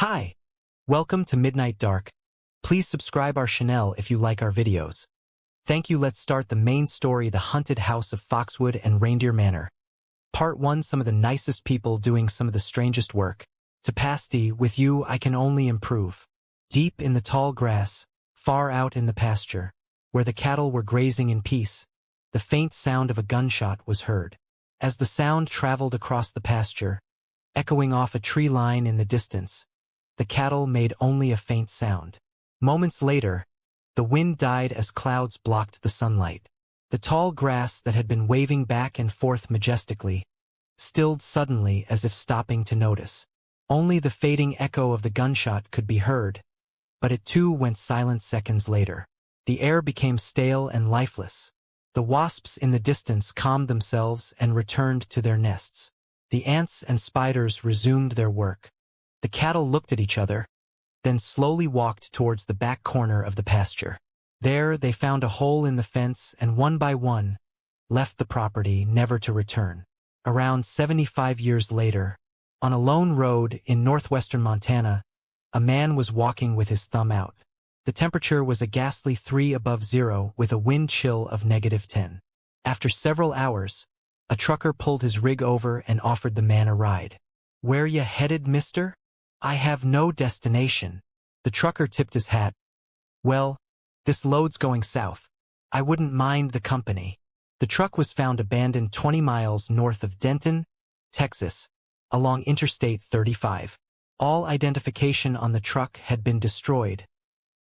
Hi! Welcome to Midnight Dark. Please subscribe our channel if you like our videos. Thank you. Let's start the main story, The Haunted House of Foxwood and Reindeer Manor. Part 1. Some of the nicest people doing some of the strangest work. To pasty, with you I can only improve. Deep in the tall grass, far out in the pasture, where the cattle were grazing in peace, the faint sound of a gunshot was heard. As the sound traveled across the pasture, echoing off a tree line in the distance, the cattle made only a faint sound. Moments later, the wind died as clouds blocked the sunlight. The tall grass that had been waving back and forth majestically stilled suddenly as if stopping to notice. Only the fading echo of the gunshot could be heard, but it too went silent seconds later. The air became stale and lifeless. The wasps in the distance calmed themselves and returned to their nests. The ants and spiders resumed their work. The cattle looked at each other, then slowly walked towards the back corner of the pasture. There they found a hole in the fence and one by one left the property, never to return. Around 75 years later, on a lone road in northwestern Montana, a man was walking with his thumb out. The temperature was a ghastly 3 above zero with a wind chill of -10. After several hours, a trucker pulled his rig over and offered the man a ride. "Where ya headed, mister?" "I have no destination." The trucker tipped his hat. "Well, this load's going south. I wouldn't mind the company." The truck was found abandoned 20 miles north of Denton, Texas, along Interstate 35. All identification on the truck had been destroyed,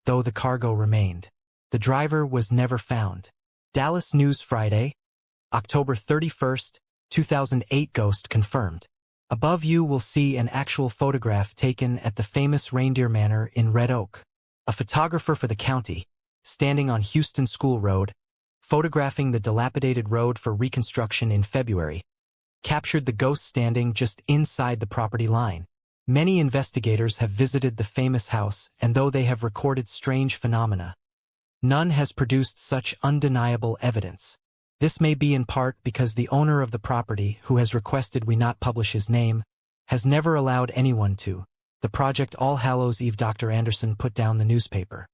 though the cargo remained. The driver was never found. Dallas News Friday, October 31st, 2008. Ghost confirmed. Above you will see an actual photograph taken at the famous Reindeer Manor in Red Oak. A photographer for the county, standing on Houston School Road, photographing the dilapidated road for reconstruction in February, captured the ghost standing just inside the property line. Many investigators have visited the famous house, and though they have recorded strange phenomena, none has produced such undeniable evidence. This may be in part because the owner of the property, who has requested we not publish his name, has never allowed anyone to. The project All Hallows Eve. Dr. Anderson put down the newspaper.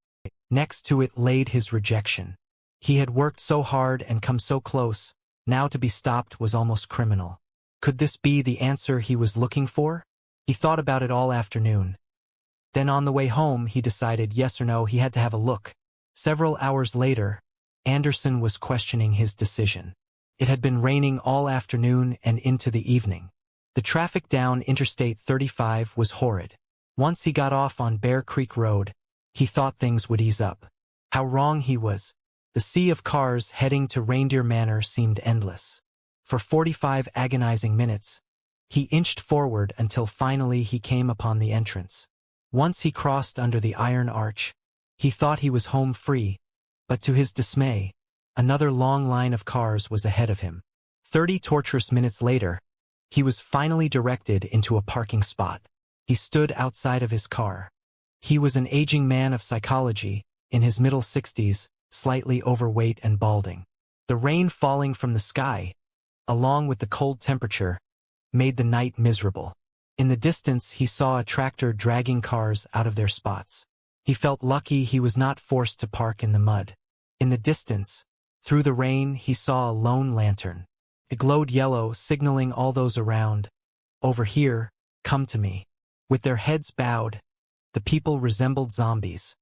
Next to it laid his rejection. He had worked so hard and come so close, now to be stopped was almost criminal. Could this be the answer he was looking for? He thought about it all afternoon. Then on the way home he decided yes or no he had to have a look. Several hours later, Anderson was questioning his decision. It had been raining all afternoon and into the evening. The traffic down Interstate 35 was horrid. Once he got off on Bear Creek Road, he thought things would ease up. How wrong he was. The sea of cars heading to Reindeer Manor seemed endless. For 45 agonizing minutes, he inched forward until finally he came upon the entrance. Once he crossed under the iron arch, he thought he was home free, but to his dismay, another long line of cars was ahead of him. 30 torturous minutes later, he was finally directed into a parking spot. He stood outside of his car. He was an aging man of psychology, in his middle 60s, slightly overweight and balding. The rain falling from the sky, along with the cold temperature, made the night miserable. In the distance he saw a tractor dragging cars out of their spots. He felt lucky he was not forced to park in the mud. In the distance, through the rain, he saw a lone lantern. It glowed yellow, signaling all those around, "Over here, come to me." With their heads bowed, the people resembled zombies,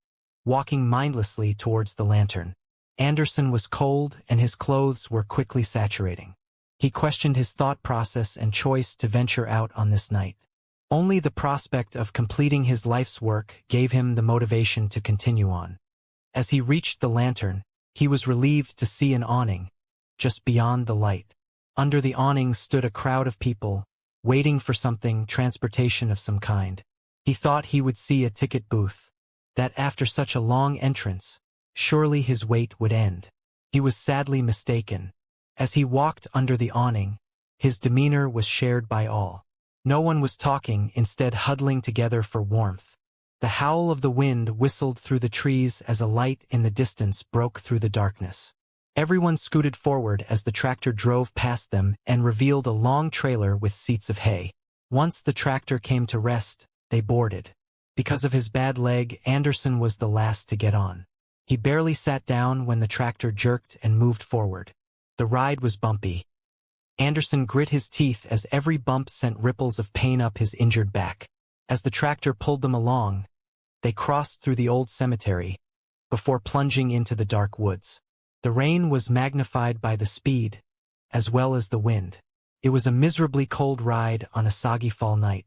walking mindlessly towards the lantern. Anderson was cold and his clothes were quickly saturating. He questioned his thought process and choice to venture out on this night. Only the prospect of completing his life's work gave him the motivation to continue on. As he reached the lantern, he was relieved to see an awning, just beyond the light. Under the awning stood a crowd of people, waiting for something, transportation of some kind. He thought he would see a ticket booth, that after such a long entrance, surely his wait would end. He was sadly mistaken. As he walked under the awning, his demeanor was shared by all. No one was talking, instead huddling together for warmth. The howl of the wind whistled through the trees as a light in the distance broke through the darkness. Everyone scooted forward as the tractor drove past them and revealed a long trailer with seats of hay. Once the tractor came to rest, they boarded. Because of his bad leg, Anderson was the last to get on. He barely sat down when the tractor jerked and moved forward. The ride was bumpy. Anderson grit his teeth as every bump sent ripples of pain up his injured back. As the tractor pulled them along, they crossed through the old cemetery, before plunging into the dark woods. The rain was magnified by the speed, as well as the wind. It was a miserably cold ride on a soggy fall night.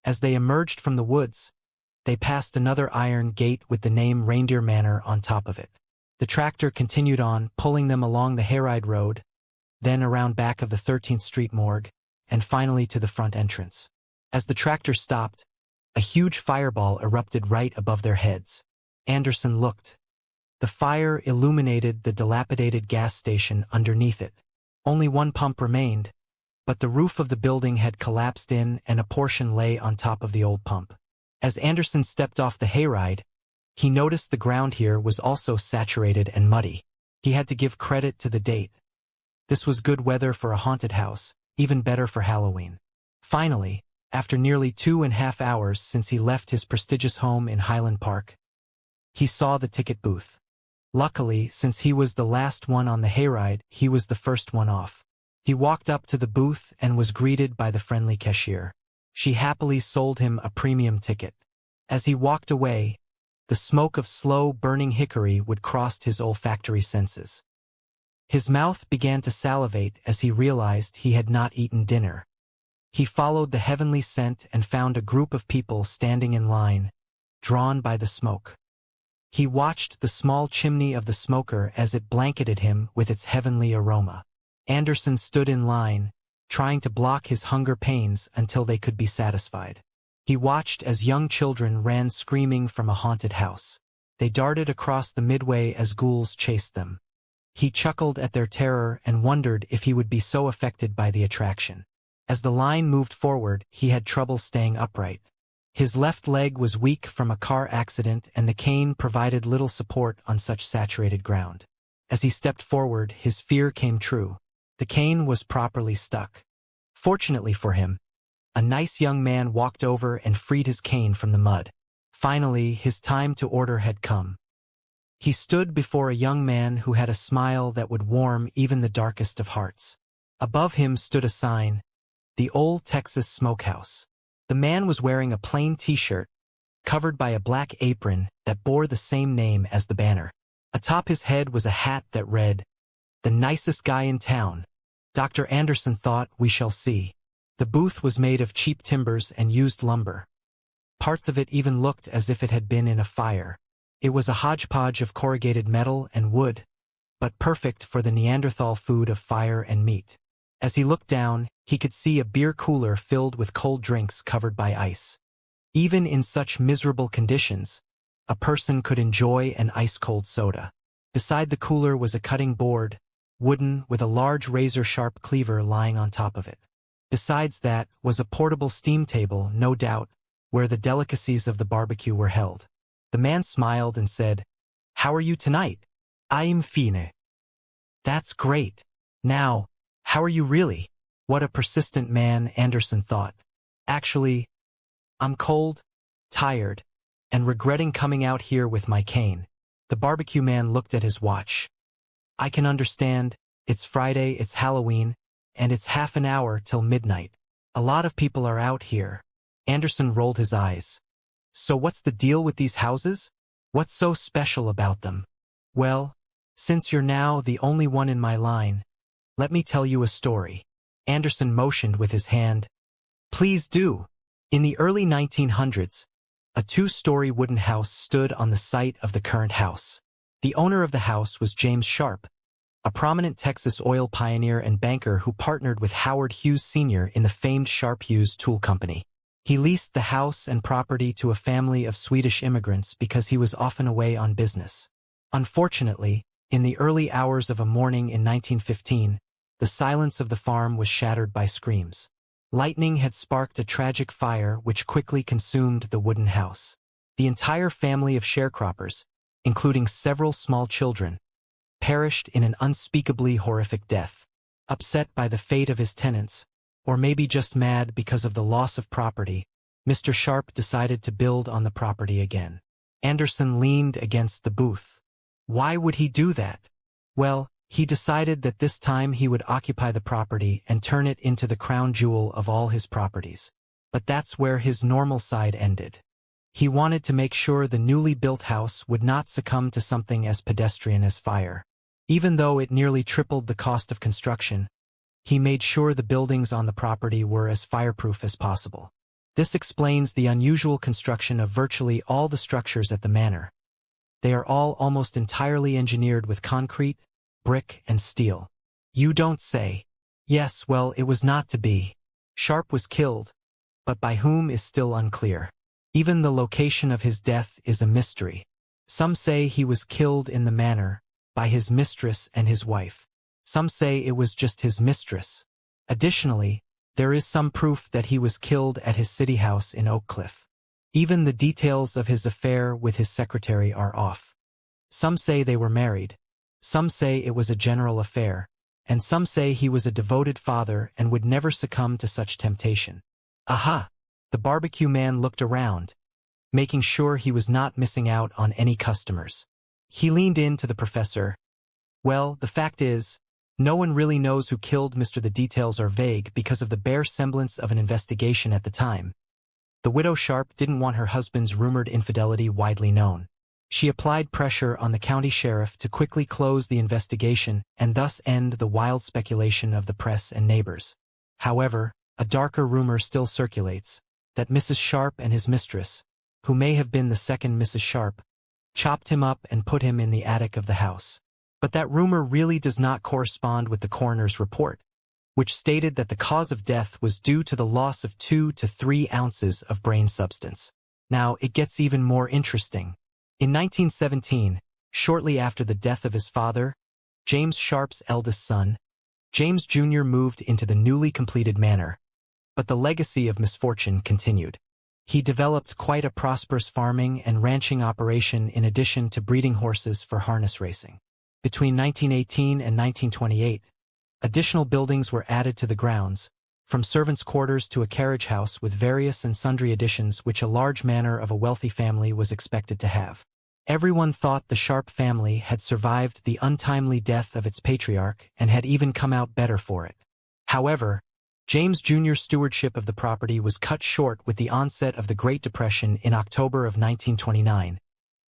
As they emerged from the woods, they passed another iron gate with the name Reindeer Manor on top of it. The tractor continued on, pulling them along the hayride road, then around back of the 13th Street Morgue, and finally to the front entrance. As the tractor stopped, a huge fireball erupted right above their heads. Anderson looked. The fire illuminated the dilapidated gas station underneath it. Only one pump remained, but the roof of the building had collapsed in and a portion lay on top of the old pump. As Anderson stepped off the hayride, he noticed the ground here was also saturated and muddy. He had to give credit to the date. This was good weather for a haunted house, even better for Halloween. Finally, after nearly 2.5 hours since he left his prestigious home in Highland Park, he saw the ticket booth. Luckily, since he was the last one on the hayride, he was the first one off. He walked up to the booth and was greeted by the friendly cashier. She happily sold him a premium ticket. As he walked away, the smoke of slow-burning hickory would cross his olfactory senses. His mouth began to salivate as he realized he had not eaten dinner. He followed the heavenly scent and found a group of people standing in line, drawn by the smoke. He watched the small chimney of the smoker as it blanketed him with its heavenly aroma. Anderson stood in line, trying to block his hunger pains until they could be satisfied. He watched as young children ran screaming from a haunted house. They darted across the midway as ghouls chased them. He chuckled at their terror and wondered if he would be so affected by the attraction. As the line moved forward, he had trouble staying upright. His left leg was weak from a car accident and the cane provided little support on such saturated ground. As he stepped forward, his fear came true. The cane was properly stuck. Fortunately for him, a nice young man walked over and freed his cane from the mud. Finally, his time to order had come. He stood before a young man who had a smile that would warm even the darkest of hearts. Above him stood a sign, "The Old Texas Smokehouse." The man was wearing a plain t-shirt, covered by a black apron that bore the same name as the banner. Atop his head was a hat that read, "The nicest guy in town." Dr. Anderson thought, "We shall see." The booth was made of cheap timbers and used lumber. Parts of it even looked as if it had been in a fire. It was a hodgepodge of corrugated metal and wood, but perfect for the Neanderthal food of fire and meat. As he looked down, he could see a beer cooler filled with cold drinks covered by ice. Even in such miserable conditions, a person could enjoy an ice-cold soda. Beside the cooler was a cutting board, wooden, with a large razor-sharp cleaver lying on top of it. Besides that was a portable steam table, no doubt, where the delicacies of the barbecue were held. The man smiled and said, "How are you tonight?" "I'm fine." "That's great. Now, how are you really?" What a persistent man, Anderson thought. "Actually, I'm cold, tired, and regretting coming out here with my cane." The barbecue man looked at his watch. "I can understand. It's Friday, it's Halloween, and it's half an hour till midnight. A lot of people are out here." Anderson rolled his eyes. "So what's the deal with these houses? What's so special about them?" "Well, since you're now the only one in my line, let me tell you a story." Anderson motioned with his hand. "Please do." In the early 1900s, a 2-story wooden house stood on the site of the current house. The owner of the house was James Sharp, a prominent Texas oil pioneer and banker who partnered with Howard Hughes Sr. in the famed Sharp Hughes Tool Company. He leased the house and property to a family of Swedish immigrants because he was often away on business. Unfortunately, in the early hours of a morning in 1915, the silence of the farm was shattered by screams. Lightning had sparked a tragic fire which quickly consumed the wooden house. The entire family of sharecroppers, including several small children, perished in an unspeakably horrific death. Upset by the fate of his tenants, or maybe just mad because of the loss of property, Mr. Sharp decided to build on the property again. Anderson leaned against the booth. Why would he do that? Well, he decided that this time he would occupy the property and turn it into the crown jewel of all his properties. But that's where his normal side ended. He wanted to make sure the newly built house would not succumb to something as pedestrian as fire. Even though it nearly tripled the cost of construction, he made sure the buildings on the property were as fireproof as possible. This explains the unusual construction of virtually all the structures at the manor. They are all almost entirely engineered with concrete, brick, and steel. You don't say. Yes, well, it was not to be. Sharp was killed, but by whom is still unclear. Even the location of his death is a mystery. Some say he was killed in the manor, by his mistress and his wife. Some say it was just his mistress. Additionally, there is some proof that he was killed at his city house in Oak Cliff. Even the details of his affair with his secretary are off. Some say they were married. Some say it was a general affair, and some say he was a devoted father and would never succumb to such temptation. Aha! The barbecue man looked around, making sure he was not missing out on any customers. He leaned in to the professor. Well, the fact is, no one really knows who killed Mr. The details are vague because of the bare semblance of an investigation at the time. The widow Sharp didn't want her husband's rumored infidelity widely known. She applied pressure on the county sheriff to quickly close the investigation and thus end the wild speculation of the press and neighbors. However, a darker rumor still circulates, that Mrs. Sharp and his mistress, who may have been the second Mrs. Sharp, chopped him up and put him in the attic of the house. But that rumor really does not correspond with the coroner's report, which stated that the cause of death was due to the loss of 2 to 3 ounces of brain substance. Now, it gets even more interesting. In 1917, shortly after the death of his father, James Sharp's eldest son, James Jr. moved into the newly completed manor, but the legacy of misfortune continued. He developed quite a prosperous farming and ranching operation in addition to breeding horses for harness racing. Between 1918 and 1928, additional buildings were added to the grounds, from servants' quarters to a carriage house with various and sundry additions which a large manor of a wealthy family was expected to have. Everyone thought the Sharp family had survived the untimely death of its patriarch and had even come out better for it. However, James Jr.'s stewardship of the property was cut short with the onset of the Great Depression in October of 1929,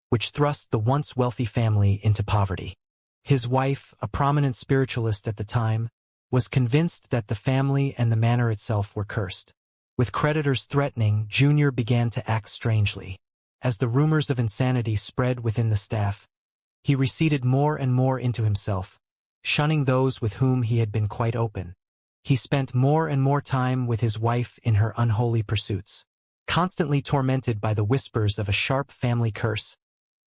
which thrust the once wealthy family into poverty. His wife, a prominent spiritualist at the time, was convinced that the family and the manor itself were cursed. With creditors threatening, Jr. began to act strangely. As the rumors of insanity spread within the staff, he receded more and more into himself, shunning those with whom he had been quite open. He spent more and more time with his wife in her unholy pursuits. Constantly tormented by the whispers of a Sharp family curse,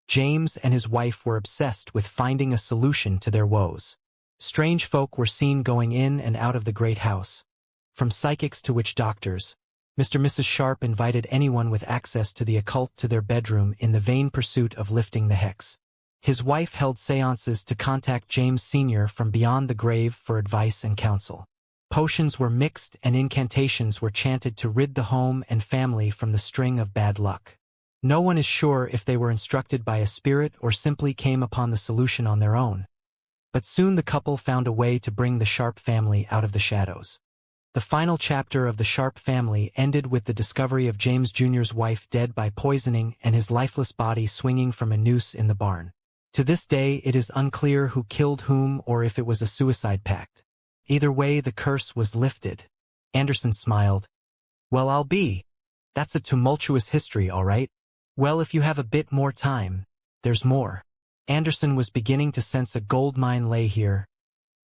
James and his wife were obsessed with finding a solution to their woes. Strange folk were seen going in and out of the great house. From psychics to witch doctors, Mr. and Mrs. Sharp invited anyone with access to the occult to their bedroom in the vain pursuit of lifting the hex. His wife held séances to contact James Sr. from beyond the grave for advice and counsel. Potions were mixed and incantations were chanted to rid the home and family from the string of bad luck. No one is sure if they were instructed by a spirit or simply came upon the solution on their own. But soon the couple found a way to bring the Sharp family out of the shadows. The final chapter of the Sharp family ended with the discovery of James Jr.'s wife dead by poisoning and his lifeless body swinging from a noose in the barn. To this day, it is unclear who killed whom or if it was a suicide pact. Either way, the curse was lifted. Anderson smiled. Well, I'll be. That's a tumultuous history, all right. Well, if you have a bit more time, there's more. Anderson was beginning to sense a gold mine lay here.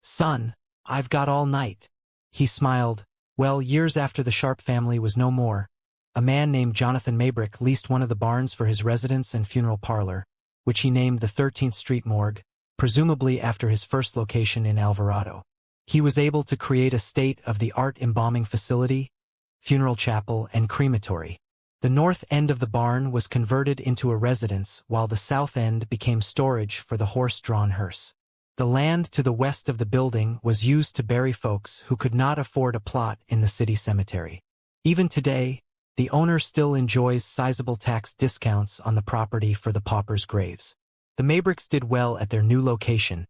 Son, I've got all night. He smiled. Well, years after the Sharp family was no more, a man named Jonathan Maybrick leased one of the barns for his residence and funeral parlor, which he named the 13th Street Morgue, presumably after his first location in Alvarado. He was able to create a state-of-the-art embalming facility, funeral chapel, and crematory. The north end of the barn was converted into a residence, while the south end became storage for the horse-drawn hearse. The land to the west of the building was used to bury folks who could not afford a plot in the city cemetery. Even today, The owner still enjoys sizable tax discounts on the property for the paupers' graves. The Mabricks did well at their new location,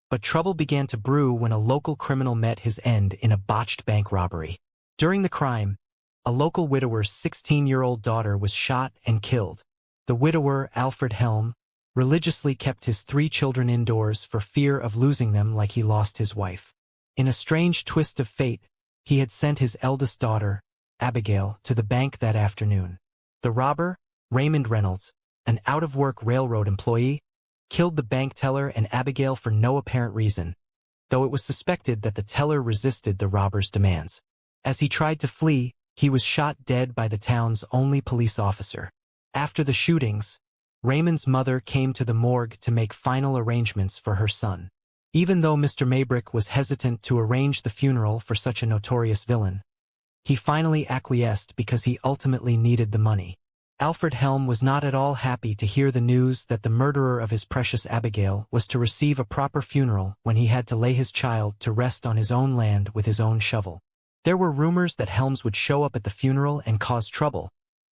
but trouble began to brew when a local criminal met his end in a botched bank robbery. During the crime, a local widower's 16-year-old daughter was shot and killed. The widower, Alfred Helm, religiously kept his 3 children indoors for fear of losing them like he lost his wife. In a strange twist of fate, he had sent his eldest daughter, Abigail, to the bank that afternoon. The robber, Raymond Reynolds, an out-of-work railroad employee, killed the bank teller and Abigail for no apparent reason, though it was suspected that the teller resisted the robber's demands. As he tried to flee, he was shot dead by the town's only police officer. After the shootings, Raymond's mother came to the morgue to make final arrangements for her son. Even though Mr. Maybrick was hesitant to arrange the funeral for such a notorious villain, he finally acquiesced because he ultimately needed the money. Alfred Helm was not at all happy to hear the news that the murderer of his precious Abigail was to receive a proper funeral when he had to lay his child to rest on his own land with his own shovel. There were rumors that Helms would show up at the funeral and cause trouble,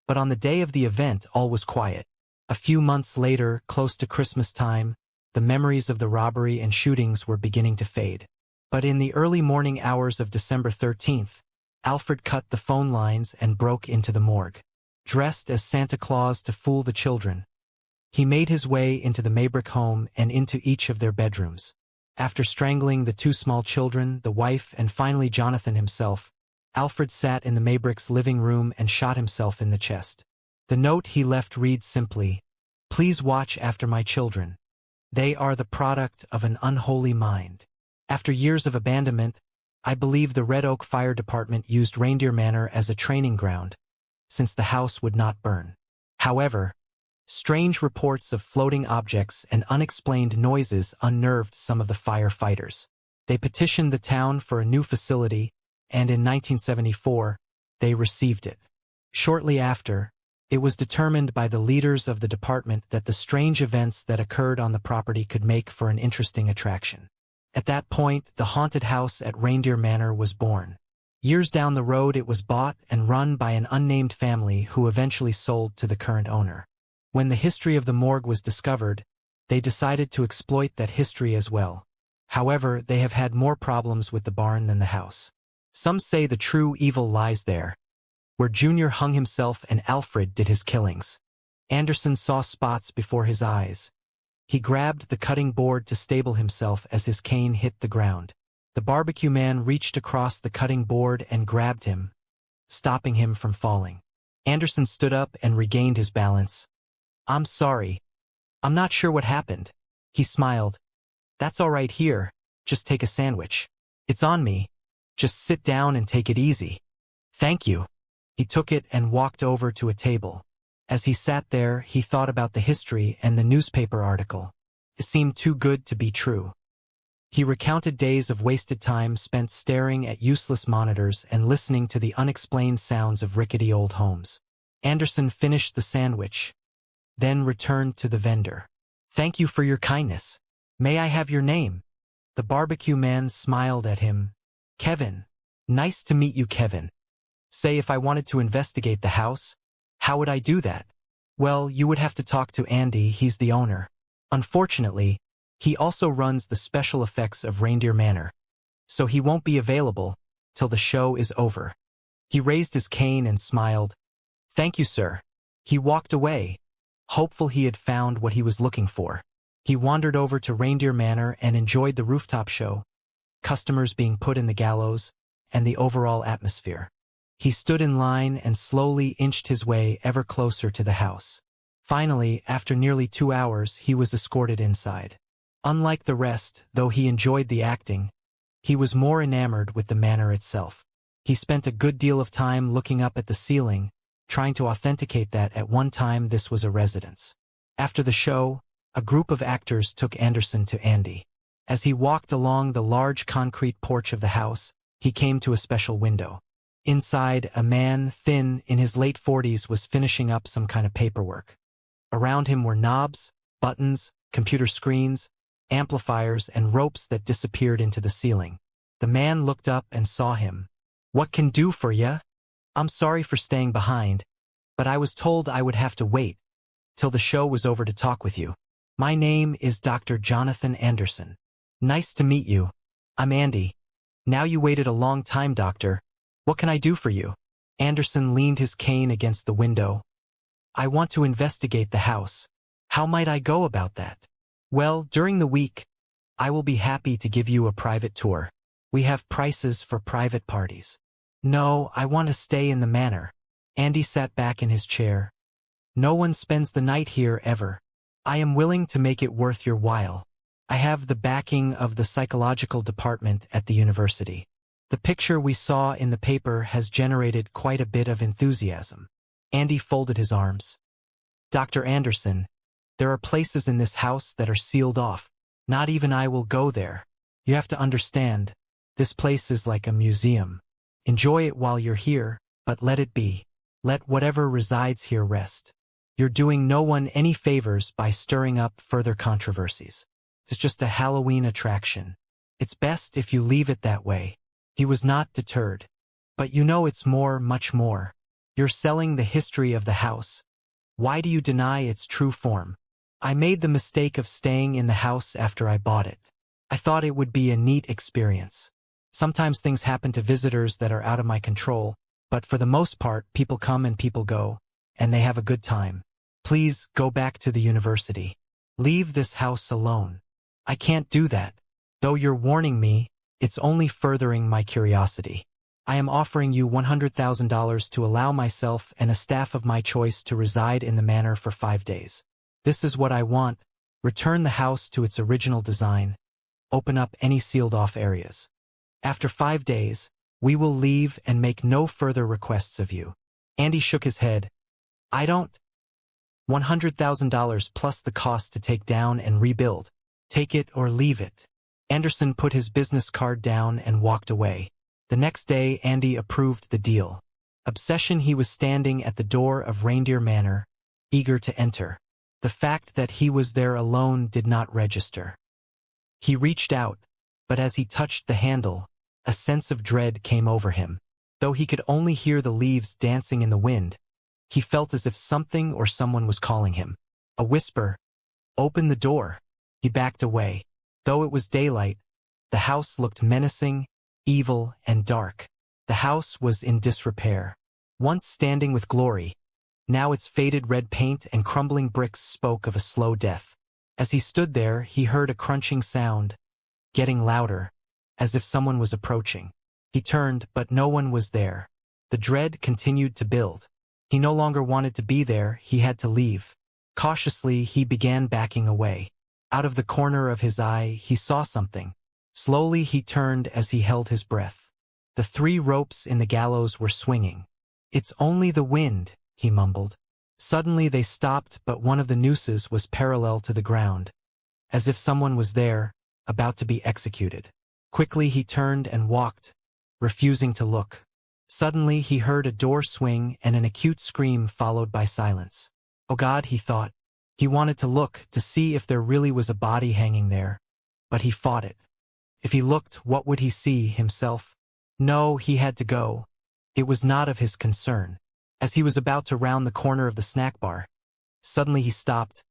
but on the day of the event all was quiet. A few months later, close to Christmas time, the memories of the robbery and shootings were beginning to fade. But in the early morning hours of December 13th, Alfred cut the phone lines and broke into the morgue. Dressed as Santa Claus to fool the children, he made his way into the Maybrick home and into each of their bedrooms. After strangling the 2 small children, the wife, and finally Jonathan himself, Alfred sat in the Maybricks' living room and shot himself in the chest. The note he left reads simply, "Please watch after my children. They are the product of an unholy mind." After years of abandonment, I believe the Red Oak Fire Department used Reindeer Manor as a training ground, since the house would not burn. However, strange reports of floating objects and unexplained noises unnerved some of the firefighters. They petitioned the town for a new facility, and in 1974, they received it. Shortly after, it was determined by the leaders of the department that the strange events that occurred on the property could make for an interesting attraction. At that point, the haunted house at Reindeer Manor was born. Years down the road, it was bought and run by an unnamed family who eventually sold to the current owner. When the history of the morgue was discovered, they decided to exploit that history as well. However, they have had more problems with the barn than the house. Some say the true evil lies there, where Junior hung himself and Alfred did his killings. Anderson saw spots before his eyes. He grabbed the cutting board to stable himself as his cane hit the ground. The barbecue man reached across the cutting board and grabbed him, stopping him from falling. Anderson stood up and regained his balance. "I'm sorry. I'm not sure what happened." He smiled. "That's all right here. Just take a sandwich. It's on me. Just sit down and take it easy." "Thank you." He took it and walked over to a table. As he sat there, he thought about the history and the newspaper article. It seemed too good to be true. He recounted days of wasted time spent staring at useless monitors and listening to the unexplained sounds of rickety old homes. Anderson finished the sandwich, then returned to the vendor. "Thank you for your kindness. May I have your name?" The barbecue man smiled at him. "Kevin. Nice to meet you, Kevin." "Say, if I wanted to investigate the house, how would I do that?" "Well, you would have to talk to Andy, he's the owner. Unfortunately, he also runs the special effects of Reindeer Manor, so he won't be available till the show is over." He raised his cane and smiled. "Thank you, sir." He walked away, hopeful he had found what he was looking for. He wandered over to Reindeer Manor and enjoyed the rooftop show, customers being put in the gallows, and the overall atmosphere. He stood in line and slowly inched his way ever closer to the house. Finally, after nearly 2 hours, he was escorted inside. Unlike the rest, though he enjoyed the acting, he was more enamored with the manor itself. He spent a good deal of time looking up at the ceiling, trying to authenticate that at one time this was a residence. After the show, a group of actors took Anderson to Andy. As he walked along the large concrete porch of the house, he came to a special window. Inside, a man, thin, in his late 40s, was finishing up some kind of paperwork. Around him were knobs, buttons, computer screens, amplifiers, and ropes that disappeared into the ceiling. The man looked up and saw him. "What can do for ya?" I'm sorry for staying behind, but I was told I would have to wait till the show was over to talk with you. My name is Dr. Jonathan Anderson. Nice to meet you. I'm Andy. Now you waited a long time, doctor. What can I do for you? Anderson leaned his cane against the window. I want to investigate the house. How might I go about that? Well, during the week, I will be happy to give you a private tour. We have prices for private parties. No, I want to stay in the manor. Andy sat back in his chair. No one spends the night here ever. I am willing to make it worth your while. I have the backing of the psychological department at the university. The picture we saw in the paper has generated quite a bit of enthusiasm. Andy folded his arms. Dr. Anderson, there are places in this house that are sealed off. Not even I will go there. You have to understand, this place is like a museum. Enjoy it while you're here, but let it be. Let whatever resides here rest. You're doing no one any favors by stirring up further controversies. It's just a Halloween attraction. It's best if you leave it that way. He was not deterred. But you know it's more, much more. You're selling the history of the house. Why do you deny its true form? I made the mistake of staying in the house after I bought it. I thought it would be a neat experience. Sometimes things happen to visitors that are out of my control, but for the most part, people come and people go, and they have a good time. Please go back to the university. Leave this house alone. I can't do that. Though you're warning me, it's only furthering my curiosity. I am offering you $100,000 to allow myself and a staff of my choice to reside in the manor for 5 days. This is what I want. Return the house to its original design. Open up any sealed-off areas. After 5 days, we will leave and make no further requests of you. Andy shook his head. I don't. $100,000 plus the cost to take down and rebuild. Take it or leave it. Anderson put his business card down and walked away. The next day, Andy approved the deal. Obsession, he was standing at the door of Reindeer Manor, eager to enter. The fact that he was there alone did not register. He reached out, but as he touched the handle, a sense of dread came over him. Though he could only hear the leaves dancing in the wind, he felt as if something or someone was calling him. A whisper, "Open the door." He backed away. Though it was daylight, the house looked menacing, evil, and dark. The house was in disrepair. Once standing with glory, now its faded red paint and crumbling bricks spoke of a slow death. As he stood there, he heard a crunching sound, getting louder, as if someone was approaching. He turned, but no one was there. The dread continued to build. He no longer wanted to be there, he had to leave. Cautiously, he began backing away. Out of the corner of his eye, he saw something. Slowly he turned as he held his breath. The 3 ropes in the gallows were swinging. "It's only the wind," he mumbled. Suddenly they stopped, but one of the nooses was parallel to the ground, as if someone was there, about to be executed. Quickly he turned and walked, refusing to look. Suddenly he heard a door swing and an acute scream followed by silence. Oh God, he thought. He wanted to look to see if there really was a body hanging there, but he fought it. If he looked, what would he see, himself? No, he had to go. It was not of his concern. As he was about to round the corner of the snack bar, suddenly he stopped.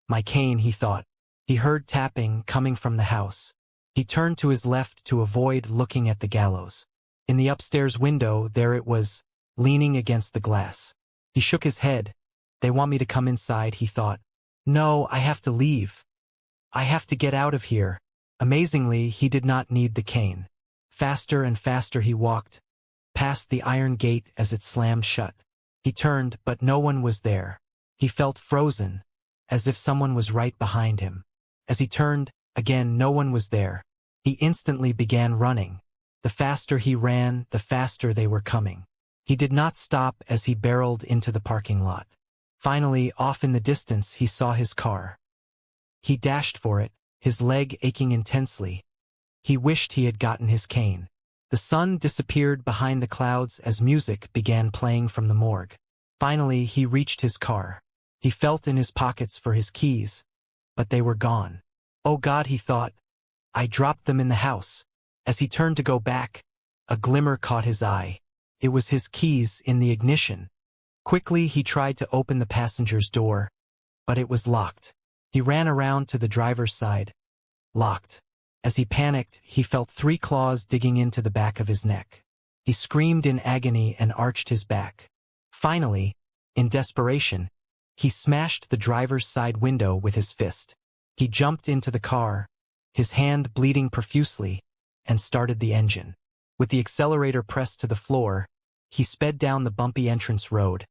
My cane, he thought. He heard tapping coming from the house. He turned to his left to avoid looking at the gallows. In the upstairs window, there it was, leaning against the glass. He shook his head. They want me to come inside, he thought. No, I have to leave. I have to get out of here. Amazingly, he did not need the cane. Faster and faster he walked, past the iron gate as it slammed shut. He turned, but no one was there. He felt frozen, as if someone was right behind him. As he turned, again no one was there. He instantly began running. The faster he ran, the faster they were coming. He did not stop as he barreled into the parking lot. Finally, off in the distance, he saw his car. He dashed for it, his leg aching intensely. He wished he had gotten his cane. The sun disappeared behind the clouds as music began playing from the morgue. Finally, he reached his car. He felt in his pockets for his keys, but they were gone. Oh God, he thought. I dropped them in the house. As he turned to go back, a glimmer caught his eye. It was his keys in the ignition. Quickly he tried to open the passenger's door, but it was locked. He ran around to the driver's side. Locked. As he panicked, he felt 3 claws digging into the back of his neck. He screamed in agony and arched his back. Finally, in desperation, he smashed the driver's side window with his fist. He jumped into the car, his hand bleeding profusely, and started the engine. With the accelerator pressed to the floor, he sped down the bumpy entrance road,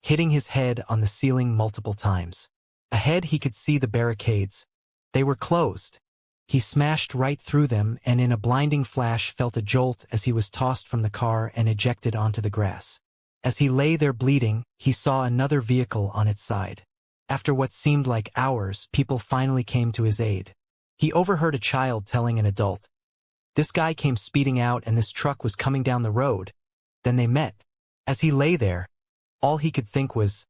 hitting his head on the ceiling multiple times. Ahead he could see the barricades. They were closed. He smashed right through them and in a blinding flash felt a jolt as he was tossed from the car and ejected onto the grass. As he lay there bleeding, he saw another vehicle on its side. After what seemed like hours, people finally came to his aid. He overheard a child telling an adult, "This guy came speeding out and this truck was coming down the road." Then they met. As he lay there, all he could think was,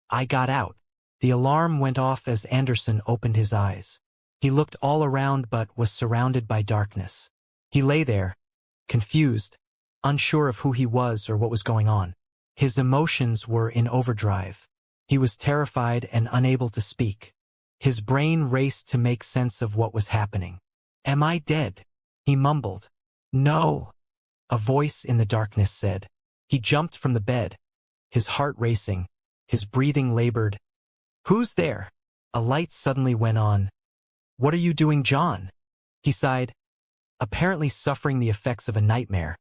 "I got out." The alarm went off as Anderson opened his eyes. He looked all around but was surrounded by darkness. He lay there, confused, unsure of who he was or what was going on. His emotions were in overdrive. He was terrified and unable to speak. His brain raced to make sense of what was happening. "Am I dead?" he mumbled. "No," a voice in the darkness said. He jumped from the bed, his heart racing, his breathing labored. "Who's there?" A light suddenly went on. "What are you doing, John?" he sighed, apparently suffering the effects of a nightmare.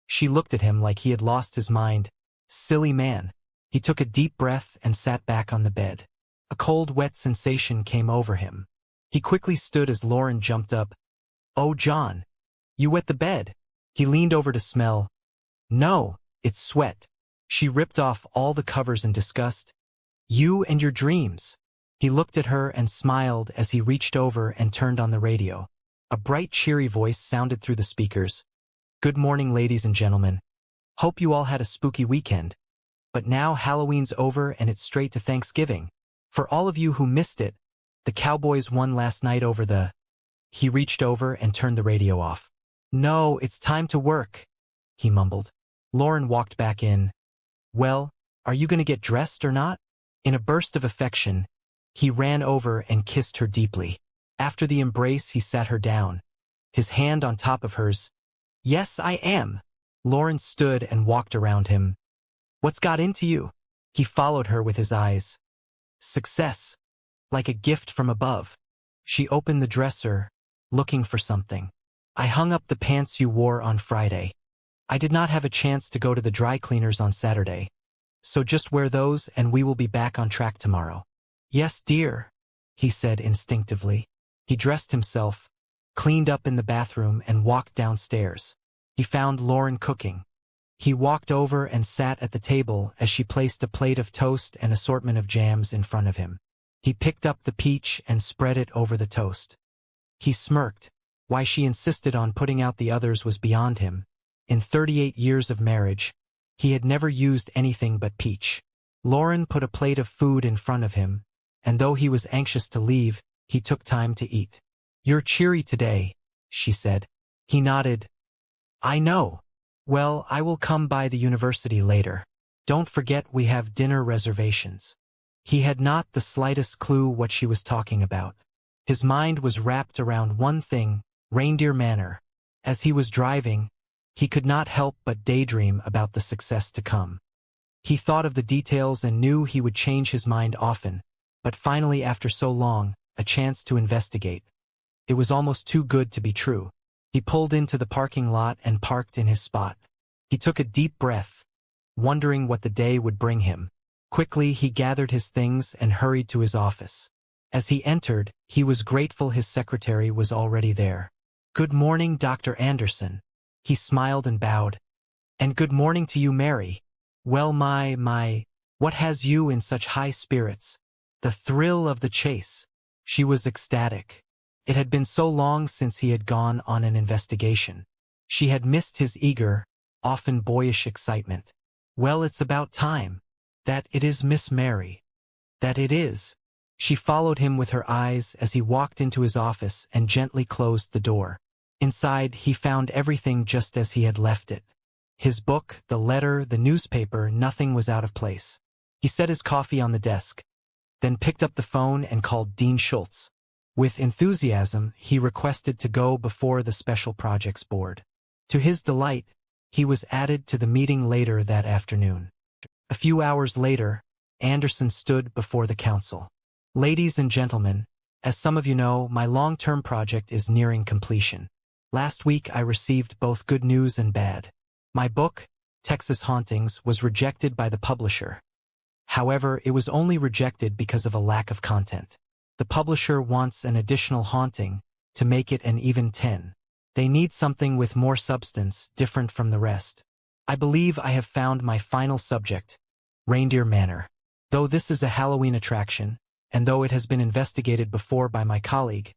She looked at him like he had lost his mind. Silly man. He took a deep breath and sat back on the bed. A cold, wet sensation came over him. He quickly stood as Lauren jumped up. "Oh, John, you wet the bed." He leaned over to smell. "No, it's sweat." She ripped off all the covers in disgust. "You and your dreams." He looked at her and smiled as he reached over and turned on the radio. A bright, cheery voice sounded through the speakers. "Good morning, ladies and gentlemen. Hope you all had a spooky weekend. But now Halloween's over and it's straight to Thanksgiving. For all of you who missed it, the Cowboys won last night over the..." He reached over and turned the radio off. "No, it's time to work," he mumbled. Lauren walked back in. "Well, are you going to get dressed or not?" In a burst of affection, he ran over and kissed her deeply. After the embrace, he sat her down, his hand on top of hers. "Yes, I am." Lauren stood and walked around him. "What's got into you?" He followed her with his eyes. "Success. Like a gift from above." She opened the dresser, looking for something. "I hung up the pants you wore on Friday. I did not have a chance to go to the dry cleaners on Saturday. So just wear those and we will be back on track tomorrow." "Yes, dear," he said instinctively. He dressed himself, cleaned up in the bathroom and walked downstairs. He found Lauren cooking. He walked over and sat at the table as she placed a plate of toast and assortment of jams in front of him. He picked up the peach and spread it over the toast. He smirked. Why she insisted on putting out the others was beyond him. In 38 years of marriage, he had never used anything but peach. Lauren put a plate of food in front of him, and though he was anxious to leave, he took time to eat. "You're cheery today," she said. He nodded. "I know. Well, I will come by the university later. Don't forget we have dinner reservations." He had not the slightest clue what she was talking about. His mind was wrapped around one thing, Reindeer Manor. As he was driving, he could not help but daydream about the success to come. He thought of the details and knew he would change his mind often, but finally after so long, a chance to investigate. It was almost too good to be true. He pulled into the parking lot and parked in his spot. He took a deep breath, wondering what the day would bring him. Quickly he gathered his things and hurried to his office. As he entered, he was grateful his secretary was already there. "Good morning, Dr. Anderson." He smiled and bowed. "And good morning to you, Mary. Well, what has you in such high spirits?" The thrill of the chase. She was ecstatic. It had been so long since he had gone on an investigation. She had missed his eager, often boyish excitement. "Well, it's about time." "That it is, Miss Mary." "That it is." She followed him with her eyes as he walked into his office and gently closed the door. Inside, he found everything just as he had left it. His book, the letter, the newspaper, nothing was out of place. He set his coffee on the desk, then picked up the phone and called Dean Schultz. With enthusiasm, he requested to go before the Special Projects Board. To his delight, he was added to the meeting later that afternoon. A few hours later, Anderson stood before the council. Ladies and gentlemen, as some of you know, my long-term project is nearing completion. Last week I received both good news and bad. My book, Texas Hauntings, was rejected by the publisher. However, it was only rejected because of a lack of content. The publisher wants an additional haunting to make it an even 10. They need something with more substance, different from the rest. I believe I have found my final subject, Reindeer Manor. Though this is a Halloween attraction, and though it has been investigated before by my colleague,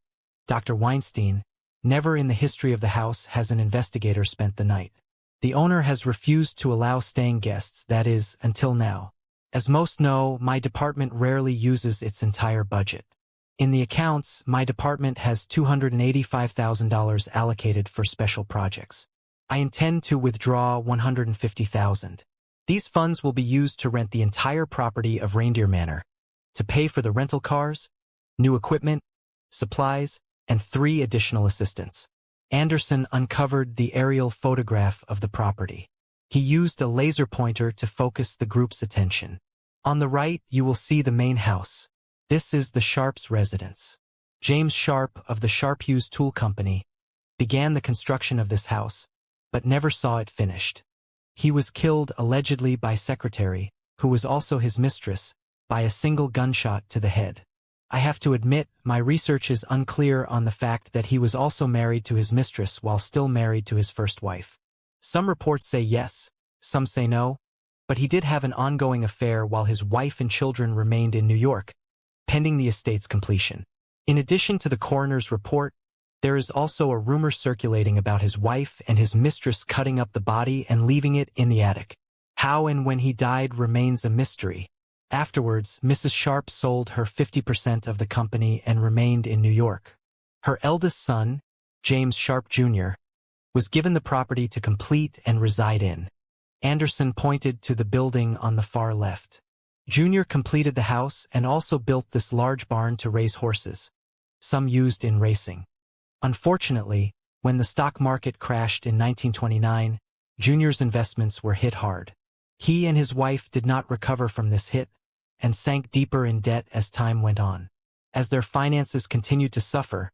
Dr. Weinstein, never in the history of the house has an investigator spent the night. The owner has refused to allow staying guests, that is, until now. As most know, my department rarely uses its entire budget. In the accounts, my department has $285,000 allocated for special projects. I intend to withdraw $150,000. These funds will be used to rent the entire property of Reindeer Manor, to pay for the rental cars, new equipment, supplies, and 3 additional assistants. Anderson uncovered the aerial photograph of the property. He used a laser pointer to focus the group's attention. On the right, you will see the main house. This is the Sharps' residence. James Sharp of the Sharp Hughes Tool Company began the construction of this house, but never saw it finished. He was killed allegedly by secretary, who was also his mistress, by a single gunshot to the head. I have to admit, my research is unclear on the fact that he was also married to his mistress while still married to his first wife. Some reports say yes, some say no, but he did have an ongoing affair while his wife and children remained in New York, pending the estate's completion. In addition to the coroner's report, there is also a rumor circulating about his wife and his mistress cutting up the body and leaving it in the attic. How and when he died remains a mystery. Afterwards, Mrs. Sharp sold her 50% of the company and remained in New York. Her eldest son, James Sharp Jr., was given the property to complete and reside in. Anderson pointed to the building on the far left. Jr. completed the house and also built this large barn to raise horses, some used in racing. Unfortunately, when the stock market crashed in 1929, Jr.'s investments were hit hard. He and his wife did not recover from this hit and sank deeper in debt as time went on. As their finances continued to suffer,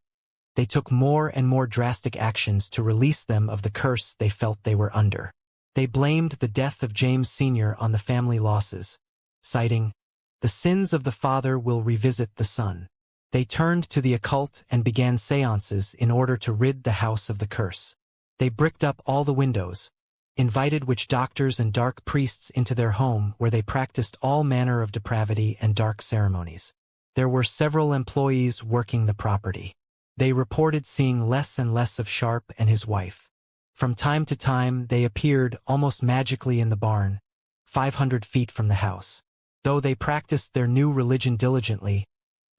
they took more and more drastic actions to release them of the curse they felt they were under. They blamed the death of James Sr. on the family losses, citing, "The sins of the father will revisit the son." They turned to the occult and began séances in order to rid the house of the curse. They bricked up all the windows, invited witch doctors and dark priests into their home where they practiced all manner of depravity and dark ceremonies. There were several employees working the property. They reported seeing less and less of Sharp and his wife. From time to time, they appeared almost magically in the barn, 500 feet from the house. Though they practiced their new religion diligently,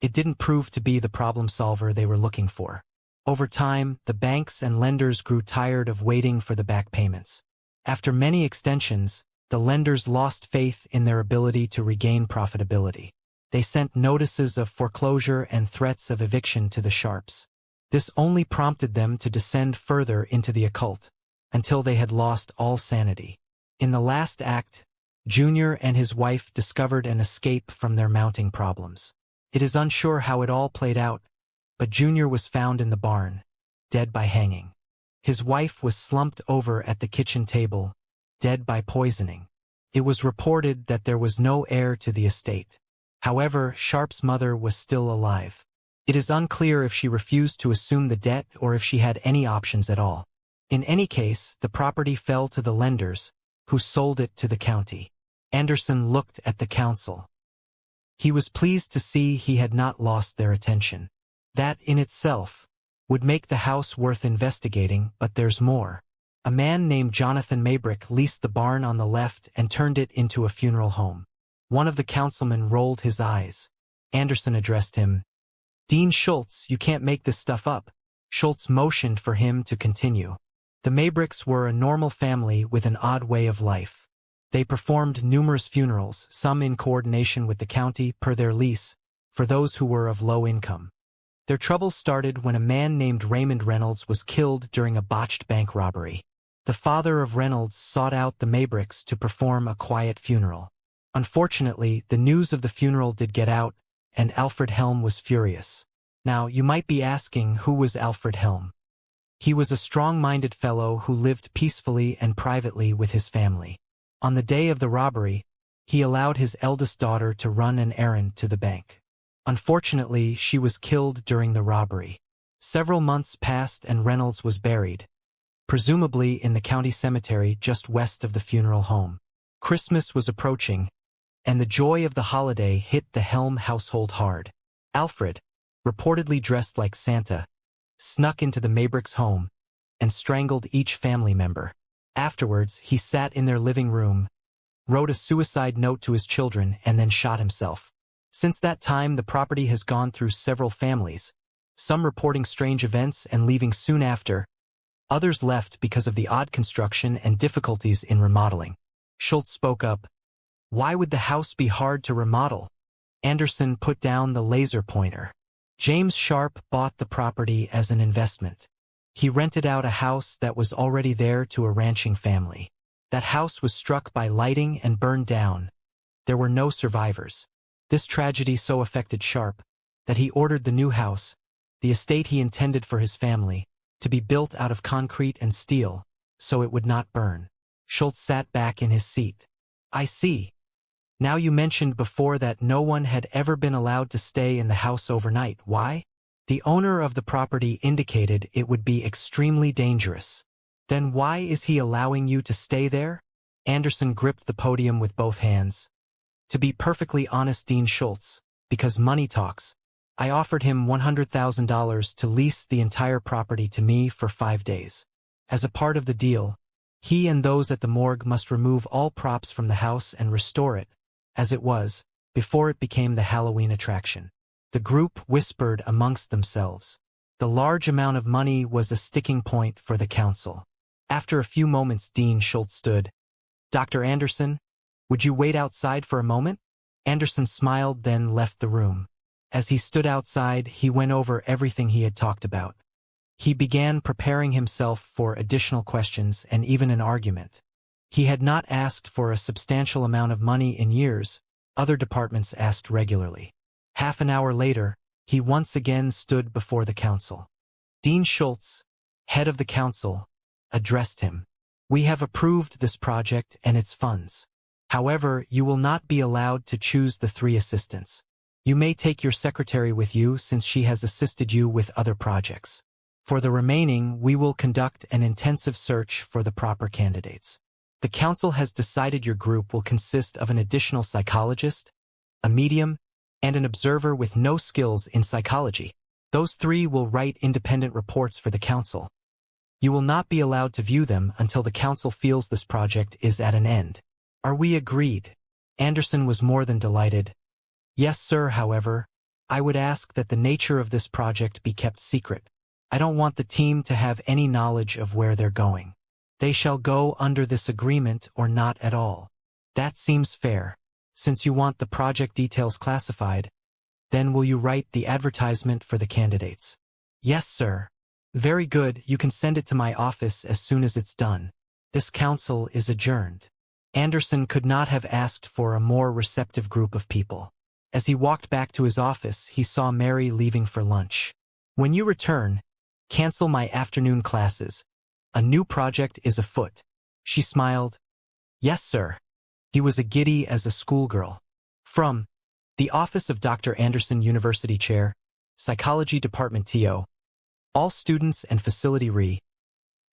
it didn't prove to be the problem solver they were looking for. Over time, the banks and lenders grew tired of waiting for the back payments. After many extensions, the lenders lost faith in their ability to regain profitability. They sent notices of foreclosure and threats of eviction to the Sharps. This only prompted them to descend further into the occult, until they had lost all sanity. In the last act, Jr. and his wife discovered an escape from their mounting problems. It is unsure how it all played out, but Jr. was found in the barn, dead by hanging. His wife was slumped over at the kitchen table, dead by poisoning. It was reported that there was no heir to the estate. However, Sharp's mother was still alive. It is unclear if she refused to assume the debt or if she had any options at all. In any case, the property fell to the lenders, who sold it to the county. Anderson looked at the council. He was pleased to see he had not lost their attention. That, in itself, would make the house worth investigating, but there's more. A man named Jonathan Maybrick leased the barn on the left and turned it into a funeral home. One of the councilmen rolled his eyes. Anderson addressed him. "Dean Schultz, you can't make this stuff up." Schultz motioned for him to continue. The Mabricks were a normal family with an odd way of life. They performed numerous funerals, some in coordination with the county per their lease, for those who were of low income. Their troubles started when a man named Raymond Reynolds was killed during a botched bank robbery. The father of Reynolds sought out the Mabricks to perform a quiet funeral. Unfortunately, the news of the funeral did get out, and Alfred Helm was furious. Now, you might be asking, who was Alfred Helm? He was a strong-minded fellow who lived peacefully and privately with his family. On the day of the robbery, he allowed his eldest daughter to run an errand to the bank. Unfortunately, she was killed during the robbery. Several months passed and Reynolds was buried, presumably in the county cemetery just west of the funeral home. Christmas was approaching, and the joy of the holiday hit the Helm household hard. Alfred, reportedly dressed like Santa, snuck into the Mabricks' home and strangled each family member. Afterwards, he sat in their living room, wrote a suicide note to his children, and then shot himself. Since that time, the property has gone through several families, some reporting strange events and leaving soon after. Others left because of the odd construction and difficulties in remodeling. Schultz spoke up. Why would the house be hard to remodel? Anderson put down the laser pointer. James Sharp bought the property as an investment. He rented out a house that was already there to a ranching family. That house was struck by lightning and burned down. There were no survivors. This tragedy so affected Sharp that he ordered the new house, the estate he intended for his family, to be built out of concrete and steel, so it would not burn. Schultz sat back in his seat. I see. Now you mentioned before that no one had ever been allowed to stay in the house overnight. Why? The owner of the property indicated it would be extremely dangerous. Then why is he allowing you to stay there? Anderson gripped the podium with both hands. To be perfectly honest, Dean Schultz, because money talks, I offered him $100,000 to lease the entire property to me for 5 days. As a part of the deal, he and those at the morgue must remove all props from the house and restore it, as it was, before it became the Halloween attraction. The group whispered amongst themselves. The large amount of money was a sticking point for the council. After a few moments, Dean Schultz stood. Dr. Anderson, would you wait outside for a moment? Anderson smiled, then left the room. As he stood outside, he went over everything he had talked about. He began preparing himself for additional questions and even an argument. He had not asked for a substantial amount of money in years. Other departments asked regularly. Half an hour later, he once again stood before the council. Dean Schultz, head of the council, addressed him. We have approved this project and its funds. However, you will not be allowed to choose the 3 assistants. You may take your secretary with you since she has assisted you with other projects. For the remaining, we will conduct an intensive search for the proper candidates. The council has decided your group will consist of an additional psychologist, a medium, and an observer with no skills in psychology. Those 3 will write independent reports for the council. You will not be allowed to view them until the council feels this project is at an end. Are we agreed? Anderson was more than delighted. Yes, sir. However, I would ask that the nature of this project be kept secret. I don't want the team to have any knowledge of where they're going. They shall go under this agreement or not at all. That seems fair. Since you want the project details classified, then will you write the advertisement for the candidates? Yes, sir. Very good. You can send it to my office as soon as it's done. This council is adjourned. Anderson could not have asked for a more receptive group of people. As he walked back to his office, he saw Mary leaving for lunch. When you return, cancel my afternoon classes. A new project is afoot. She smiled. Yes, sir. He was as giddy as a schoolgirl. From the office of Dr. Anderson, University Chair, Psychology Department TO. All students and facility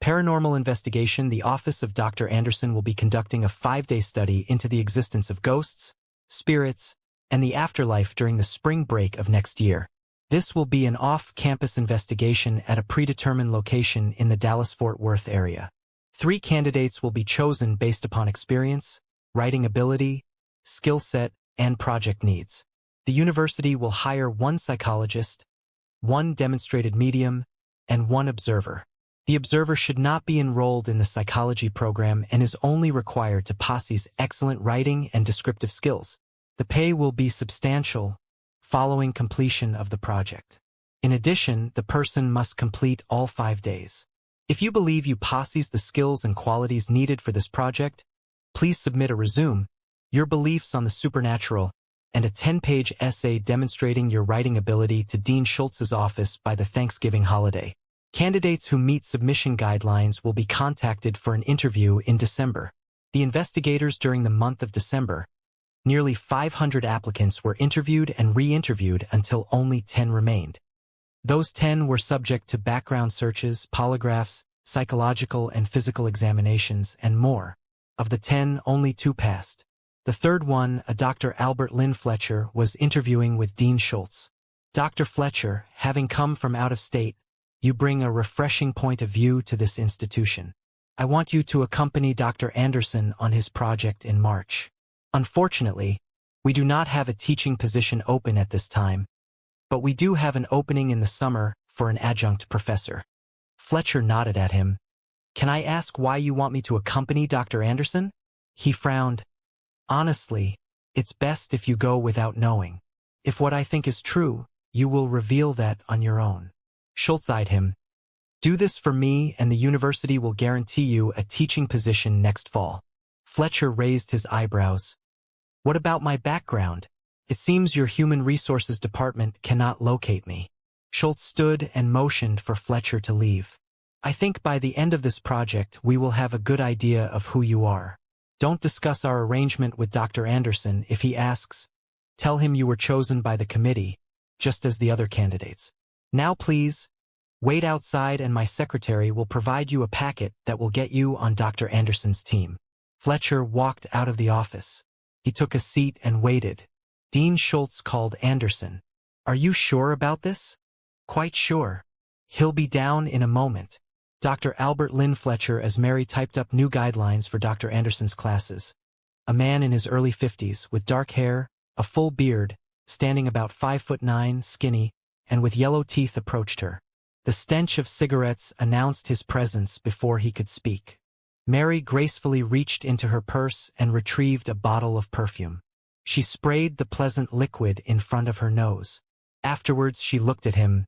Paranormal investigation. The office of Dr. Anderson will be conducting a 5-day study into the existence of ghosts, spirits, and the afterlife during the spring break of next year. This will be an off-campus investigation at a predetermined location in the Dallas-Fort Worth area. 3 candidates will be chosen based upon experience, writing ability, skill set, and project needs. The university will hire 1 psychologist, 1 demonstrated medium, and 1 observer. The observer should not be enrolled in the psychology program and is only required to possess excellent writing and descriptive skills. The pay will be substantial following completion of the project. In addition, the person must complete all 5 days. If you believe you possess the skills and qualities needed for this project, please submit a resume, your beliefs on the supernatural, and a 10-page essay demonstrating your writing ability to Dean Schultz's office by the Thanksgiving holiday. Candidates who meet submission guidelines will be contacted for an interview in December. The investigators during the month of December, nearly 500 applicants were interviewed and re-interviewed until only 10 remained. Those 10 were subject to background searches, polygraphs, psychological and physical examinations, and more. Of the 10, only 2 passed. The third one, a Dr. Albert Lynn Fletcher, was interviewing with Dean Schultz. Dr. Fletcher, having come from out of state, you bring a refreshing point of view to this institution. I want you to accompany Dr. Anderson on his project in March. Unfortunately, we do not have a teaching position open at this time, but we do have an opening in the summer for an adjunct professor. Fletcher nodded at him. Can I ask why you want me to accompany Dr. Anderson? He frowned. Honestly, it's best if you go without knowing. If what I think is true, you will reveal that on your own. Schultz eyed him. Do this for me and the university will guarantee you a teaching position next fall. Fletcher raised his eyebrows. What about my background? It seems your human resources department cannot locate me. Schultz stood and motioned for Fletcher to leave. I think by the end of this project we will have a good idea of who you are. Don't discuss our arrangement with Dr. Anderson if he asks. Tell him you were chosen by the committee, just as the other candidates. Now please, wait outside and my secretary will provide you a packet that will get you on Dr. Anderson's team. Fletcher walked out of the office. He took a seat and waited. Dean Schultz called Anderson. Are you sure about this? Quite sure. He'll be down in a moment. Dr. Albert Lynn Fletcher as Mary typed up new guidelines for Dr. Anderson's classes. A man in his early 50s, with dark hair, a full beard, standing about 5'9", skinny, and with yellow teeth approached her. The stench of cigarettes announced his presence before he could speak. Mary gracefully reached into her purse and retrieved a bottle of perfume. She sprayed the pleasant liquid in front of her nose. Afterwards she looked at him.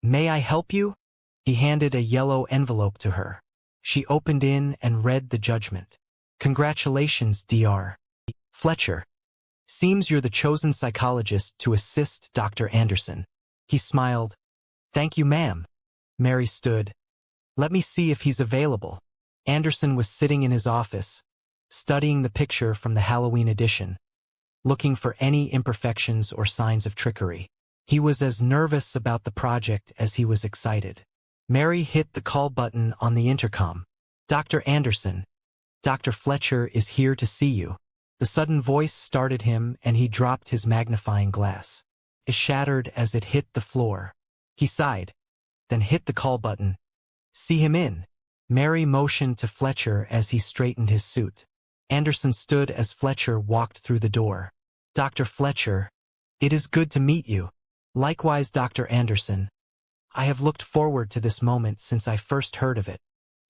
May I help you? He handed a yellow envelope to her. She opened in and read the judgment. Congratulations, Dr. Fletcher. Seems you're the chosen psychologist to assist Dr. Anderson. He smiled. Thank you, ma'am. Mary stood. Let me see if he's available. Anderson was sitting in his office, studying the picture from the Halloween edition, looking for any imperfections or signs of trickery. He was as nervous about the project as he was excited. Mary hit the call button on the intercom. Dr. Anderson, Dr. Fletcher is here to see you. The sudden voice startled him and he dropped his magnifying glass. It shattered as it hit the floor. He sighed, then hit the call button. See him in. Mary motioned to Fletcher as he straightened his suit. Anderson stood as Fletcher walked through the door. Dr. Fletcher, it is good to meet you. Likewise, Dr. Anderson. I have looked forward to this moment since I first heard of it.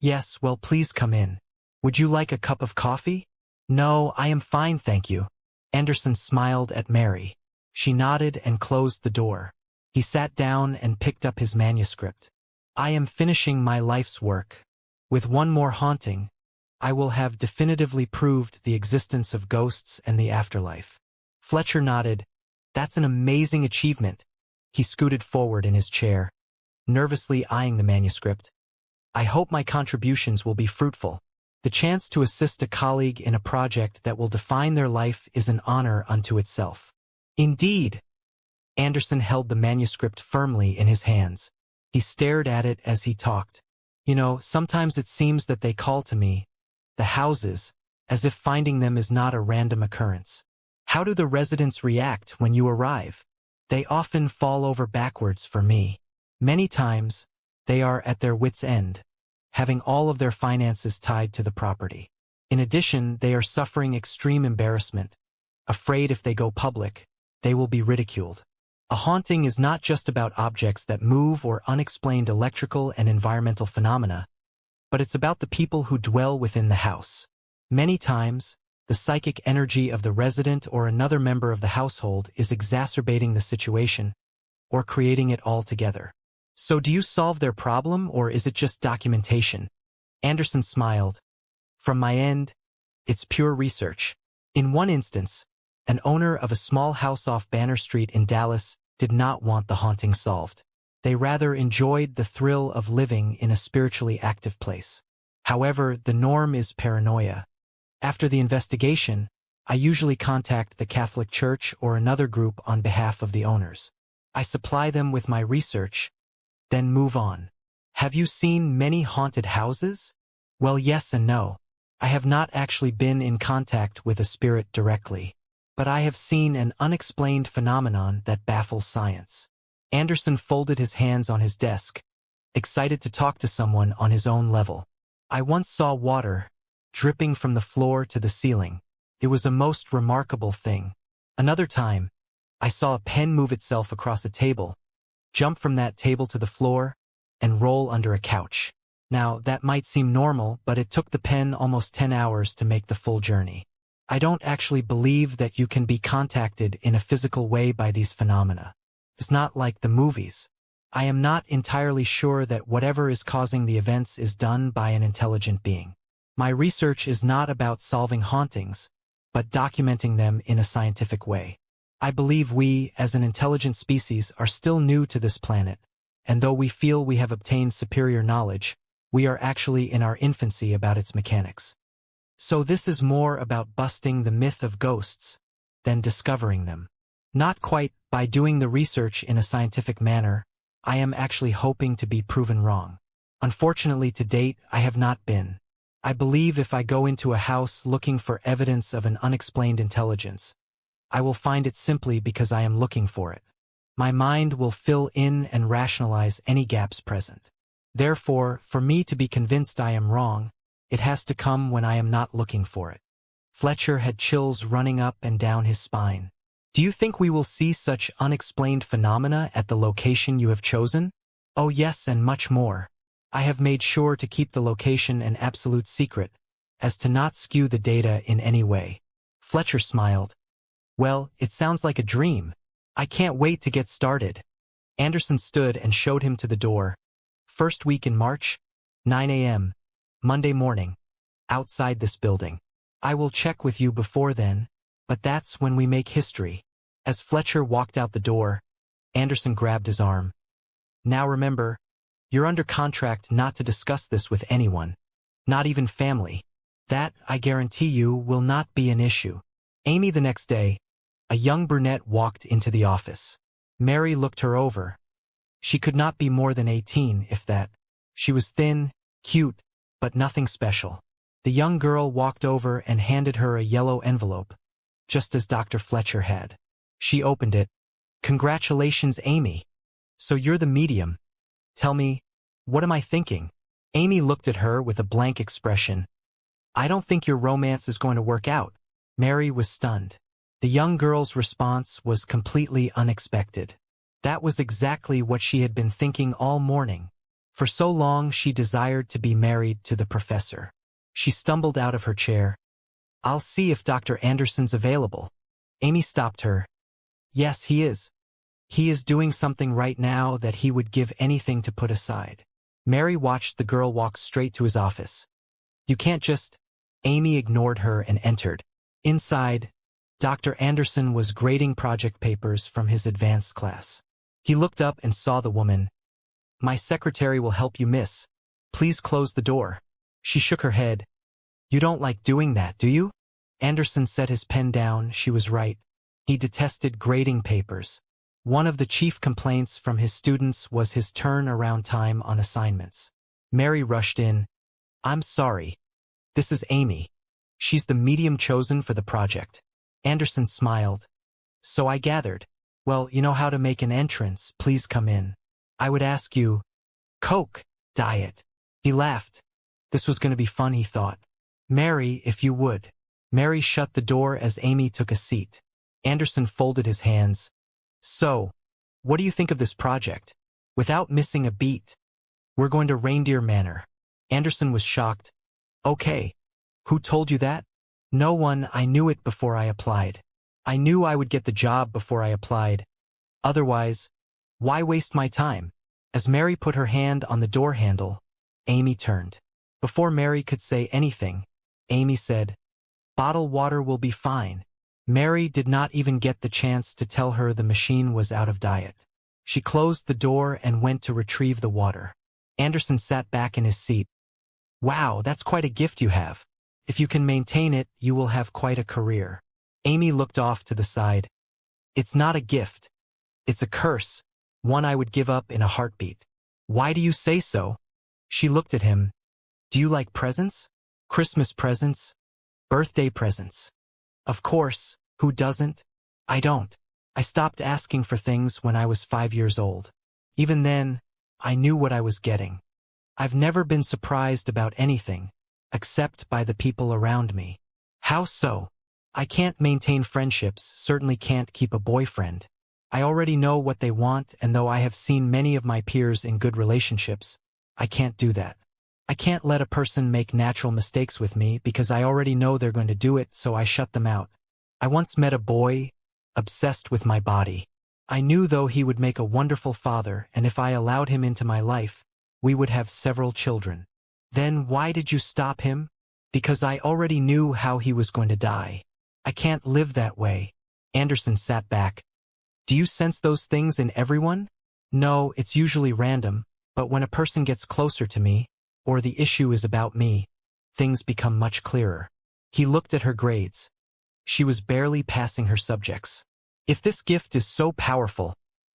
Yes, well, please come in. Would you like a cup of coffee? No, I am fine, thank you. Anderson smiled at Mary. She nodded and closed the door. He sat down and picked up his manuscript. I am finishing my life's work. With one more haunting, I will have definitively proved the existence of ghosts and the afterlife. Fletcher nodded. That's an amazing achievement. He scooted forward in his chair, nervously eyeing the manuscript. I hope my contributions will be fruitful. The chance to assist a colleague in a project that will define their life is an honor unto itself. Indeed. Anderson held the manuscript firmly in his hands. He stared at it as he talked. You know, sometimes it seems that they call to me, the houses, as if finding them is not a random occurrence. How do the residents react when you arrive? They often fall over backwards for me. Many times, they are at their wits' end, having all of their finances tied to the property. In addition, they are suffering extreme embarrassment, afraid if they go public, they will be ridiculed. A haunting is not just about objects that move or unexplained electrical and environmental phenomena, but it's about the people who dwell within the house. Many times, the psychic energy of the resident or another member of the household is exacerbating the situation or creating it altogether. So do you solve their problem, or is it just documentation? Anderson smiled. From my end, it's pure research. In one instance, an owner of a small house off Banner Street in Dallas did not want the haunting solved. They rather enjoyed the thrill of living in a spiritually active place. However, the norm is paranoia. After the investigation, I usually contact the Catholic Church or another group on behalf of the owners. I supply them with my research, then move on. Have you seen many haunted houses? Well, yes and no. I have not actually been in contact with a spirit directly, but I have seen an unexplained phenomenon that baffles science. Anderson folded his hands on his desk, excited to talk to someone on his own level. I once saw water dripping from the floor to the ceiling. It was a most remarkable thing. Another time, I saw a pen move itself across a table, jump from that table to the floor, and roll under a couch. Now, that might seem normal, but it took the pen almost 10 hours to make the full journey. I don't actually believe that you can be contacted in a physical way by these phenomena. It's not like the movies. I am not entirely sure that whatever is causing the events is done by an intelligent being. My research is not about solving hauntings, but documenting them in a scientific way. I believe we, as an intelligent species, are still new to this planet, and though we feel we have obtained superior knowledge, we are actually in our infancy about its mechanics. So this is more about busting the myth of ghosts than discovering them. Not quite. By doing the research in a scientific manner, I am actually hoping to be proven wrong. Unfortunately, to date, I have not been. I believe if I go into a house looking for evidence of an unexplained intelligence, I will find it simply because I am looking for it. My mind will fill in and rationalize any gaps present. Therefore, for me to be convinced I am wrong, it has to come when I am not looking for it. Fletcher had chills running up and down his spine. Do you think we will see such unexplained phenomena at the location you have chosen? Oh yes, and much more. I have made sure to keep the location an absolute secret, as to not skew the data in any way. Fletcher smiled. Well, it sounds like a dream. I can't wait to get started. Anderson stood and showed him to the door. First week in March, 9 a.m., Monday morning, outside this building. I will check with you before then, but that's when we make history. As Fletcher walked out the door, Anderson grabbed his arm. Now remember, you're under contract not to discuss this with anyone, not even family. That, I guarantee you, will not be an issue. Amy, the next day, a young brunette walked into the office. Mary looked her over. She could not be more than 18, if that. She was thin, cute, but nothing special. The young girl walked over and handed her a yellow envelope, just as Dr. Fletcher had. She opened it. Congratulations, Amy. So you're the medium. Tell me, what am I thinking? Amy looked at her with a blank expression. I don't think your romance is going to work out. Mary was stunned. The young girl's response was completely unexpected. That was exactly what she had been thinking all morning. For so long she desired to be married to the professor. She stumbled out of her chair. I'll see if Dr. Anderson's available. Amy stopped her. Yes, he is. He is doing something right now that he would give anything to put aside. Mary watched the girl walk straight to his office. You can't just... Amy ignored her and entered. Inside, Dr. Anderson was grading project papers from his advanced class. He looked up and saw the woman. My secretary will help you, miss. Please close the door. She shook her head. You don't like doing that, do you? Anderson set his pen down. She was right. He detested grading papers. One of the chief complaints from his students was his turnaround time on assignments. Mary rushed in. I'm sorry. This is Amy. She's the medium chosen for the project. Anderson smiled. So I gathered. Well, you know how to make an entrance. Please come in. I would ask you, Coke, diet. He laughed. This was going to be fun, he thought. Mary, if you would. Mary shut the door as Amy took a seat. Anderson folded his hands. So, What do you think of this project? Without missing a beat. We're going to Reindeer Manor. Anderson was shocked. Okay. Who told you that? No one. I knew it before I applied. I knew I would get the job before I applied. Otherwise, why waste my time? As Mary put her hand on the door handle, Amy turned. Before Mary could say anything, Amy said, "Bottled water will be fine." Mary did not even get the chance to tell her the machine was out of diet. She closed the door and went to retrieve the water. Anderson sat back in his seat. Wow, that's quite a gift you have. If you can maintain it, you will have quite a career. Amy looked off to the side. It's not a gift. It's a curse, one I would give up in a heartbeat. Why do you say so? She looked at him. Do you like presents? Christmas presents? Birthday presents? Of course, who doesn't? I don't. I stopped asking for things when I was 5 years old. Even then, I knew what I was getting. I've never been surprised about anything, except by the people around me. How so? I can't maintain friendships, certainly can't keep a boyfriend. I already know what they want, and though I have seen many of my peers in good relationships, I can't do that. I can't let a person make natural mistakes with me because I already know they're going to do it, so I shut them out. I once met a boy, obsessed with my body. I knew though he would make a wonderful father, and if I allowed him into my life, we would have several children. Then why did you stop him? Because I already knew how he was going to die. I can't live that way. Anderson sat back. Do you sense those things in everyone? No, it's usually random, but when a person gets closer to me, or the issue is about me, things become much clearer. He looked at her grades. She was barely passing her subjects. If this gift is so powerful,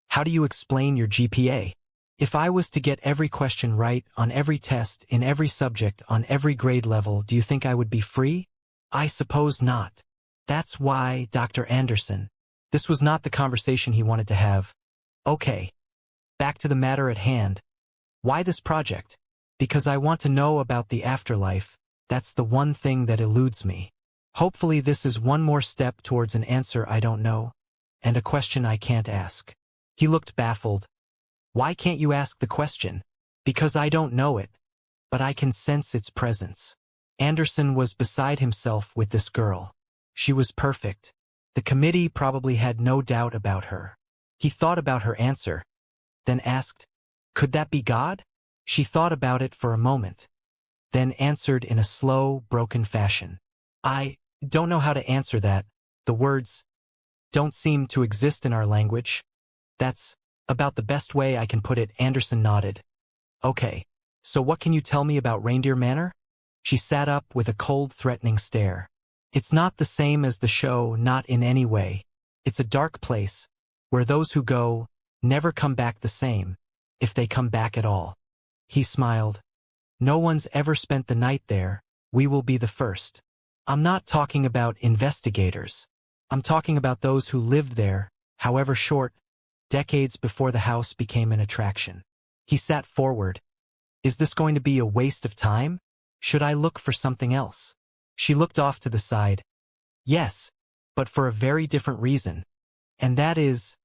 how do you explain your GPA? If I was to get every question right on every test, in every subject, on every grade level, do you think I would be free? I suppose not. That's why, Dr. Anderson. This was not the conversation he wanted to have. Okay. Back to the matter at hand. Why this project? Because I want to know about the afterlife. That's the one thing that eludes me. Hopefully this is one more step towards an answer I don't know, and a question I can't ask. He looked baffled. Why can't you ask the question? Because I don't know it, but I can sense its presence. Anderson was beside himself with this girl. She was perfect. The committee probably had no doubt about her. He thought about her answer, then asked, could that be God? She thought about it for a moment, then answered in a slow, broken fashion. I don't know how to answer that. The words don't seem to exist in our language. That's about the best way I can put it. Anderson nodded. Okay, so what can you tell me about Reindeer Manor? She sat up with a cold, threatening stare. It's not the same as the show, not in any way. It's a dark place, where those who go never come back the same, if they come back at all. He smiled. No one's ever spent the night there. We will be the first. I'm not talking about investigators. I'm talking about those who lived there, however short, decades before the house became an attraction. He sat forward. Is this going to be a waste of time? Should I look for something else? She looked off to the side. Yes, but for a very different reason. And that is,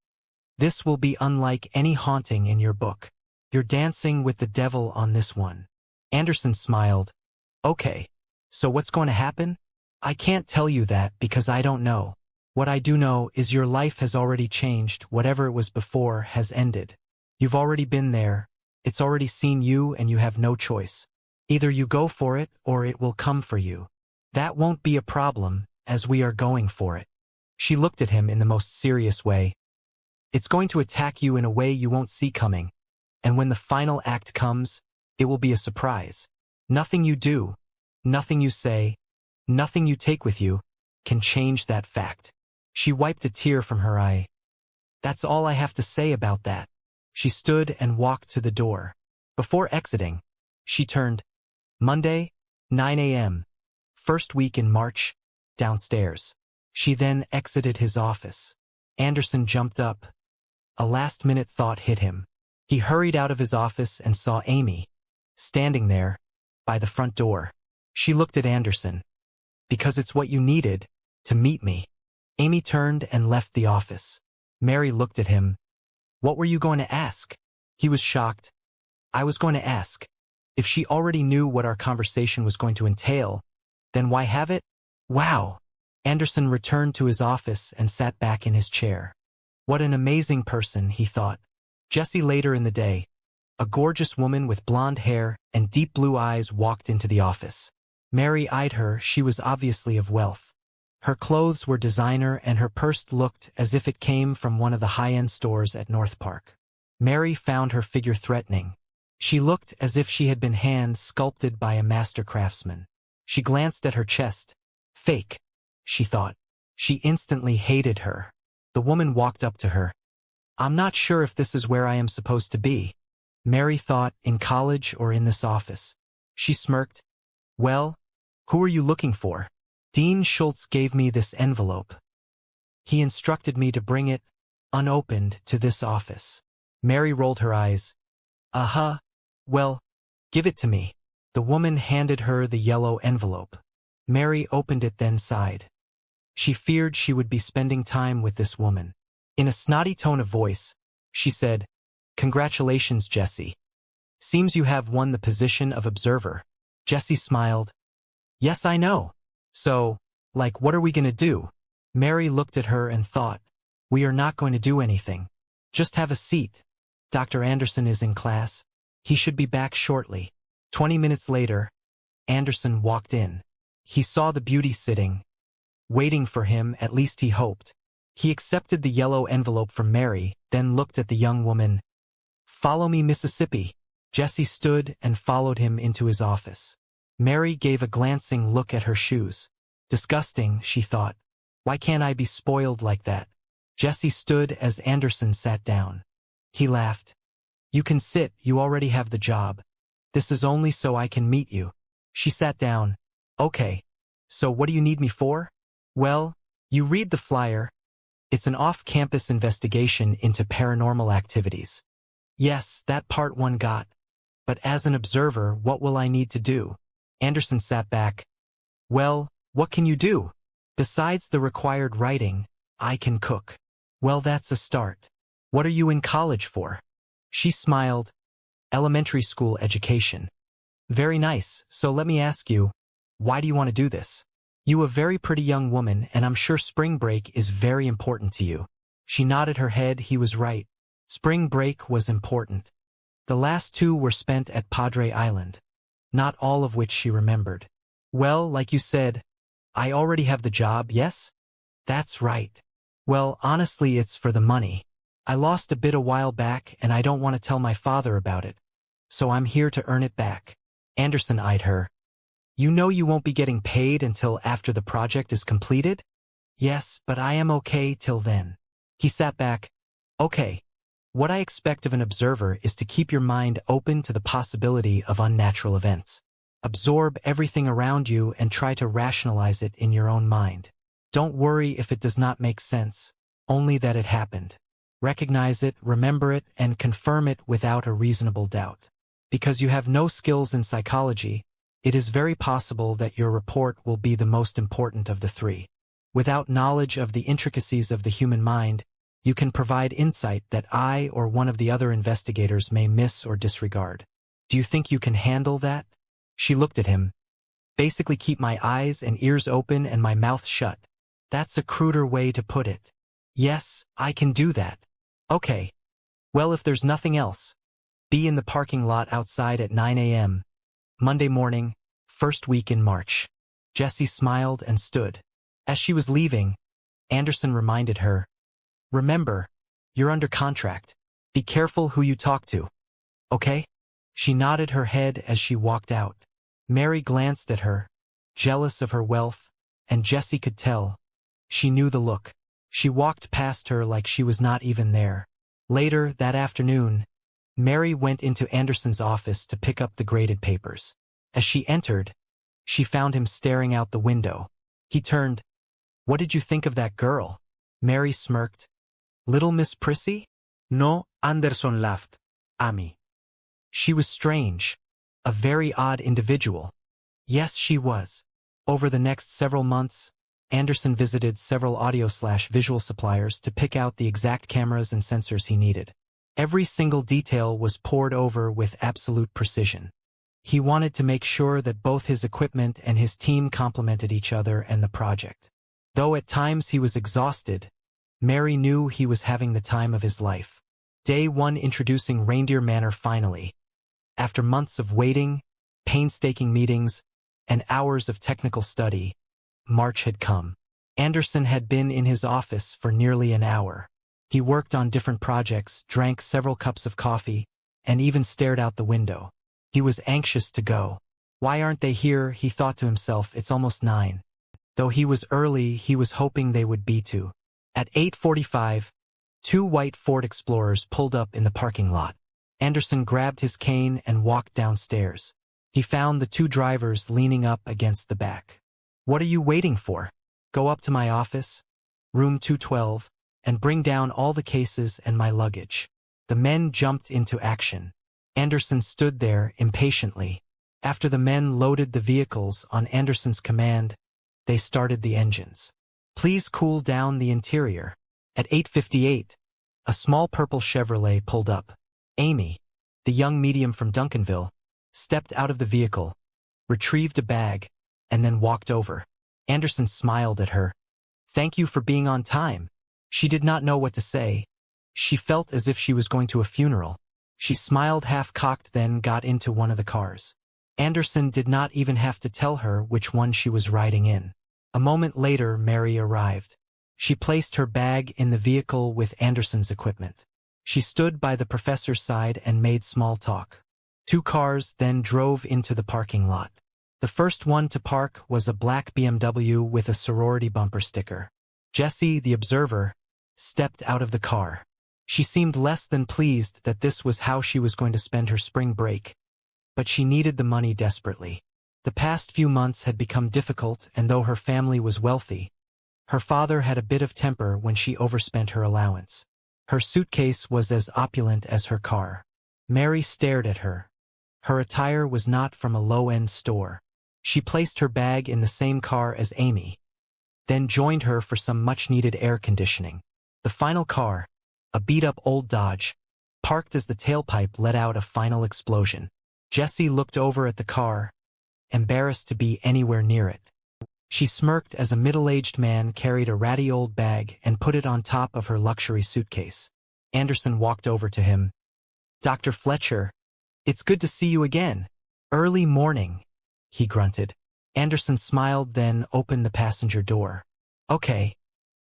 this will be unlike any haunting in your book. You're dancing with the devil on this one. Anderson smiled. Okay, so what's going to happen? I can't tell you that because I don't know. What I do know is your life has already changed. Whatever it was before has ended. You've already been there. It's already seen you and you have no choice. Either you go for it or it will come for you. That won't be a problem, as we are going for it. She looked at him in the most serious way. It's going to attack you in a way you won't see coming. And when the final act comes, it will be a surprise. Nothing you do, nothing you say, nothing you take with you, can change that fact. She wiped a tear from her eye. That's all I have to say about that. She stood and walked to the door. Before exiting, she turned. Monday, 9 a.m. First week in March, downstairs. She then exited his office. Anderson jumped up. A last-minute thought hit him. He hurried out of his office and saw Amy, standing there, by the front door. She looked at Anderson. Because it's what you needed, to meet me. Amy turned and left the office. Mary looked at him. What were you going to ask? He was shocked. I was going to ask. If she already knew what our conversation was going to entail, then why have it? Wow. Anderson returned to his office and sat back in his chair. What an amazing person, he thought. Jessie later in the day. A gorgeous woman with blonde hair and deep blue eyes walked into the office. Mary eyed her. She was obviously of wealth. Her clothes were designer and her purse looked as if it came from one of the high-end stores at North Park. Mary found her figure threatening. She looked as if she had been hand-sculpted by a master craftsman. She glanced at her chest. Fake, she thought. She instantly hated her. The woman walked up to her. I'm not sure if this is where I am supposed to be. Mary thought, in college or in this office. She smirked. Well, who are you looking for? Dean Schultz gave me this envelope. He instructed me to bring it, unopened, to this office. Mary rolled her eyes. Uh-huh. Well, give it to me. The woman handed her the yellow envelope. Mary opened it then sighed. She feared she would be spending time with this woman. In a snotty tone of voice, she said, Congratulations, Jessie. Seems you have won the position of observer. Jessie smiled. Yes, I know. So, what are we going to do? Mary looked at her and thought, we are not going to do anything. Just have a seat. Dr. Anderson is in class. He should be back shortly. 20 minutes later, Anderson walked in. He saw the beauty sitting, waiting for him, at least he hoped. He accepted the yellow envelope from Mary, then looked at the young woman. Follow me, Mississippi. Jessie stood and followed him into his office. Mary gave a glancing look at her shoes. Disgusting, she thought. Why can't I be spoiled like that? Jessie stood as Anderson sat down. He laughed. You can sit, you already have the job. This is only so I can meet you. She sat down. Okay. So what do you need me for? Well, you read the flyer. It's an off-campus investigation into paranormal activities. Yes, that part one got. But as an observer, what will I need to do? Anderson sat back. Well, what can you do? Besides the required writing, I can cook. Well, that's a start. What are you in college for? She smiled. Elementary school education. Very nice, so let me ask you, why do you want to do this? You a very pretty young woman, and I'm sure spring break is very important to you. She nodded her head. He was right. Spring break was important. The last 2 were spent at Padre Island. Not all of which she remembered. Well, like you said, I already have the job, yes? That's right. Well, honestly, it's for the money. I lost a bit a while back, and I don't want to tell my father about it. So I'm here to earn it back. Anderson eyed her. You know you won't be getting paid until after the project is completed? Yes, but I am okay till then. He sat back. Okay. What I expect of an observer is to keep your mind open to the possibility of unnatural events. Absorb everything around you and try to rationalize it in your own mind. Don't worry if it does not make sense, only that it happened. Recognize it, remember it, and confirm it without a reasonable doubt. Because you have no skills in psychology, it is very possible that your report will be the most important of the 3. Without knowledge of the intricacies of the human mind, you can provide insight that I or one of the other investigators may miss or disregard. Do you think you can handle that? She looked at him. Basically keep my eyes and ears open and my mouth shut. That's a cruder way to put it. Yes, I can do that. Okay. Well, if there's nothing else, be in the parking lot outside at 9 a.m. Monday morning, first week in March. Jessie smiled and stood. As she was leaving, Anderson reminded her, Remember, you're under contract. Be careful who you talk to. Okay? She nodded her head as she walked out. Mary glanced at her, jealous of her wealth, and Jessie could tell. She knew the look. She walked past her like she was not even there. Later, that afternoon, Mary went into Anderson's office to pick up the graded papers. As she entered, she found him staring out the window. He turned. What did you think of that girl? Mary smirked. Little Miss Prissy? No, Anderson laughed. Amy. She was strange. A very odd individual. Yes, she was. Over the next several months, Anderson visited several audio/visual suppliers to pick out the exact cameras and sensors he needed. Every single detail was pored over with absolute precision. He wanted to make sure that both his equipment and his team complemented each other and the project. Though at times he was exhausted, Mary knew he was having the time of his life. Day 1 introducing Reindeer Manor finally. After months of waiting, painstaking meetings, and hours of technical study, March had come. Anderson had been in his office for nearly an hour. He worked on different projects, drank several cups of coffee, and even stared out the window. He was anxious to go. Why aren't they here, he thought to himself, it's almost 9. Though he was early, he was hoping they would be too. At 8:45, 2 white Ford Explorers pulled up in the parking lot. Anderson grabbed his cane and walked downstairs. He found the 2 drivers leaning up against the back. What are you waiting for? Go up to my office, room 212, and bring down all the cases and my luggage. The men jumped into action. Anderson stood there impatiently. After the men loaded the vehicles on Anderson's command, they started the engines. Please cool down the interior. At 8:58, a small purple Chevrolet pulled up. Amy, the young medium from Duncanville, stepped out of the vehicle, retrieved a bag, and then walked over. Anderson smiled at her. Thank you for being on time. She did not know what to say. She felt as if she was going to a funeral. She smiled half-cocked, then got into one of the cars. Anderson did not even have to tell her which one she was riding in. A moment later, Mary arrived. She placed her bag in the vehicle with Anderson's equipment. She stood by the professor's side and made small talk. 2 cars then drove into the parking lot. The first one to park was a black BMW with a sorority bumper sticker. Jessie, the observer, stepped out of the car. She seemed less than pleased that this was how she was going to spend her spring break, but she needed the money desperately. The past few months had become difficult, and though her family was wealthy, her father had a bit of temper when she overspent her allowance. Her suitcase was as opulent as her car. Mary stared at her. Her attire was not from a low-end store. She placed her bag in the same car as Amy, then joined her for some much-needed air conditioning. The final car, a beat-up old Dodge, parked as the tailpipe let out a final explosion. Jessie looked over at the car, embarrassed to be anywhere near it. She smirked as a middle-aged man carried a ratty old bag and put it on top of her luxury suitcase. Anderson walked over to him. Dr. Fletcher, it's good to see you again. Early morning, he grunted. Anderson smiled, then opened the passenger door. Okay.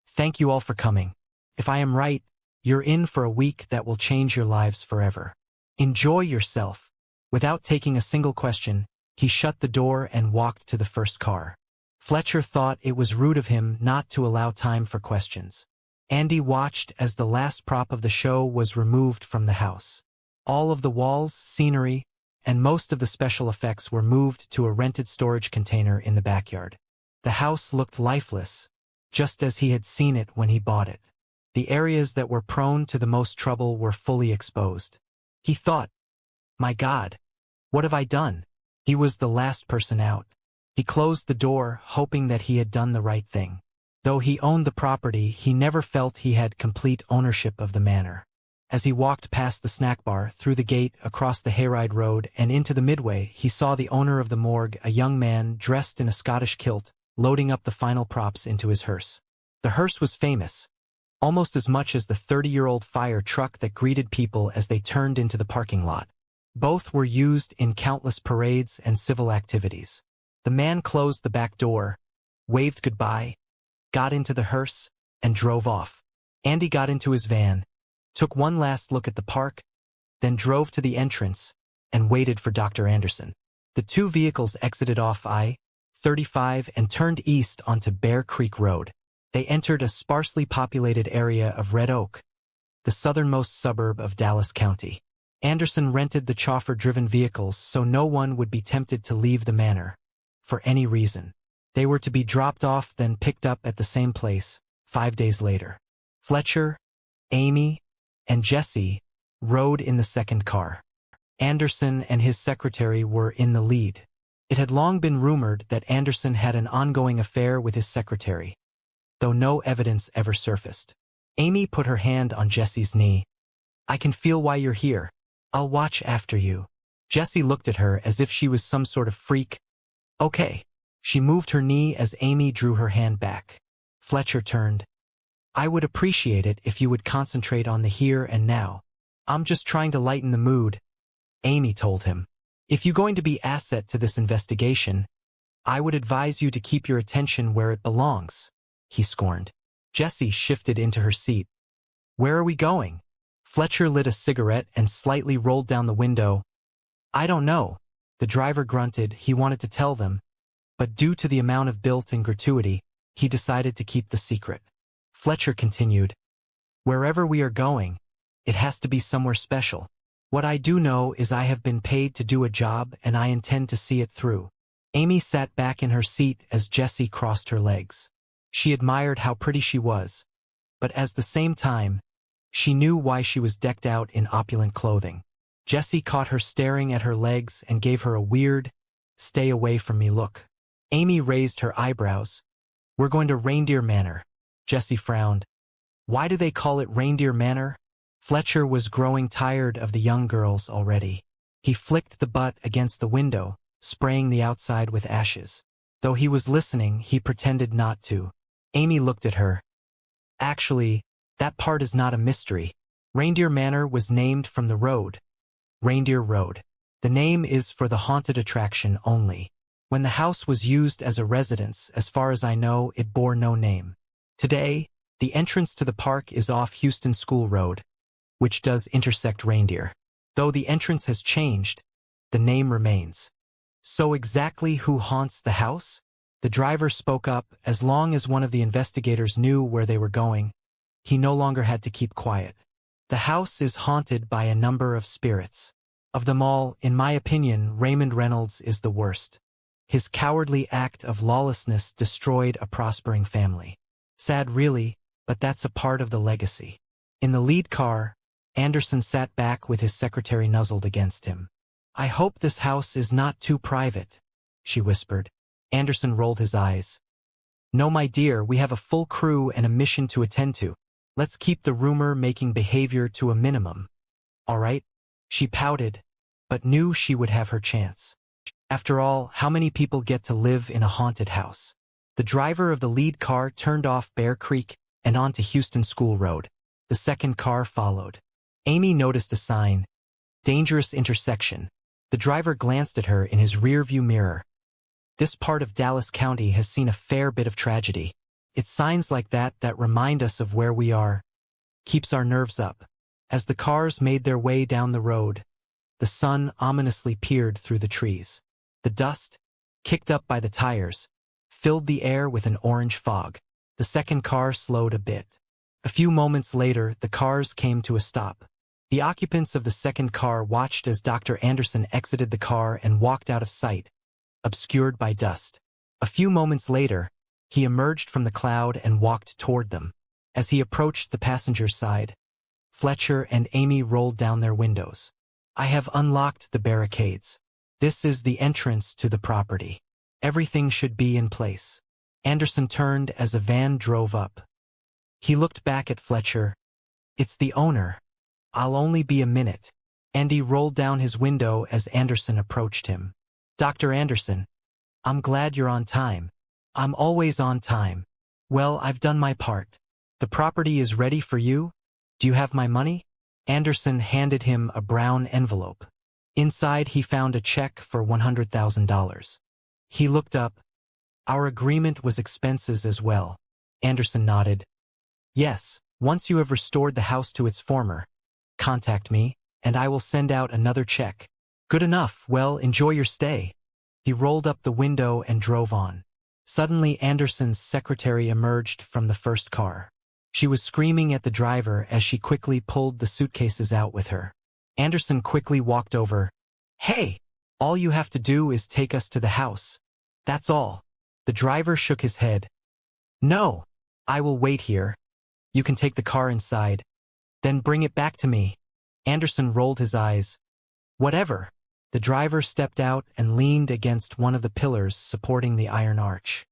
Thank you all for coming. If I am right, you're in for a week that will change your lives forever. Enjoy yourself. Without taking a single question, he shut the door and walked to the first car. Fletcher thought it was rude of him not to allow time for questions. Andy watched as the last prop of the show was removed from the house. All of the walls, scenery, and most of the special effects were moved to a rented storage container in the backyard. The house looked lifeless, just as he had seen it when he bought it. The areas that were prone to the most trouble were fully exposed. He thought, my God, what have I done? He was the last person out. He closed the door, hoping that he had done the right thing. Though he owned the property, he never felt he had complete ownership of the manor. As he walked past the snack bar, through the gate, across the hayride road, and into the midway, he saw the owner of the morgue, a young man dressed in a Scottish kilt, loading up the final props into his hearse. The hearse was famous, almost as much as the 30-year-old fire truck that greeted people as they turned into the parking lot. Both were used in countless parades and civil activities. The man closed the back door, waved goodbye, got into the hearse, and drove off. Andy got into his van, took one last look at the park, then drove to the entrance and waited for Dr. Anderson. The 2 vehicles exited off I-35 and turned east onto Bear Creek Road. They entered a sparsely populated area of Red Oak, the southernmost suburb of Dallas County. Anderson rented the chauffeur-driven vehicles so no one would be tempted to leave the manor for any reason. They were to be dropped off, then picked up at the same place 5 days later. Fletcher, Amy, and Jessie rode in the second car. Anderson and his secretary were in the lead. It had long been rumored that Anderson had an ongoing affair with his secretary, though no evidence ever surfaced. Amy put her hand on Jessie's knee. I can feel why you're here. I'll watch after you. Jessie looked at her as if she was some sort of freak. Okay. She moved her knee as Amy drew her hand back. Fletcher turned. I would appreciate it if you would concentrate on the here and now. I'm just trying to lighten the mood, Amy told him. If you're going to be asset to this investigation, I would advise you to keep your attention where it belongs, he scorned. Jessie shifted into her seat. Where are we going? Fletcher lit a cigarette and slightly rolled down the window. I don't know. The driver grunted. He wanted to tell them, but due to the amount of built-in gratuity, he decided to keep the secret. Fletcher continued. Wherever we are going, it has to be somewhere special. What I do know is I have been paid to do a job and I intend to see it through. Amy sat back in her seat as Jessie crossed her legs. She admired how pretty she was, but at the same time, she knew why she was decked out in opulent clothing. Jessie caught her staring at her legs and gave her a weird, stay away from me look. Amy raised her eyebrows. We're going to Reindeer Manor. Jessie frowned. Why do they call it Reindeer Manor? Fletcher was growing tired of the young girls already. He flicked the butt against the window, spraying the outside with ashes. Though he was listening, he pretended not to. Amy looked at her. Actually, that part is not a mystery. Reindeer Manor was named from the road. Reindeer Road. The name is for the haunted attraction only. When the house was used as a residence, as far as I know, it bore no name. Today, the entrance to the park is off Houston School Road, which does intersect Reindeer. Though the entrance has changed, the name remains. So exactly who haunts the house? The driver spoke up. As long as one of the investigators knew where they were going, he no longer had to keep quiet. The house is haunted by a number of spirits. Of them all, in my opinion, Raymond Reynolds is the worst. His cowardly act of lawlessness destroyed a prospering family. Sad really, but that's a part of the legacy. In the lead car, Anderson sat back with his secretary nuzzled against him. I hope this house is not too private, she whispered. Anderson rolled his eyes. No, my dear, we have a full crew and a mission to attend to. Let's keep the rumor-making behavior to a minimum. All right? She pouted, but knew she would have her chance. After all, how many people get to live in a haunted house? The driver of the lead car turned off Bear Creek and onto Houston School Road. The second car followed. Amy noticed a sign, dangerous intersection. The driver glanced at her in his rearview mirror. This part of Dallas County has seen a fair bit of tragedy. It's signs like that that remind us of where we are. Keeps our nerves up. As the cars made their way down the road, the sun ominously peered through the trees. The dust, kicked up by the tires, filled the air with an orange fog. The second car slowed a bit. A few moments later, the cars came to a stop. The occupants of the second car watched as Dr. Anderson exited the car and walked out of sight, obscured by dust. A few moments later, he emerged from the cloud and walked toward them. As he approached the passenger side, Fletcher and Amy rolled down their windows. I have unlocked the barricades. This is the entrance to the property. Everything should be in place. Anderson turned as a van drove up. He looked back at Fletcher. It's the owner. I'll only be a minute. Andy rolled down his window as Anderson approached him. Dr. Anderson, I'm glad you're on time. I'm always on time. Well, I've done my part. The property is ready for you. Do you have my money? Anderson handed him a brown envelope. Inside he found a check for $100,000. He looked up. Our agreement was expenses as well. Anderson nodded. Yes, once you have restored the house to its former, contact me, and I will send out another check. Good enough. Well, enjoy your stay. He rolled up the window and drove on. Suddenly Anderson's secretary emerged from the first car. She was screaming at the driver as she quickly pulled the suitcases out with her. Anderson quickly walked over. Hey, all you have to do is take us to the house. That's all. The driver shook his head. No, I will wait here. You can take the car inside. Then bring it back to me. Anderson rolled his eyes. Whatever. The driver stepped out and leaned against one of the pillars supporting the iron arch.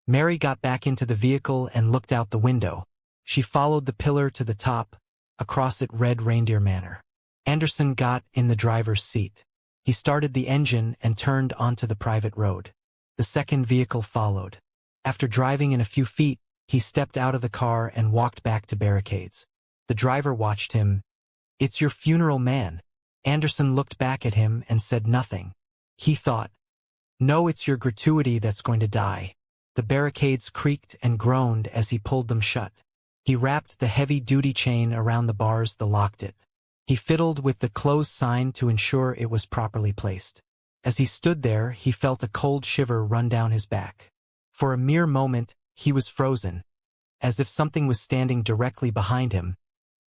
Mary got back into the vehicle and looked out the window. She followed the pillar to the top, Across it read Reindeer Manor. Anderson got in the driver's seat. He started the engine and turned onto the private road. The second vehicle followed. After driving in a few feet, he stepped out of the car and walked back to barricades. The driver watched him. "It's your funeral man." Anderson looked back at him and said nothing. He thought, "No, it's your gratuity that's going to die." The barricades creaked and groaned as he pulled them shut. He wrapped the heavy-duty chain around the bars that locked it. He fiddled with the close sign to ensure it was properly placed. As he stood there, he felt a cold shiver run down his back. For a mere moment, he was frozen, as if something was standing directly behind him,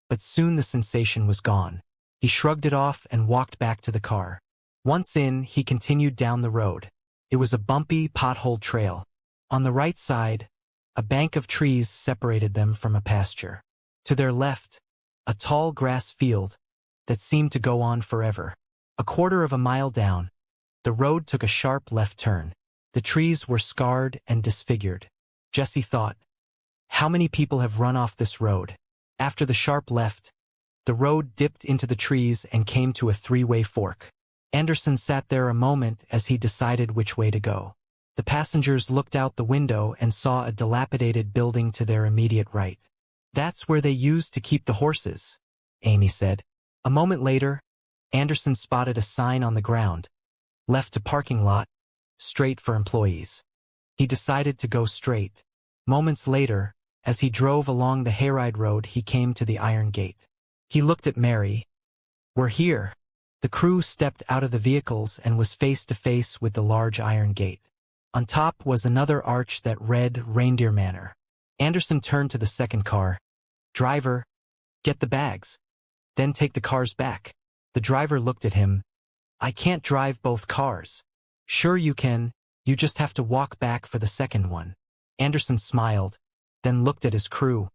but soon the sensation was gone. He shrugged it off and walked back to the car. Once in, he continued down the road. It was a bumpy, potholed trail. On the right side, a bank of trees separated them from a pasture. To their left, a tall grass field that seemed to go on forever. A quarter of a mile down, the road took a sharp left turn. The trees were scarred and disfigured. Jesse thought, how many people have run off this road? After the sharp left, the road dipped into the trees and came to a three-way fork. Anderson sat there a moment as he decided which way to go. The passengers looked out the window and saw a dilapidated building to their immediate right. "That's where they used to keep the horses," Amy said. A moment later, Anderson spotted a sign on the ground. "Left to parking lot, straight for employees." He decided to go straight. Moments later, as he drove along the hayride road, he came to the iron gate. He looked at Mary. "We're here." The crew stepped out of the vehicles and was face to face with the large iron gate. On top was another arch that read Reindeer Manor. Anderson turned to the second car. "Driver, get the bags. Then take the cars back." The driver looked at him. "I can't drive both cars." "Sure you can, you just have to walk back for the second one." Anderson smiled, then looked at his crew.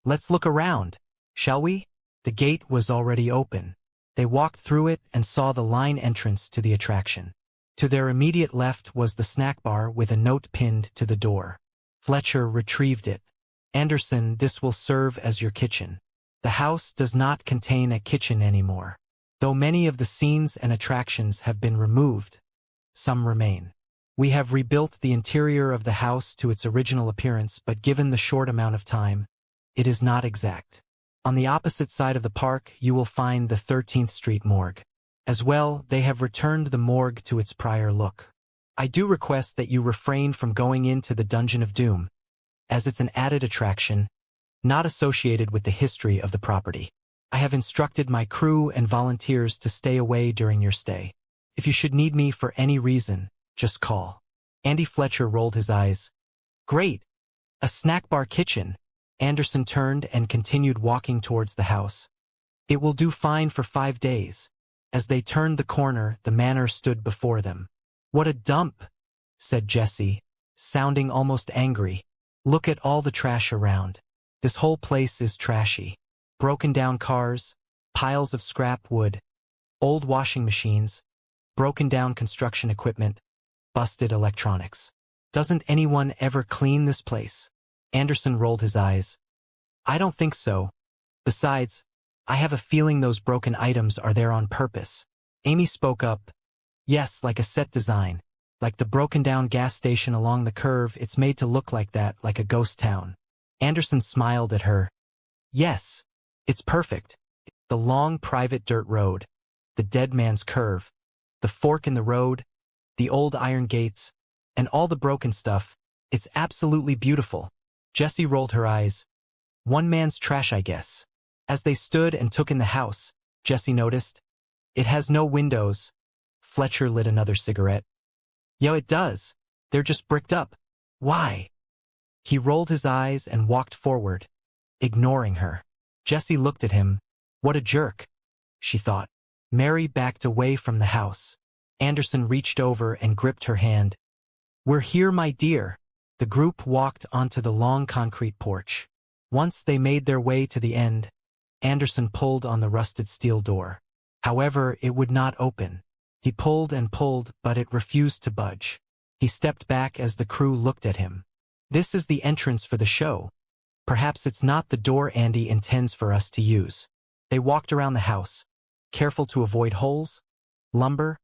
"Let's look around, shall we?" The gate was already open. They walked through it and saw the line entrance to the attraction. To their immediate left was the snack bar with a note pinned to the door. Fletcher retrieved it. "Anderson, this will serve as your kitchen." The house does not contain a kitchen anymore. Though many of the scenes and attractions have been removed, some remain. "We have rebuilt the interior of the house to its original appearance, but given the short amount of time, it is not exact." On the opposite side of the park, you will find the 13th Street Morgue. As well, they have returned the morgue to its prior look. I do request that you refrain from going into the Dungeon of Doom, as it's an added attraction, not associated with the history of the property. I have instructed my crew and volunteers to stay away during your stay. If you should need me for any reason, just call. Andy Fletcher rolled his eyes. "Great! A snack bar kitchen." Anderson turned and continued walking towards the house. "It will do fine for 5 days." As they turned the corner, the manor stood before them. "What a dump," said Jesse, sounding almost angry. "Look at all the trash around. This whole place is trashy. Broken down cars, piles of scrap wood, old washing machines, broken down construction equipment, busted electronics. Doesn't anyone ever clean this place?" Anderson rolled his eyes. "I don't think so. Besides, I have a feeling those broken items are there on purpose." Amy spoke up. "Yes, like a set design. Like the broken-down gas station along the curve, it's made to look like that, like a ghost town." Anderson smiled at her. "Yes, it's perfect. The long private dirt road, the dead man's curve, the fork in the road, the old iron gates, and all the broken stuff. It's absolutely beautiful." Jessie rolled her eyes. "One man's trash, I guess." As they stood and took in the house, Jessie noticed, "It has no windows." Fletcher lit another cigarette. "Yeah, it does. They're just bricked up. Why?" He rolled his eyes and walked forward, ignoring her. Jessie looked at him. What a jerk, she thought. Mary backed away from the house. Anderson reached over and gripped her hand. "We're here, my dear." The group walked onto the long concrete porch. Once they made their way to the end, Anderson pulled on the rusted steel door. However, it would not open. He pulled and pulled, but it refused to budge. He stepped back as the crew looked at him. "This is the entrance for the show. Perhaps it's not the door Andy intends for us to use. They walked around the house, careful to avoid holes, lumber,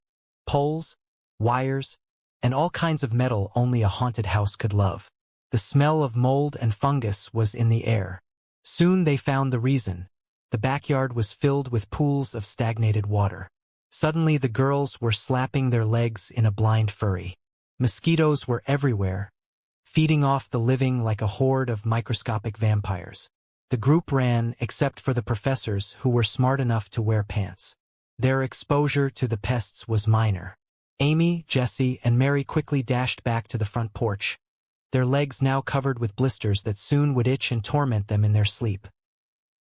poles, wires, and all kinds of metal only a haunted house could love. The smell of mold and fungus was in the air. Soon they found the reason. The backyard was filled with pools of stagnated water. Suddenly the girls were slapping their legs in a blind fury. Mosquitoes were everywhere, feeding off the living like a horde of microscopic vampires. The group ran except for the professors who were smart enough to wear pants. Their exposure to the pests was minor. Amy, Jessie, and Mary quickly dashed back to the front porch, their legs now covered with blisters that soon would itch and torment them in their sleep.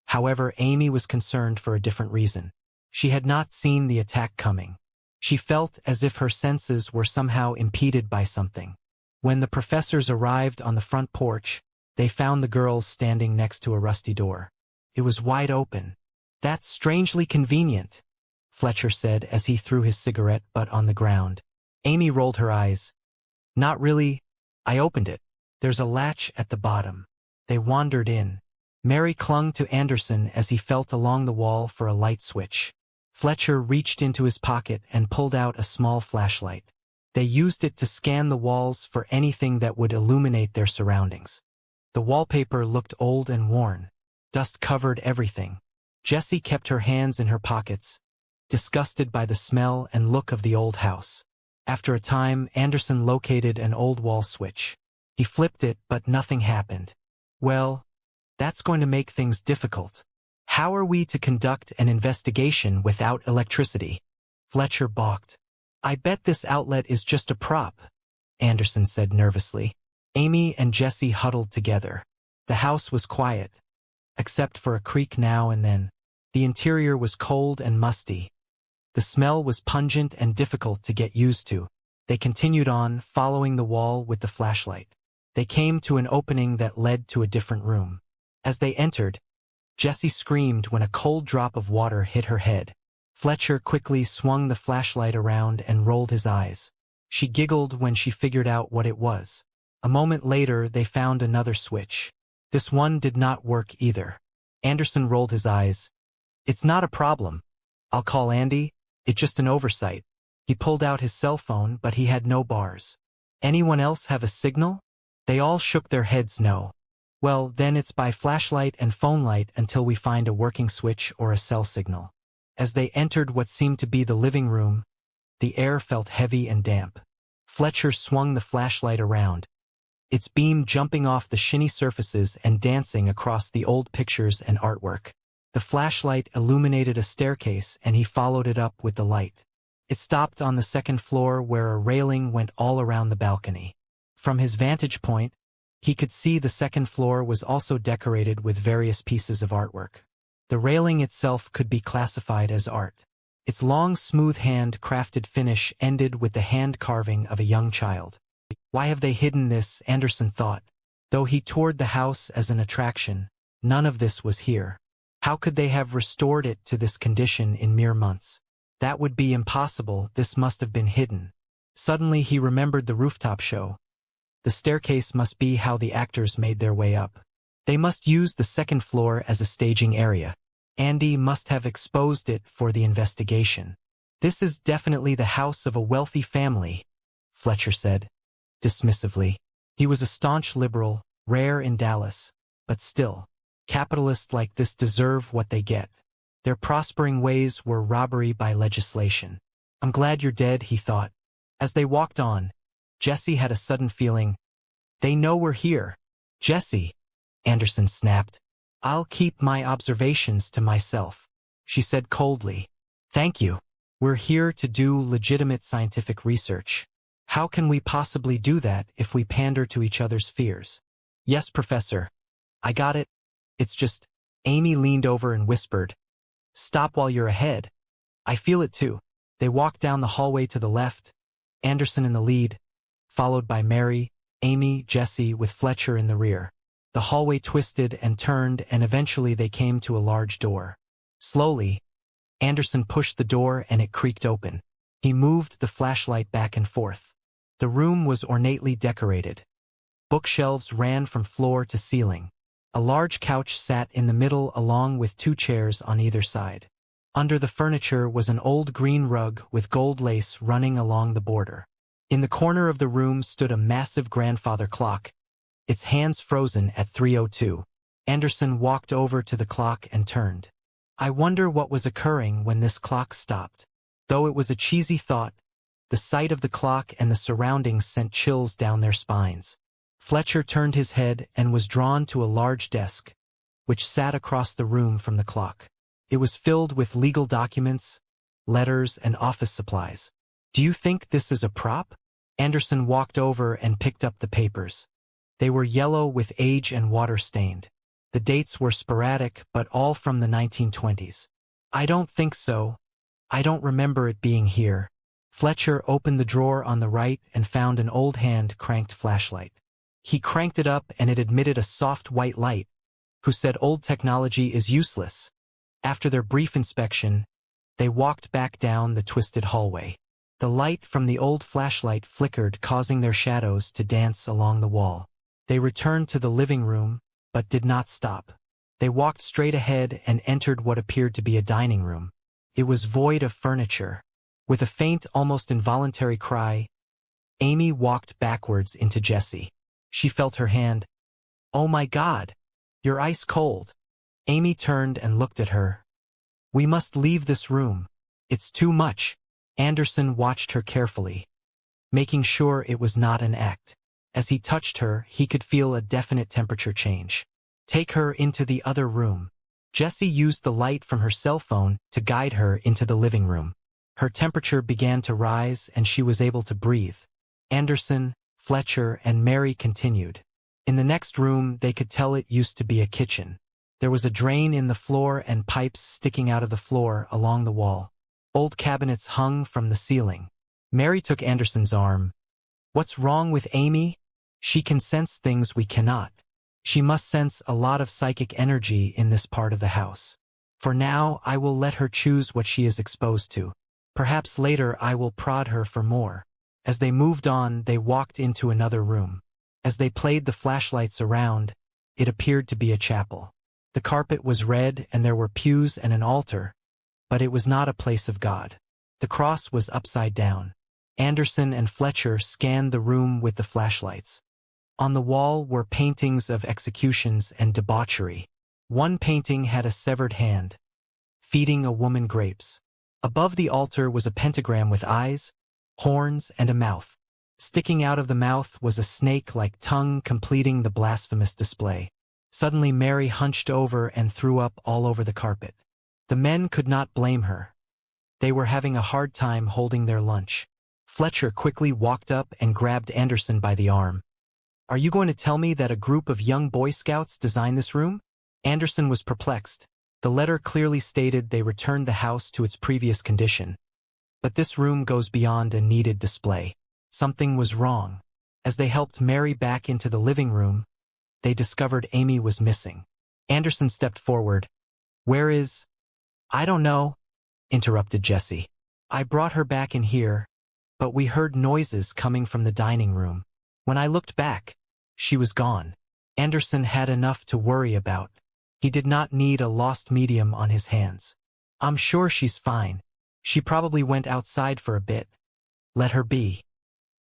However, Amy was concerned for a different reason. She had not seen the attack coming. She felt as if her senses were somehow impeded by something. When the professors arrived on the front porch, they found the girls standing next to a rusty door. It was wide open. "That's strangely convenient," Fletcher said as he threw his cigarette butt on the ground. Amy rolled her eyes. "Not really. I opened it. There's a latch at the bottom." They wandered in. Mary clung to Anderson as he felt along the wall for a light switch. Fletcher reached into his pocket and pulled out a small flashlight. They used it to scan the walls for anything that would illuminate their surroundings. The wallpaper looked old and worn. Dust covered everything. Jessie kept her hands in her pockets, disgusted by the smell and look of the old house. After a time, Anderson located an old wall switch. He flipped it, but nothing happened. "Well, that's going to make things difficult. How are we to conduct an investigation without electricity?" Fletcher balked. "I bet this outlet is just a prop," Anderson said nervously. Amy and Jessie huddled together. The house was quiet, except for a creak now and then. The interior was cold and musty. The smell was pungent and difficult to get used to. They continued on, following the wall with the flashlight. They came to an opening that led to a different room. As they entered, Jessie screamed when a cold drop of water hit her head. Fletcher quickly swung the flashlight around and rolled his eyes. She giggled when she figured out what it was. A moment later, they found another switch. This one did not work either. Anderson rolled his eyes. "It's not a problem. I'll call Andy. It's just an oversight." He pulled out his cell phone, but he had no bars. "Anyone else have a signal?" They all shook their heads no. "Well, then it's by flashlight and phone light until we find a working switch or a cell signal." As they entered what seemed to be the living room, the air felt heavy and damp. Fletcher swung the flashlight around, its beam jumping off the shiny surfaces and dancing across the old pictures and artwork. The flashlight illuminated a staircase and he followed it up with the light. It stopped on the second floor where a railing went all around the balcony. From his vantage point, he could see the second floor was also decorated with various pieces of artwork. The railing itself could be classified as art. Its long, smooth hand-crafted finish ended with the hand carving of a young child. Why have they hidden this, Anderson thought. Though he toured the house as an attraction, none of this was here. How could they have restored it to this condition in mere months? That would be impossible. This must have been hidden. Suddenly he remembered the rooftop show. The staircase must be how the actors made their way up. They must use the second floor as a staging area. Andy must have exposed it for the investigation. "This is definitely the house of a wealthy family," Fletcher said, dismissively. He was a staunch liberal, rare in Dallas, but still, capitalists like this deserve what they get. Their prospering ways were robbery by legislation. "I'm glad you're dead," he thought. As they walked on, Jessie had a sudden feeling. "They know we're here." "Jessie," Anderson snapped. "I'll keep my observations to myself," she said coldly. "Thank you. We're here to do legitimate scientific research. How can we possibly do that if we pander to each other's fears?" "Yes, Professor. I got it. It's just..." Amy leaned over and whispered, "Stop while you're ahead. I feel it too." They walked down the hallway to the left, Anderson in the lead, followed by Mary, Amy, Jessie, with Fletcher in the rear. The hallway twisted and turned, and eventually they came to a large door. Slowly, Anderson pushed the door and it creaked open. He moved the flashlight back and forth. The room was ornately decorated. Bookshelves ran from floor to ceiling. A large couch sat in the middle along with 2 chairs on either side. Under the furniture was an old green rug with gold lace running along the border. In the corner of the room stood a massive grandfather clock, its hands frozen at 3:02. Anderson walked over to the clock and turned. I wonder what was occurring when this clock stopped. Though it was a cheesy thought, the sight of the clock and the surroundings sent chills down their spines. Fletcher turned his head and was drawn to a large desk, which sat across the room from the clock. It was filled with legal documents, letters, and office supplies. Do you think this is a prop? Anderson walked over and picked up the papers. They were yellow with age and water-stained. The dates were sporadic, but all from the 1920s. I don't think so. I don't remember it being here. Fletcher opened the drawer on the right and found an old hand-cranked flashlight. He cranked it up and it emitted a soft white light. Who said old technology is useless? After their brief inspection, they walked back down the twisted hallway. The light from the old flashlight flickered, causing their shadows to dance along the wall. They returned to the living room, but did not stop. They walked straight ahead and entered what appeared to be a dining room. It was void of furniture. With a faint, almost involuntary cry, Amy walked backwards into Jessie. She felt her hand. Oh my God! You're ice cold. Amy turned and looked at her. We must leave this room. It's too much. Anderson watched her carefully, making sure it was not an act. As he touched her, he could feel a definite temperature change. Take her into the other room. Jessie used the light from her cell phone to guide her into the living room. Her temperature began to rise and she was able to breathe. Anderson, Fletcher, and Mary continued. In the next room, they could tell it used to be a kitchen. There was a drain in the floor and pipes sticking out of the floor along the wall. Old cabinets hung from the ceiling. Mary took Anderson's arm. What's wrong with Amy? She can sense things we cannot. She must sense a lot of psychic energy in this part of the house. For now, I will let her choose what she is exposed to. Perhaps later I will prod her for more. As they moved on, they walked into another room. As they played the flashlights around, it appeared to be a chapel. The carpet was red and there were pews and an altar, but it was not a place of God. The cross was upside down. Anderson and Fletcher scanned the room with the flashlights. On the wall were paintings of executions and debauchery. One painting had a severed hand, feeding a woman grapes. Above the altar was a pentagram with eyes, horns, and a mouth. Sticking out of the mouth was a snake-like tongue completing the blasphemous display. Suddenly Mary hunched over and threw up all over the carpet. The men could not blame her. They were having a hard time holding their lunch. Fletcher quickly walked up and grabbed Anderson by the arm. Are you going to tell me that a group of young Boy Scouts designed this room? Anderson was perplexed. The letter clearly stated they returned the house to its previous condition. But this room goes beyond a needed display. Something was wrong. As they helped Mary back into the living room, they discovered Amy was missing. Anderson stepped forward. Where is... I don't know, interrupted Jessie. I brought her back in here, but we heard noises coming from the dining room. When I looked back, she was gone. Anderson had enough to worry about. He did not need a lost medium on his hands. I'm sure she's fine. She probably went outside for a bit. Let her be.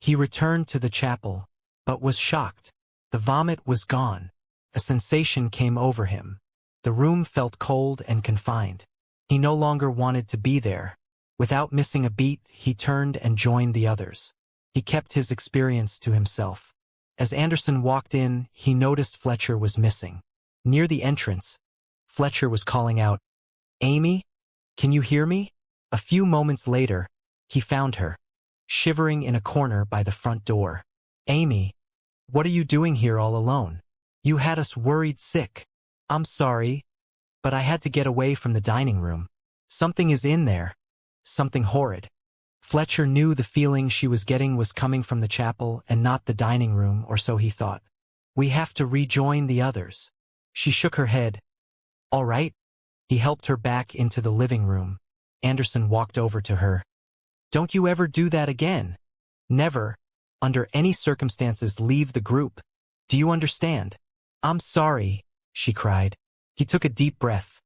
He returned to the chapel, but was shocked. The vomit was gone. A sensation came over him. The room felt cold and confined. He no longer wanted to be there. Without missing a beat, he turned and joined the others. He kept his experience to himself. As Anderson walked in, he noticed Fletcher was missing. Near the entrance, Fletcher was calling out, Amy, can you hear me? A few moments later, he found her, shivering in a corner by the front door. Amy, what are you doing here all alone? You had us worried sick. I'm sorry, but I had to get away from the dining room. Something is in there. Something horrid. Fletcher knew the feeling she was getting was coming from the chapel and not the dining room, or so he thought. We have to rejoin the others. She shook her head. All right. He helped her back into the living room. Anderson walked over to her. Don't you ever do that again. Never, under any circumstances, leave the group. Do you understand? I'm sorry, she cried. He took a deep breath.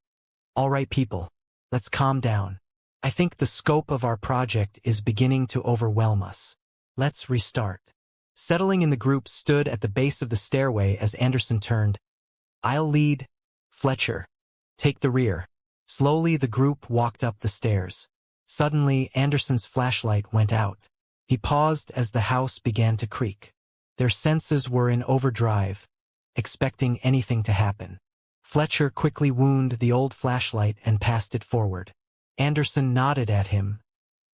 All right, people. Let's calm down. I think the scope of our project is beginning to overwhelm us. Let's restart. Settling in, the group stood at the base of the stairway as Anderson turned. I'll lead. Fletcher, take the rear. Slowly the group walked up the stairs. Suddenly, Anderson's flashlight went out. He paused as the house began to creak. Their senses were in overdrive, expecting anything to happen. Fletcher quickly wound the old flashlight and passed it forward. Anderson nodded at him,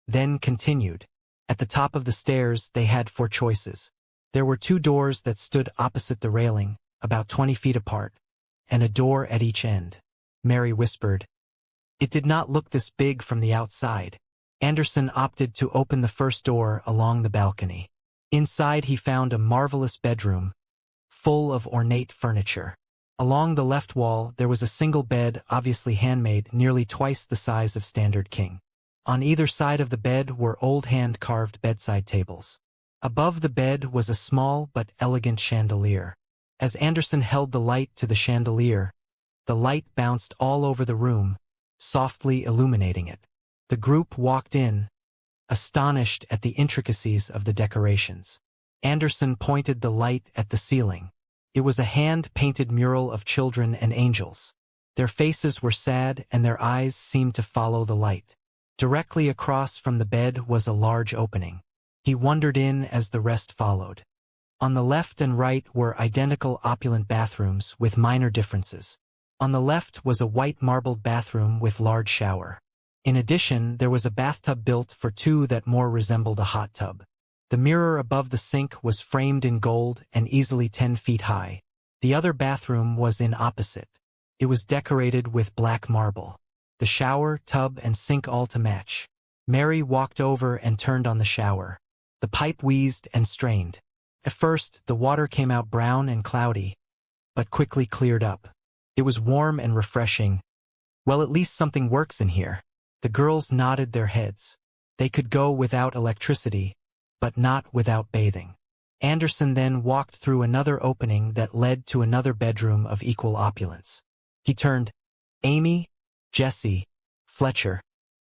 then continued. At the top of the stairs, they had 4 choices. There were 2 doors that stood opposite the railing, about 20 feet apart, and a door at each end. Mary whispered. It did not look this big from the outside. Anderson opted to open the first door along the balcony. Inside he found a marvelous bedroom, full of ornate furniture. Along the left wall there was a single bed, obviously handmade, nearly twice the size of standard king. On either side of the bed were old hand-carved bedside tables. Above the bed was a small but elegant chandelier. As Anderson held the light to the chandelier, the light bounced all over the room, softly illuminating it. The group walked in, astonished at the intricacies of the decorations. Anderson pointed the light at the ceiling. It was a hand-painted mural of children and angels. Their faces were sad and their eyes seemed to follow the light. Directly across from the bed was a large opening. He wandered in as the rest followed. On the left and right were identical opulent bathrooms with minor differences. On the left was a white marbled bathroom with large shower. In addition, there was a bathtub built for 2 that more resembled a hot tub. The mirror above the sink was framed in gold and easily 10 feet high. The other bathroom was in opposite. It was decorated with black marble. The shower, tub, and sink all to match. Mary walked over and turned on the shower. The pipe wheezed and strained. At first, the water came out brown and cloudy, but quickly cleared up. It was warm and refreshing. Well, at least something works in here. The girls nodded their heads. They could go without electricity, but not without bathing. Anderson then walked through another opening that led to another bedroom of equal opulence. He turned. Amy, Jesse, Fletcher,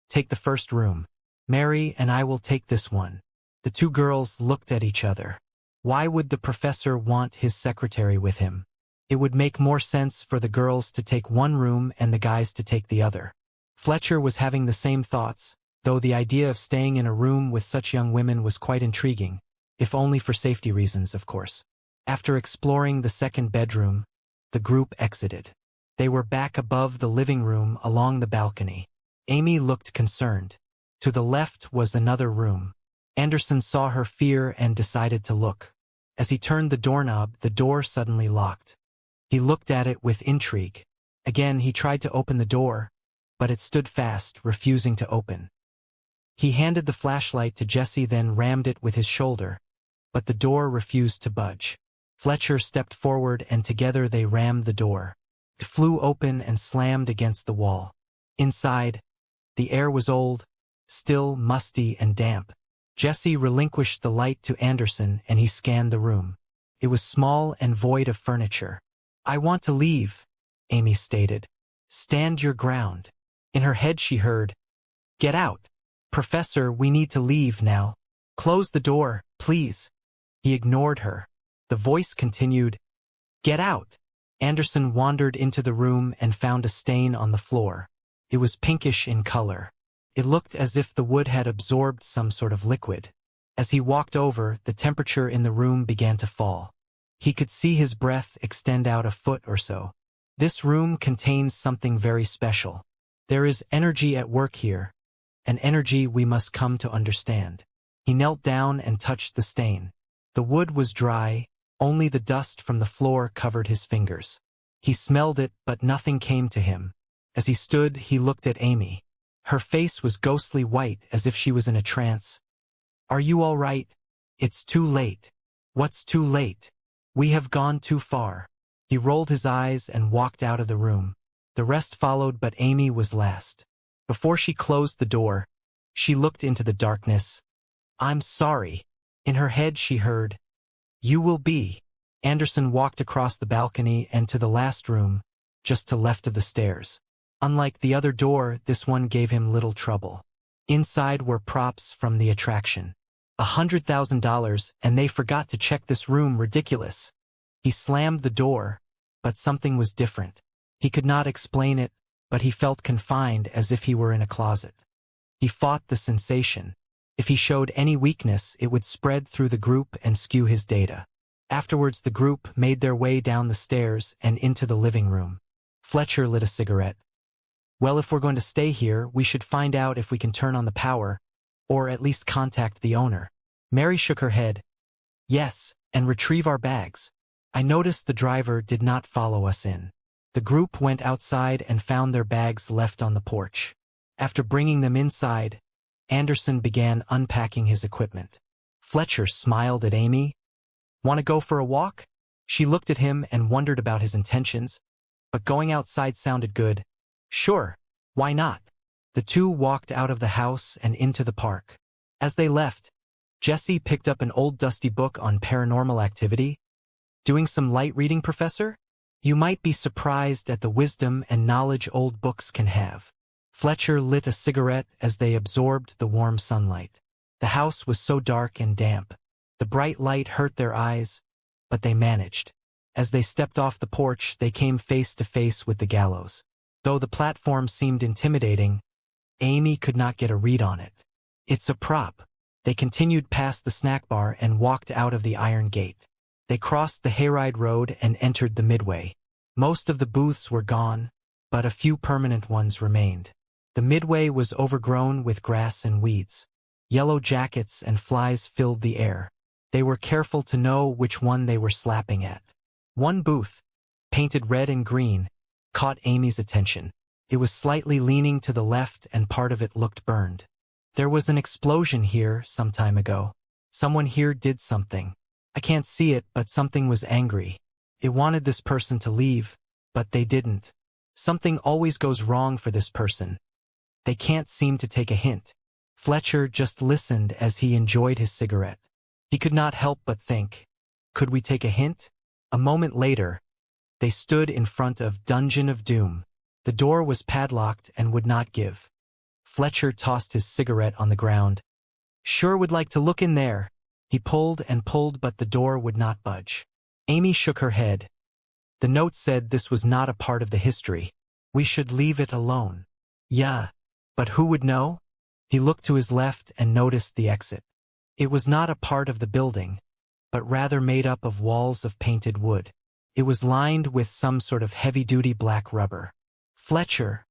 take the first room. Mary and I will take this one. The 2 girls looked at each other. Why would the professor want his secretary with him? It would make more sense for the girls to take one room and the guys to take the other. Fletcher was having the same thoughts, though the idea of staying in a room with such young women was quite intriguing, if only for safety reasons, of course. After exploring the second bedroom, the group exited. They were back above the living room along the balcony. Amy looked concerned. To the left was another room. Anderson saw her fear and decided to look. As he turned the doorknob, the door suddenly locked. He looked at it with intrigue. Again he tried to open the door, but it stood fast, refusing to open. He handed the flashlight to Jesse, then rammed it with his shoulder, but the door refused to budge. Fletcher stepped forward and together they rammed the door. It flew open and slammed against the wall. Inside, the air was old, still, musty, and damp. Jesse relinquished the light to Anderson and he scanned the room. It was small and void of furniture. I want to leave, Amy stated. Stand your ground. In her head she heard, Get out. Professor, we need to leave now. Close the door, please. He ignored her. The voice continued, Get out. Anderson wandered into the room and found a stain on the floor. It was pinkish in color. It looked as if the wood had absorbed some sort of liquid. As he walked over, the temperature in the room began to fall. He could see his breath extend out a foot or so. This room contains something very special. There is energy at work here, an energy we must come to understand. He knelt down and touched the stain. The wood was dry, only the dust from the floor covered his fingers. He smelled it, but nothing came to him. As he stood, he looked at Amy. Her face was ghostly white, as if she was in a trance. Are you all right? It's too late. What's too late? We have gone too far. He rolled his eyes and walked out of the room. The rest followed, but Amy was last. Before she closed the door, she looked into the darkness. I'm sorry. In her head she heard, You will be. Anderson walked across the balcony and to the last room, just to left of the stairs. Unlike the other door, this one gave him little trouble. Inside were props from the attraction. $100,000, and they forgot to check this room. Ridiculous. He slammed the door, but something was different. He could not explain it, but he felt confined as if he were in a closet. He fought the sensation. If he showed any weakness, it would spread through the group and skew his data. Afterwards, the group made their way down the stairs and into the living room. Fletcher lit a cigarette. Well, if we're going to stay here, we should find out if we can turn on the power, or at least contact the owner. Mary shook her head. Yes, and retrieve our bags. I noticed the driver did not follow us in. The group went outside and found their bags left on the porch. After bringing them inside, Anderson began unpacking his equipment. Fletcher smiled at Amy. Want to go for a walk? She looked at him and wondered about his intentions, but going outside sounded good. Sure, why not? The two walked out of the house and into the park. As they left, Jesse picked up an old dusty book on paranormal activity. Doing some light reading, Professor? You might be surprised at the wisdom and knowledge old books can have. Fletcher lit a cigarette as they absorbed the warm sunlight. The house was so dark and damp. The bright light hurt their eyes, but they managed. As they stepped off the porch, they came face to face with the gallows. Though the platform seemed intimidating, Amy could not get a read on it. It's a prop. They continued past the snack bar and walked out of the iron gate. They crossed the hayride road and entered the midway. Most of the booths were gone, but a few permanent ones remained. The midway was overgrown with grass and weeds. Yellow jackets and flies filled the air. They were careful to know which one they were slapping at. One booth, painted red and green, caught Amy's attention. It was slightly leaning to the left and part of it looked burned. There was an explosion here some time ago. Someone here did something. I can't see it, but something was angry. It wanted this person to leave, but they didn't. Something always goes wrong for this person. They can't seem to take a hint. Fletcher just listened as he enjoyed his cigarette. He could not help but think, could we take a hint? A moment later, they stood in front of Dungeon of Doom. The door was padlocked and would not give. Fletcher tossed his cigarette on the ground. Sure would like to look in there. He pulled and pulled, but the door would not budge. Amy shook her head. The note said this was not a part of the history. We should leave it alone. Yeah, but who would know? He looked to his left and noticed the exit. It was not a part of the building, but rather made up of walls of painted wood. It was lined with some sort of heavy-duty black rubber. Fletcher.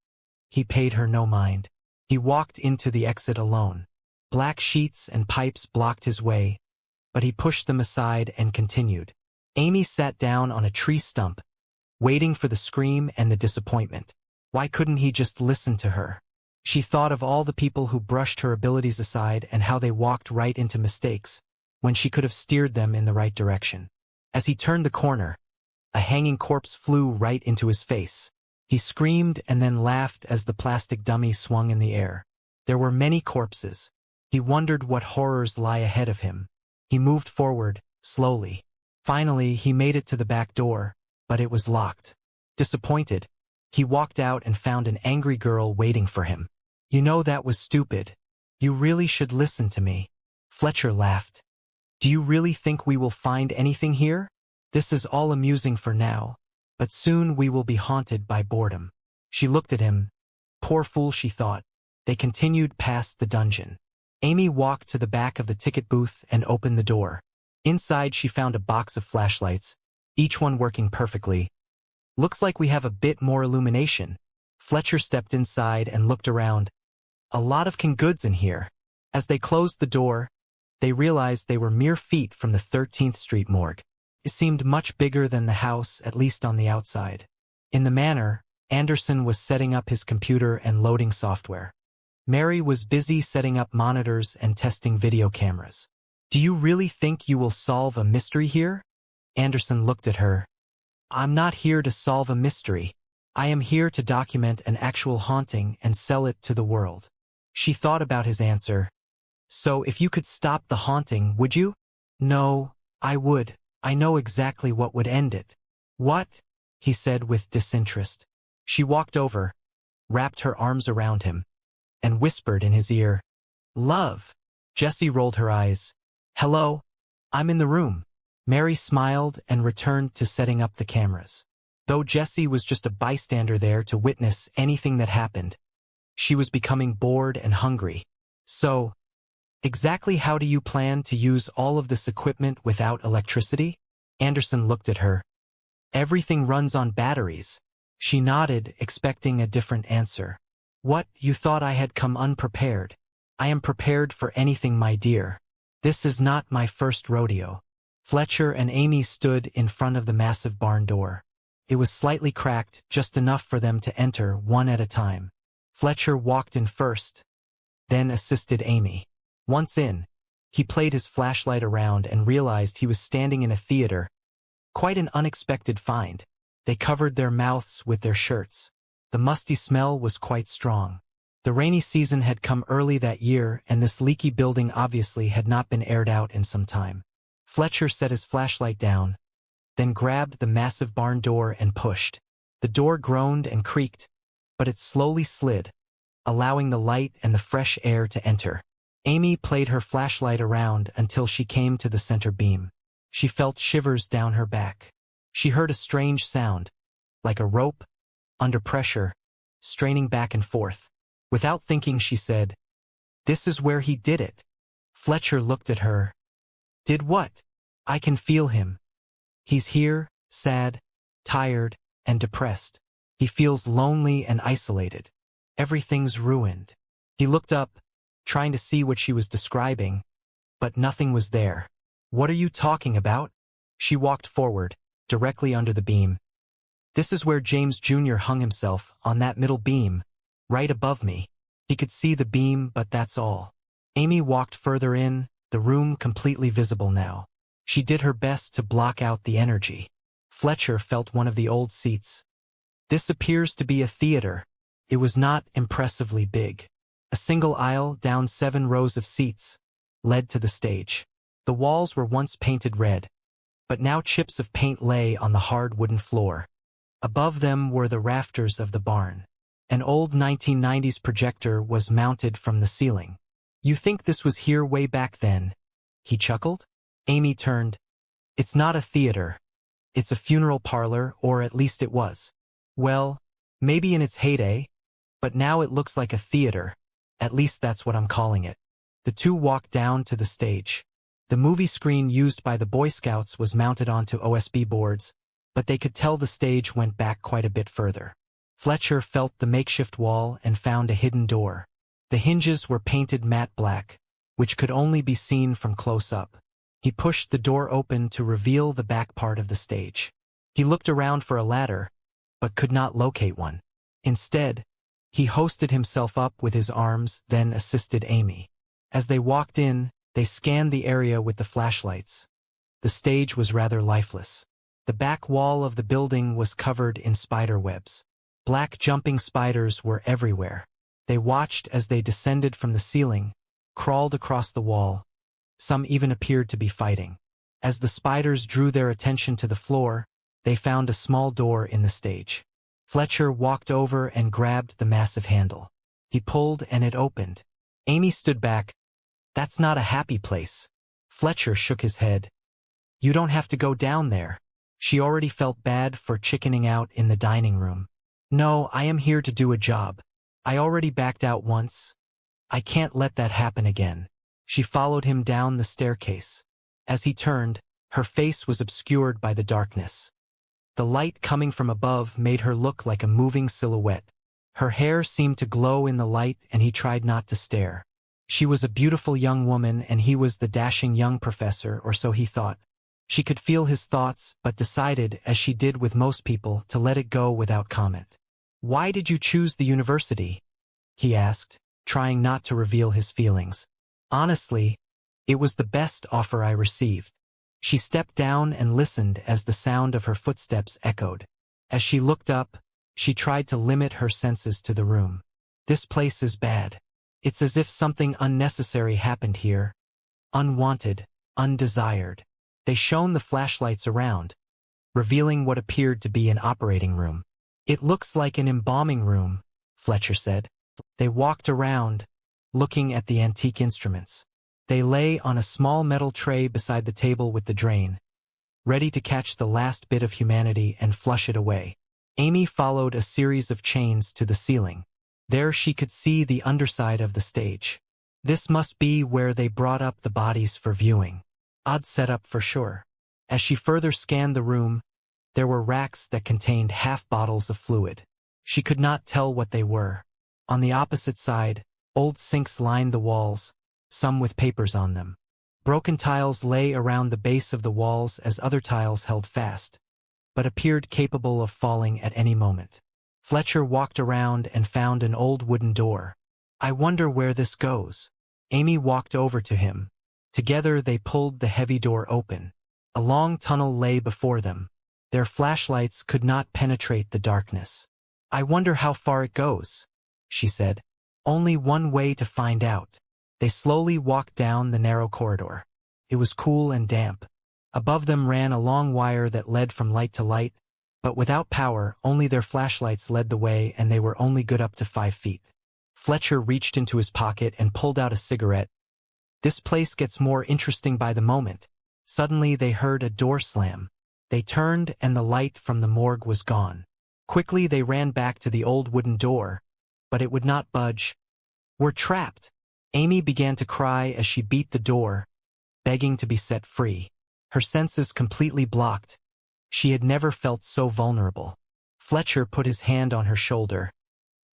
He paid her no mind. He walked into the exit alone. Black sheets and pipes blocked his way, but he pushed them aside and continued. Amy sat down on a tree stump, waiting for the scream and the disappointment. Why couldn't he just listen to her? She thought of all the people who brushed her abilities aside and how they walked right into mistakes, when she could have steered them in the right direction. As he turned the corner, a hanging corpse flew right into his face. He screamed and then laughed as the plastic dummy swung in the air. There were many corpses. He wondered what horrors lie ahead of him. He moved forward, slowly. Finally, he made it to the back door, but it was locked. Disappointed, he walked out and found an angry girl waiting for him. You know, that was stupid. You really should listen to me. Fletcher laughed. Do you really think we will find anything here? This is all amusing for now, but soon we will be haunted by boredom. She looked at him. Poor fool, she thought. They continued past the dungeon. Amy walked to the back of the ticket booth and opened the door. Inside, she found a box of flashlights, each one working perfectly. Looks like we have a bit more illumination. Fletcher stepped inside and looked around. A lot of goods in here. As they closed the door, they realized they were mere feet from the 13th Street Morgue. It seemed much bigger than the house, at least on the outside. In the manor, Anderson was setting up his computer and loading software. Mary was busy setting up monitors and testing video cameras. Do you really think you will solve a mystery here? Anderson looked at her. I'm not here to solve a mystery. I am here to document an actual haunting and sell it to the world. She thought about his answer. So if you could stop the haunting, would you? No, I would. I know exactly what would end it. What? He said with disinterest. She walked over, wrapped her arms around him, and whispered in his ear, "Love." Jessie rolled her eyes. "Hello? I'm in the room." Mary smiled and returned to setting up the cameras. Though Jessie was just a bystander there to witness anything that happened, she was becoming bored and hungry. "So, exactly how do you plan to use all of this equipment without electricity?" Anderson looked at her. "Everything runs on batteries." She nodded, expecting a different answer. "What, you thought I had come unprepared? I am prepared for anything, my dear. This is not my first rodeo." Fletcher and Amy stood in front of the massive barn door. It was slightly cracked, just enough for them to enter one at a time. Fletcher walked in first, then assisted Amy. Once in, he played his flashlight around and realized he was standing in a theater. Quite an unexpected find. They covered their mouths with their shirts. The musty smell was quite strong. The rainy season had come early that year, and this leaky building obviously had not been aired out in some time. Fletcher set his flashlight down, then grabbed the massive barn door and pushed. The door groaned and creaked, but it slowly slid, allowing the light and the fresh air to enter. Amy played her flashlight around until she came to the center beam. She felt shivers down her back. She heard a strange sound, like a rope, under pressure, straining back and forth. Without thinking, she said, "This is where he did it." Fletcher looked at her. "Did what?" "I can feel him. He's here, sad, tired, and depressed. He feels lonely and isolated. Everything's ruined." He looked up, trying to see what she was describing, but nothing was there. "What are you talking about?" She walked forward, directly under the beam. "This is where James Jr. hung himself, on that middle beam, right above me." He could see the beam, but that's all. Amy walked further in, the room completely visible now. She did her best to block out the energy. Fletcher felt one of the old seats. "This appears to be a theater." It was not impressively big. A single aisle, down 7 rows of seats, led to the stage. The walls were once painted red, but now chips of paint lay on the hard wooden floor. Above them were the rafters of the barn. An old 1990s projector was mounted from the ceiling. "You think this was here way back then?" he chuckled. Amy turned. "It's not a theater. It's a funeral parlor, or at least it was. Well, maybe in its heyday, but now it looks like a theater. At least that's what I'm calling it." The two walked down to the stage. The movie screen used by the Boy Scouts was mounted onto OSB boards, but they could tell the stage went back quite a bit further. Fletcher felt the makeshift wall and found a hidden door. The hinges were painted matte black, which could only be seen from close up. He pushed the door open to reveal the back part of the stage. He looked around for a ladder, but could not locate one. Instead, he hoisted himself up with his arms, then assisted Amy. As they walked in, they scanned the area with the flashlights. The stage was rather lifeless. The back wall of the building was covered in spider webs. Black jumping spiders were everywhere. They watched as they descended from the ceiling, crawled across the wall. Some even appeared to be fighting. As the spiders drew their attention to the floor, they found a small door in the stage. Fletcher walked over and grabbed the massive handle. He pulled and it opened. Amy stood back. "That's not a happy place." Fletcher shook his head. "You don't have to go down there." She already felt bad for chickening out in the dining room. "No, I am here to do a job. I already backed out once. I can't let that happen again." She followed him down the staircase. As he turned, her face was obscured by the darkness. The light coming from above made her look like a moving silhouette. Her hair seemed to glow in the light, and he tried not to stare. She was a beautiful young woman, and he was the dashing young professor, or so he thought. She could feel his thoughts, but decided, as she did with most people, to let it go without comment. "Why did you choose the university?" he asked, trying not to reveal his feelings. "Honestly, it was the best offer I received." She stepped down and listened as the sound of her footsteps echoed. As she looked up, she tried to limit her senses to the room. "This place is bad. It's as if something unnecessary happened here. Unwanted, undesired." They shone the flashlights around, revealing what appeared to be an operating room. "It looks like an embalming room," Fletcher said. They walked around, looking at the antique instruments. They lay on a small metal tray beside the table with the drain, ready to catch the last bit of humanity and flush it away. Amy followed a series of chains to the ceiling. There she could see the underside of the stage. This must be where they brought up the bodies for viewing. Odd setup for sure. As she further scanned the room, there were racks that contained half bottles of fluid. She could not tell what they were. On the opposite side, old sinks lined the walls, some with papers on them. Broken tiles lay around the base of the walls as other tiles held fast, but appeared capable of falling at any moment. Fletcher walked around and found an old wooden door. "I wonder where this goes." Amy walked over to him. Together they pulled the heavy door open. A long tunnel lay before them. Their flashlights could not penetrate the darkness. "I wonder how far it goes," she said. "Only one way to find out." They slowly walked down the narrow corridor. It was cool and damp. Above them ran a long wire that led from light to light, but without power, only their flashlights led the way, and they were only good up to 5 feet. Fletcher reached into his pocket and pulled out a cigarette. "This place gets more interesting by the moment." Suddenly they heard a door slam. They turned and the light from the morgue was gone. Quickly they ran back to the old wooden door, but it would not budge. "We're trapped." Amy began to cry as she beat the door, begging to be set free. Her senses completely blocked. She had never felt so vulnerable. Fletcher put his hand on her shoulder.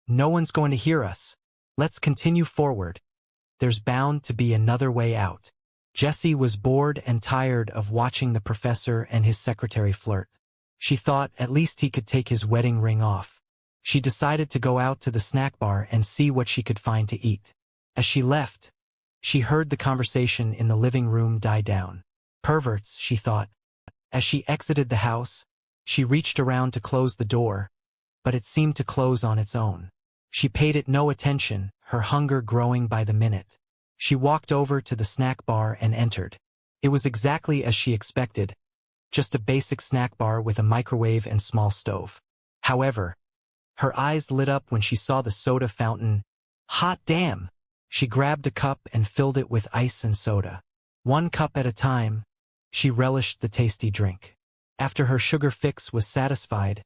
"No one's going to hear us. Let's continue forward. There's bound to be another way out." Jessie was bored and tired of watching the professor and his secretary flirt. She thought at least he could take his wedding ring off. She decided to go out to the snack bar and see what she could find to eat. As she left, she heard the conversation in the living room die down. Perverts, she thought. As she exited the house, she reached around to close the door, but it seemed to close on its own. She paid it no attention, her hunger growing by the minute. She walked over to the snack bar and entered. It was exactly as she expected, just a basic snack bar with a microwave and small stove. However, her eyes lit up when she saw the soda fountain. Hot damn! She grabbed a cup and filled it with ice and soda. 1 cup at a time, she relished the tasty drink. After her sugar fix was satisfied,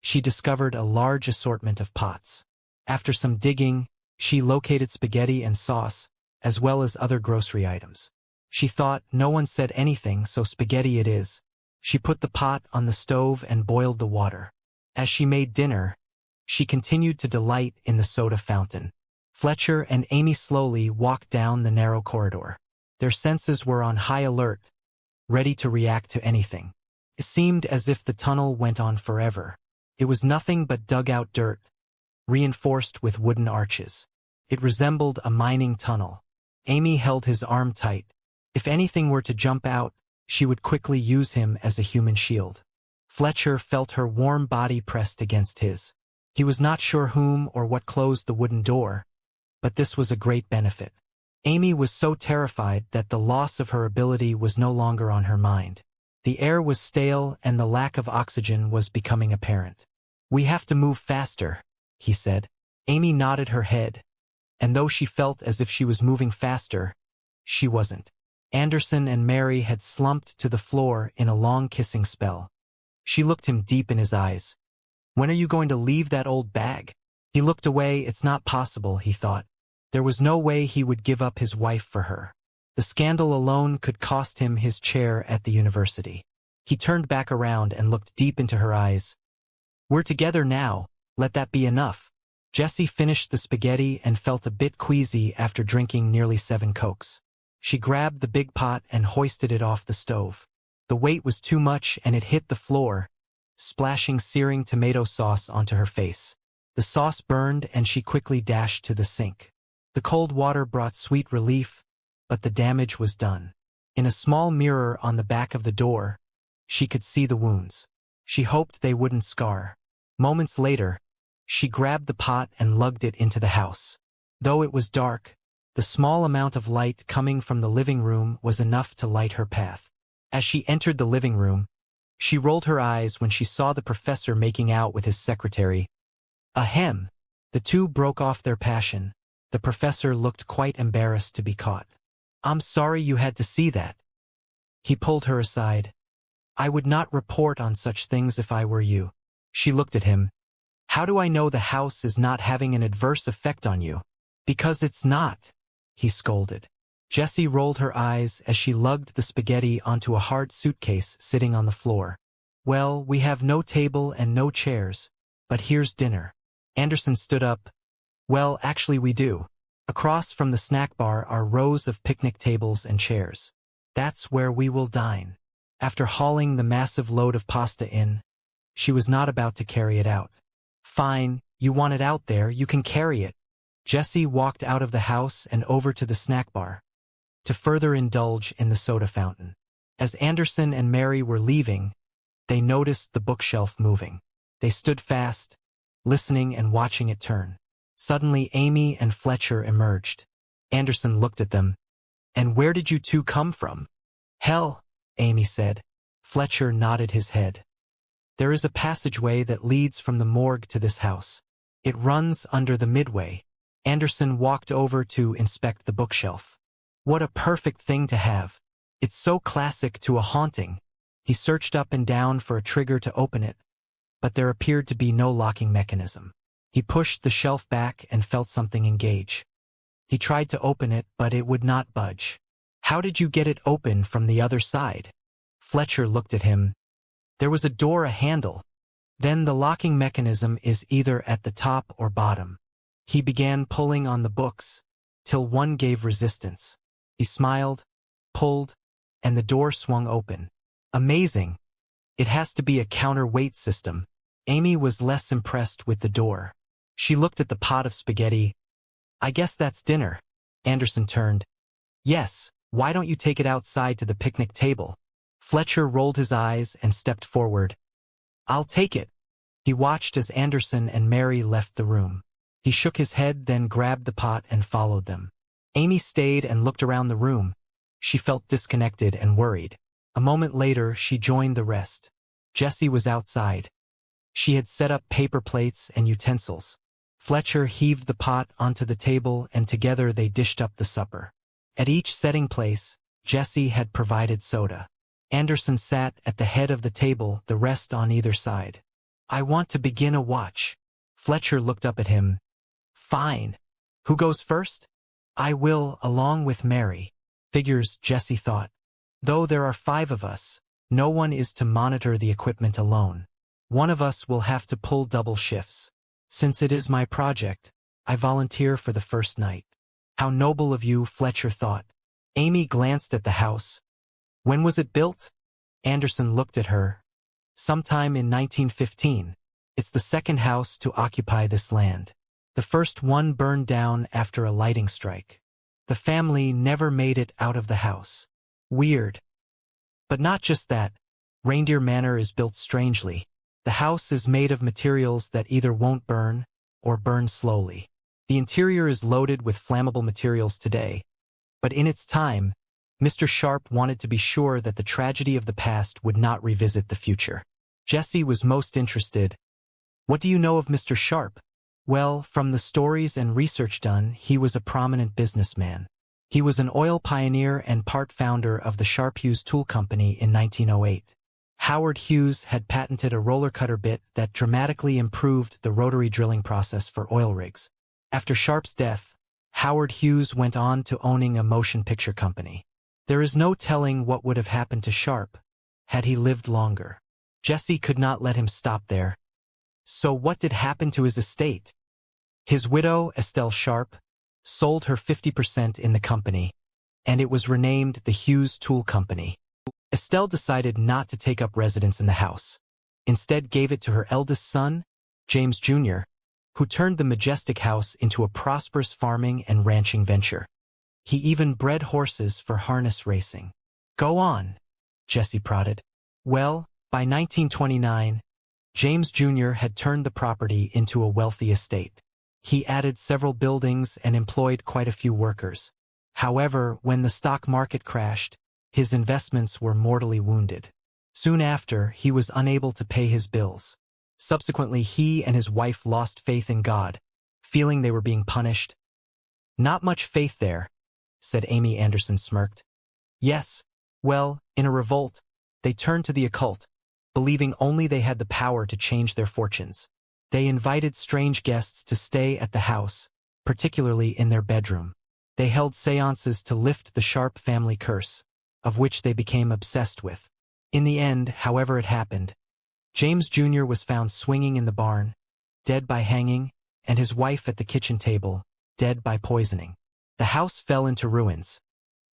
she discovered a large assortment of pots. After some digging, she located spaghetti and sauce, as well as other grocery items. She thought, no one said anything, so spaghetti it is. She put the pot on the stove and boiled the water. As she made dinner, she continued to delight in the soda fountain. Fletcher and Amy slowly walked down the narrow corridor. Their senses were on high alert, ready to react to anything. It seemed as if the tunnel went on forever. It was nothing but dug-out dirt, reinforced with wooden arches. It resembled a mining tunnel. Amy held his arm tight. If anything were to jump out, she would quickly use him as a human shield. Fletcher felt her warm body pressed against his. He was not sure whom or what closed the wooden door, but this was a great benefit. Amy was so terrified that the loss of her ability was no longer on her mind. The air was stale and the lack of oxygen was becoming apparent. "We have to move faster," he said. Amy nodded her head, and though she felt as if she was moving faster, she wasn't. Anderson and Mary had slumped to the floor in a long kissing spell. She looked him deep in his eyes. "When are you going to leave that old bag?" He looked away. It's not possible, he thought. There was no way he would give up his wife for her. The scandal alone could cost him his chair at the university. He turned back around and looked deep into her eyes. "We're together now, let that be enough." Jessie finished the spaghetti and felt a bit queasy after drinking nearly 7 Cokes. She grabbed the big pot and hoisted it off the stove. The weight was too much and it hit the floor, splashing searing tomato sauce onto her face. The sauce burned and she quickly dashed to the sink. The cold water brought sweet relief, but the damage was done. In a small mirror on the back of the door, she could see the wounds. She hoped they wouldn't scar. Moments later, she grabbed the pot and lugged it into the house. Though it was dark, the small amount of light coming from the living room was enough to light her path. As she entered the living room, she rolled her eyes when she saw the professor making out with his secretary. Ahem! The two broke off their passion. The professor looked quite embarrassed to be caught. I'm sorry you had to see that. He pulled her aside. I would not report on such things if I were you. She looked at him. How do I know the house is not having an adverse effect on you? Because it's not, he scolded. Jessie rolled her eyes as she lugged the spaghetti onto a hard suitcase sitting on the floor. Well, we have no table and no chairs, but here's dinner. Anderson stood up. Well, actually we do. Across from the snack bar are rows of picnic tables and chairs. That's where we will dine. After hauling the massive load of pasta in, she was not about to carry it out. Fine, you want it out there, you can carry it. Jessie walked out of the house and over to the snack bar to further indulge in the soda fountain. As Anderson and Mary were leaving, they noticed the bookshelf moving. They stood fast, listening and watching it turn. Suddenly Amy and Fletcher emerged. Anderson looked at them. And where did you two come from? Hell, Amy said. Fletcher nodded his head. There is a passageway that leads from the morgue to this house. It runs under the midway. Anderson walked over to inspect the bookshelf. What a perfect thing to have. It's so classic to a haunting. He searched up and down for a trigger to open it, but there appeared to be no locking mechanism. He pushed the shelf back and felt something engage. He tried to open it, but it would not budge. How did you get it open from the other side? Fletcher looked at him. There was a door, a handle. Then the locking mechanism is either at the top or bottom. He began pulling on the books, till one gave resistance. He smiled, pulled, and the door swung open. Amazing. It has to be a counterweight system. Amy was less impressed with the door. She looked at the pot of spaghetti. I guess that's dinner. Anderson turned. Yes, why don't you take it outside to the picnic table? Fletcher rolled his eyes and stepped forward. I'll take it. He watched as Anderson and Mary left the room. He shook his head, then grabbed the pot and followed them. Amy stayed and looked around the room. She felt disconnected and worried. A moment later, she joined the rest. Jessie was outside. She had set up paper plates and utensils. Fletcher heaved the pot onto the table and together they dished up the supper. At each setting place, Jessie had provided soda. Anderson sat at the head of the table, the rest on either side. I want to begin a watch. Fletcher looked up at him. Fine. Who goes first? I will, along with Mary. Figures, Jessie thought. Though there are 5 of us, no one is to monitor the equipment alone. One of us will have to pull double shifts. Since it is my project, I volunteer for the first night. How noble of you, Fletcher thought. Amy glanced at the house. When was it built? Anderson looked at her. Sometime in 1915. It's the second house to occupy this land. The first one burned down after a lightning strike. The family never made it out of the house. Weird. But not just that. Reindeer Manor is built strangely. The house is made of materials that either won't burn or burn slowly. The interior is loaded with flammable materials today. But in its time, Mr. Sharp wanted to be sure that the tragedy of the past would not revisit the future. Jessie was most interested. What do you know of Mr. Sharp? Well, from the stories and research done, he was a prominent businessman. He was an oil pioneer and part founder of the Sharp Hughes Tool Company in 1908. Howard Hughes had patented a roller cutter bit that dramatically improved the rotary drilling process for oil rigs. After Sharp's death, Howard Hughes went on to owning a motion picture company. There is no telling what would have happened to Sharp had he lived longer. Jessie could not let him stop there. So what did happen to his estate? His widow, Estelle Sharp, sold her 50% in the company, and it was renamed the Hughes Tool Company. Estelle decided not to take up residence in the house. Instead gave it to her eldest son, James Jr., who turned the majestic house into a prosperous farming and ranching venture. He even bred horses for harness racing. Go on, Jessie prodded. Well, by 1929, James Jr. had turned the property into a wealthy estate. He added several buildings and employed quite a few workers. However, when the stock market crashed, His investments were mortally wounded. Soon after, he was unable to pay his bills. Subsequently, he and his wife lost faith in God, feeling they were being punished. "Not much faith there," said Amy Anderson smirked. "Yes, well, in a revolt, they turned to the occult, believing only they had the power to change their fortunes. They invited strange guests to stay at the house, particularly in their bedroom. They held séances to lift the Sharp family curse, of which they became obsessed with. In the end, however it happened, James Jr. was found swinging in the barn, dead by hanging, and his wife at the kitchen table, dead by poisoning. The house fell into ruins.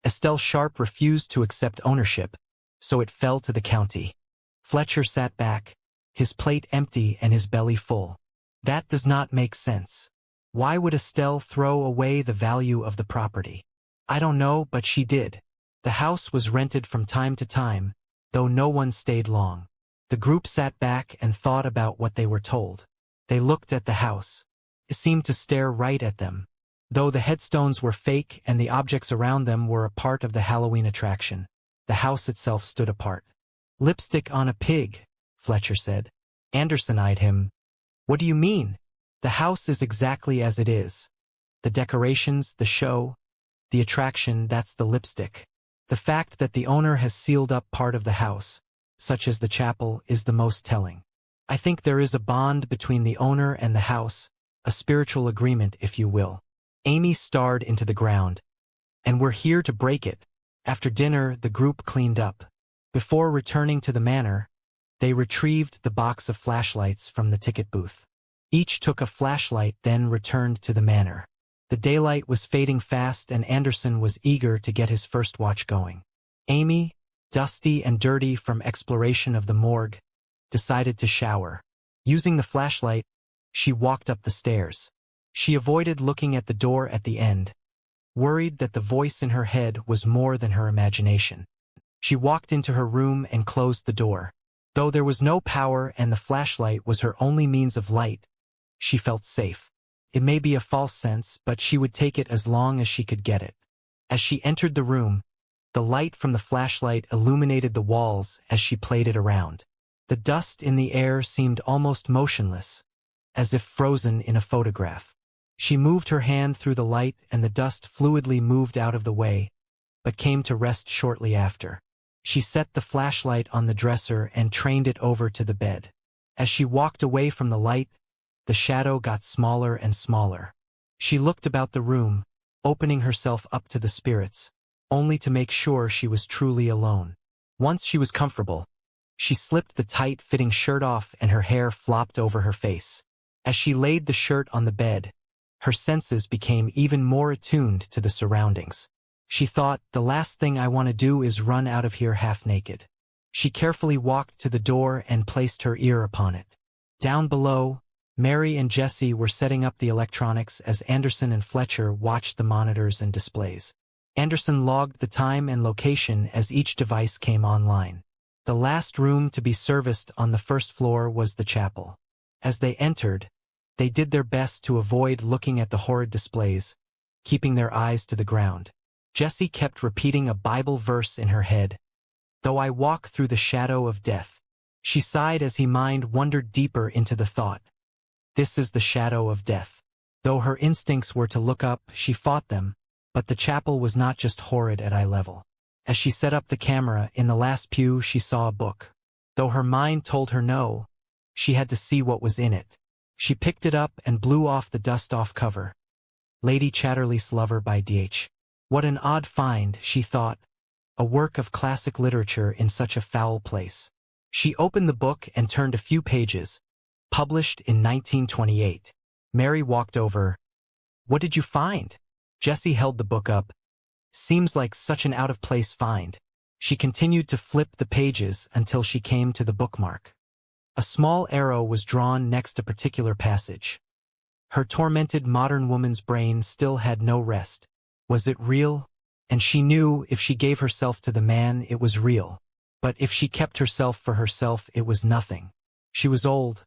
Estelle Sharp refused to accept ownership, so it fell to the county. Fletcher sat back, his plate empty and his belly full. That does not make sense. Why would Estelle throw away the value of the property? I don't know, but she did. The house was rented from time to time, though no one stayed long. The group sat back and thought about what they were told. They looked at the house. It seemed to stare right at them. Though the headstones were fake and the objects around them were a part of the Halloween attraction, the house itself stood apart. "Lipstick on a pig," Fletcher said. Anderson eyed him. "What do you mean? The house is exactly as it is. The decorations, the show, the attraction, that's the lipstick. The fact that the owner has sealed up part of the house, such as the chapel, is the most telling. I think there is a bond between the owner and the house, a spiritual agreement, if you will." Amy stared into the ground. "And we're here to break it." After dinner, the group cleaned up. Before returning to the manor, they retrieved the box of flashlights from the ticket booth. Each took a flashlight, then returned to the manor. The daylight was fading fast and Anderson was eager to get his first watch going. Amy, dusty and dirty from exploration of the morgue, decided to shower. Using the flashlight, she walked up the stairs. She avoided looking at the door at the end, worried that the voice in her head was more than her imagination. She walked into her room and closed the door. Though there was no power and the flashlight was her only means of light, she felt safe. It may be a false sense, but she would take it as long as she could get it. As she entered the room, the light from the flashlight illuminated the walls as she played it around. The dust in the air seemed almost motionless, as if frozen in a photograph. She moved her hand through the light and the dust fluidly moved out of the way, but came to rest shortly after. She set the flashlight on the dresser and trained it over to the bed. As she walked away from the light, the shadow got smaller and smaller. She looked about the room, opening herself up to the spirits, only to make sure she was truly alone. Once she was comfortable, she slipped the tight-fitting shirt off and her hair flopped over her face. As she laid the shirt on the bed, her senses became even more attuned to the surroundings. She thought, "The last thing I want to do is run out of here half naked." She carefully walked to the door and placed her ear upon it. Down below, Mary and Jesse were setting up the electronics as Anderson and Fletcher watched the monitors and displays. Anderson logged the time and location as each device came online. The last room to be serviced on the first floor was the chapel. As they entered, they did their best to avoid looking at the horrid displays, keeping their eyes to the ground. Jesse kept repeating a Bible verse in her head, "Though I walk through the shadow of death." She sighed as her mind wandered deeper into the thought. This is the shadow of death. Though her instincts were to look up, she fought them, but the chapel was not just horrid at eye level. As she set up the camera, in the last pew she saw a book. Though her mind told her no, she had to see what was in it. She picked it up and blew off the dust off cover. Lady Chatterley's Lover by D.H. What an odd find, she thought. A work of classic literature in such a foul place. She opened the book and turned a few pages. Published in 1928. Mary walked over. "What did you find?" Jesse held the book up. "Seems like such an out-of-place find." She continued to flip the pages until she came to the bookmark. A small arrow was drawn next a particular passage. Her tormented modern woman's brain still had no rest. Was it real? And she knew if she gave herself to the man, it was real. But if she kept herself for herself, it was nothing. She was old.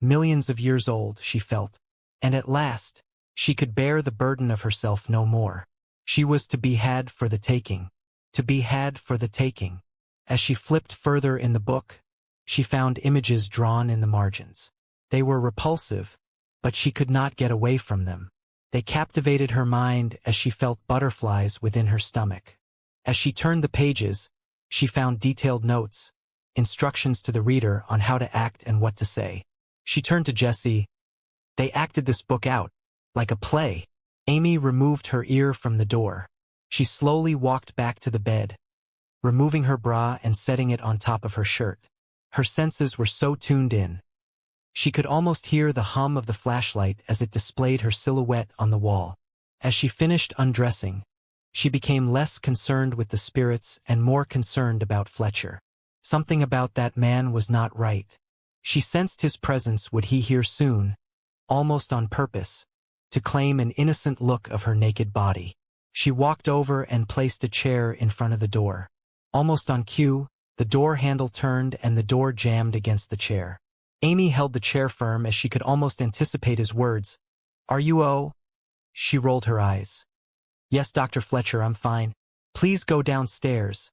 Millions of years old, she felt. And at last, she could bear the burden of herself no more. She was to be had for the taking. to be had for the taking. As she flipped further in the book, she found images drawn in the margins. They were repulsive, but she could not get away from them. They captivated her mind as she felt butterflies within her stomach. As she turned the pages, she found detailed notes, instructions to the reader on how to act and what to say. She turned to Jessie. They acted this book out, like a play. Amy removed her ear from the door. She slowly walked back to the bed, removing her bra and setting it on top of her shirt. Her senses were so tuned in. She could almost hear the hum of the flashlight as it displayed her silhouette on the wall. As she finished undressing, she became less concerned with the spirits and more concerned about Fletcher. Something about that man was not right. She sensed his presence would he here soon, almost on purpose, to claim an innocent look of her naked body. She walked over and placed a chair in front of the door. Almost on cue, the door handle turned and the door jammed against the chair. Amy held the chair firm as she could almost anticipate his words. "Are you oh?" She rolled her eyes. "Yes, Dr. Fletcher, I'm fine. Please go downstairs.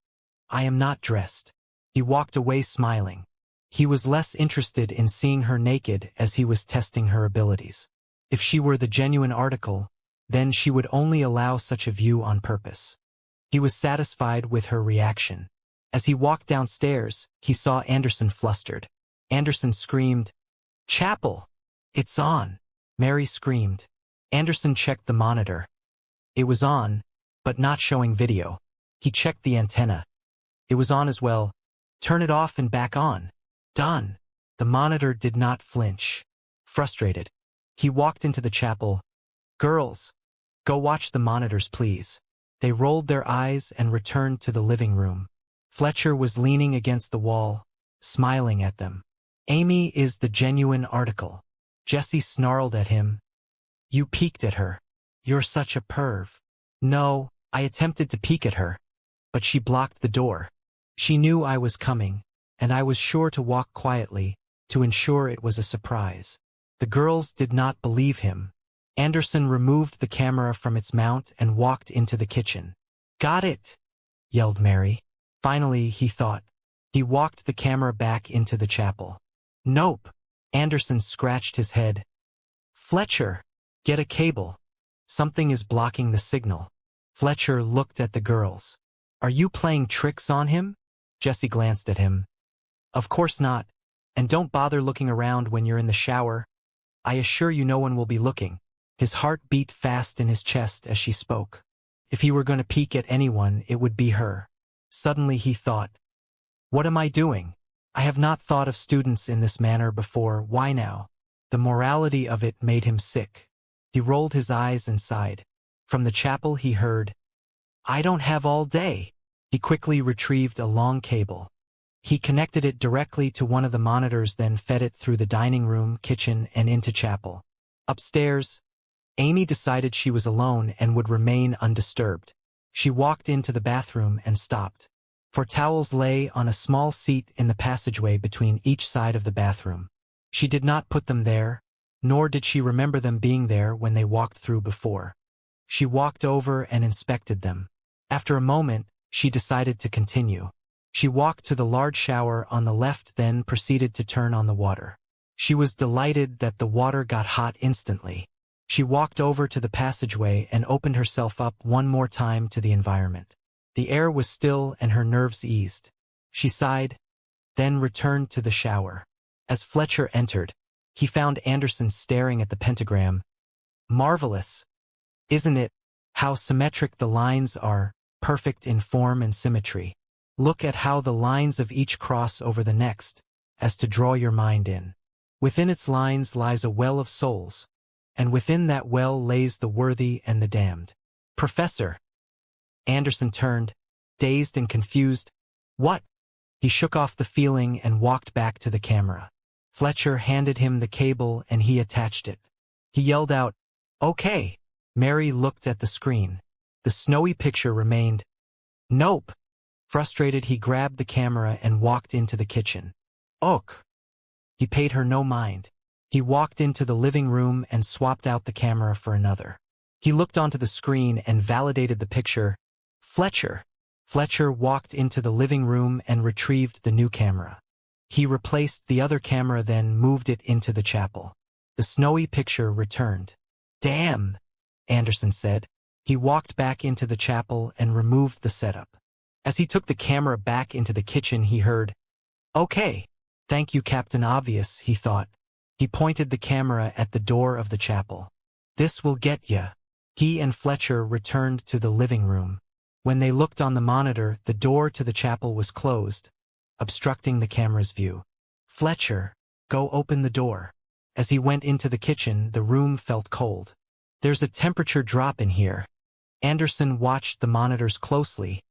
I am not dressed." He walked away smiling. He was less interested in seeing her naked as he was testing her abilities. If she were the genuine article, then she would only allow such a view on purpose. He was satisfied with her reaction. As he walked downstairs, he saw Anderson flustered. Anderson screamed, "Chapel! It's on!" Mary screamed. Anderson checked the monitor. It was on, but not showing video. He checked the antenna. It was on as well. "Turn it off and back on." "Done." The monitor did not flinch. Frustrated, he walked into the chapel. "Girls, go watch the monitors, please." They rolled their eyes and returned to the living room. Fletcher was leaning against the wall, smiling at them. "Amy is the genuine article." Jessie snarled at him. "You peeked at her. You're such a perv." "No, I attempted to peek at her, but she blocked the door. She knew I was coming, and I was sure to walk quietly, to ensure it was a surprise." The girls did not believe him. Anderson removed the camera from its mount and walked into the kitchen. "Got it!" yelled Mary. Finally, he thought. He walked the camera back into the chapel. "Nope." Anderson scratched his head. "Fletcher, get a cable. Something is blocking the signal." Fletcher looked at the girls. "Are you playing tricks on him?" Jessie glanced at him. "Of course not. And don't bother looking around when you're in the shower. I assure you no one will be looking." His heart beat fast in his chest as she spoke. If he were going to peek at anyone, it would be her. Suddenly he thought, "What am I doing? I have not thought of students in this manner before. Why now?" The morality of it made him sick. He rolled his eyes and sighed. From the chapel he heard, "I don't have all day." He quickly retrieved a long cable. He connected it directly to one of the monitors, then fed it through the dining room, kitchen, and into chapel. Upstairs, Amy decided she was alone and would remain undisturbed. She walked into the bathroom and stopped. For towels lay on a small seat in the passageway between each side of the bathroom. She did not put them there, nor did she remember them being there when they walked through before. She walked over and inspected them. After a moment, she decided to continue. She walked to the large shower on the left, then proceeded to turn on the water. She was delighted that the water got hot instantly. She walked over to the passageway and opened herself up one more time to the environment. The air was still and her nerves eased. She sighed, then returned to the shower. As Fletcher entered, he found Anderson staring at the pentagram. "Marvelous, isn't it? How symmetric the lines are, perfect in form and symmetry. Look at how the lines of each cross over the next, as to draw your mind in. Within its lines lies a well of souls, and within that well lays the worthy and the damned." "Professor!" Anderson turned, dazed and confused. "What?" He shook off the feeling and walked back to the camera. Fletcher handed him the cable and he attached it. He yelled out, "Okay." Mary looked at the screen. The snowy picture remained. "Nope." Frustrated, he grabbed the camera and walked into the kitchen. "Ok." He paid her no mind. He walked into the living room and swapped out the camera for another. He looked onto the screen and validated the picture. "Fletcher, Fletcher walked into the living room and retrieved the new camera. He replaced the other camera, then moved it into the chapel. The snowy picture returned. "Damn," Anderson said. He walked back into the chapel and removed the setup. As he took the camera back into the kitchen, he heard, "Okay. Thank you, Captain Obvious," he thought. He pointed the camera at the door of the chapel. "This will get ya." He and Fletcher returned to the living room. When they looked on the monitor, the door to the chapel was closed, obstructing the camera's view. "Fletcher, go open the door." As he went into the kitchen, the room felt cold. "There's a temperature drop in here." Anderson watched the monitors closely,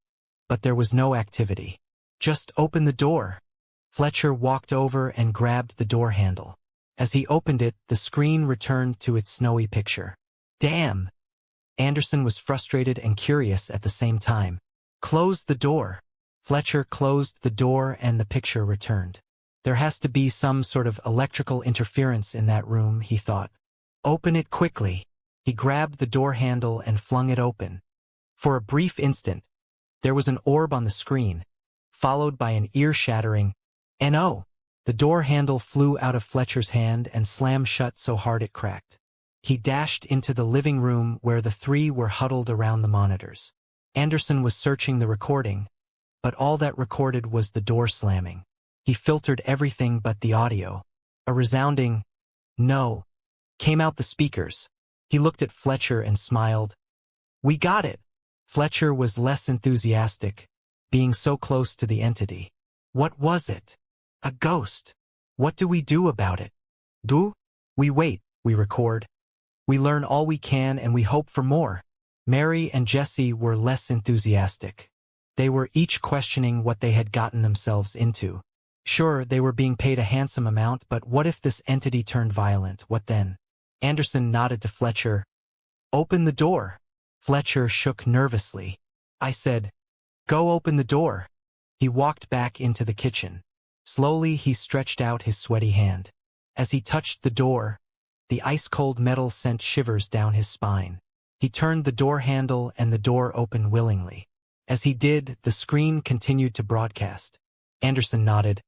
but there was no activity. "Just open the door." Fletcher walked over and grabbed the door handle. As he opened it, the screen returned to its snowy picture. "Damn!" Anderson was frustrated and curious at the same time. "Close the door." Fletcher closed the door and the picture returned. There has to be some sort of electrical interference in that room, he thought. "Open it quickly." He grabbed the door handle and flung it open. For a brief instant, there was an orb on the screen, followed by an ear-shattering "No!" The door handle flew out of Fletcher's hand and slammed shut so hard it cracked. He dashed into the living room where the three were huddled around the monitors. Anderson was searching the recording, but all that recorded was the door slamming. He filtered everything but the audio. A resounding "no" came out the speakers. He looked at Fletcher and smiled. "We got it." Fletcher was less enthusiastic, being so close to the entity. "What was it?" "A ghost." "What do we do about it?" "Do? We wait, we record. We learn all we can and we hope for more." Mary and Jesse were less enthusiastic. They were each questioning what they had gotten themselves into. Sure, they were being paid a handsome amount, but what if this entity turned violent? What then? Anderson nodded to Fletcher. "Open the door." Fletcher shook nervously. "I said, go open the door." He walked back into the kitchen. Slowly, he stretched out his sweaty hand. As he touched the door, the ice-cold metal sent shivers down his spine. He turned the door handle and the door opened willingly. As he did, the screen continued to broadcast. Anderson nodded.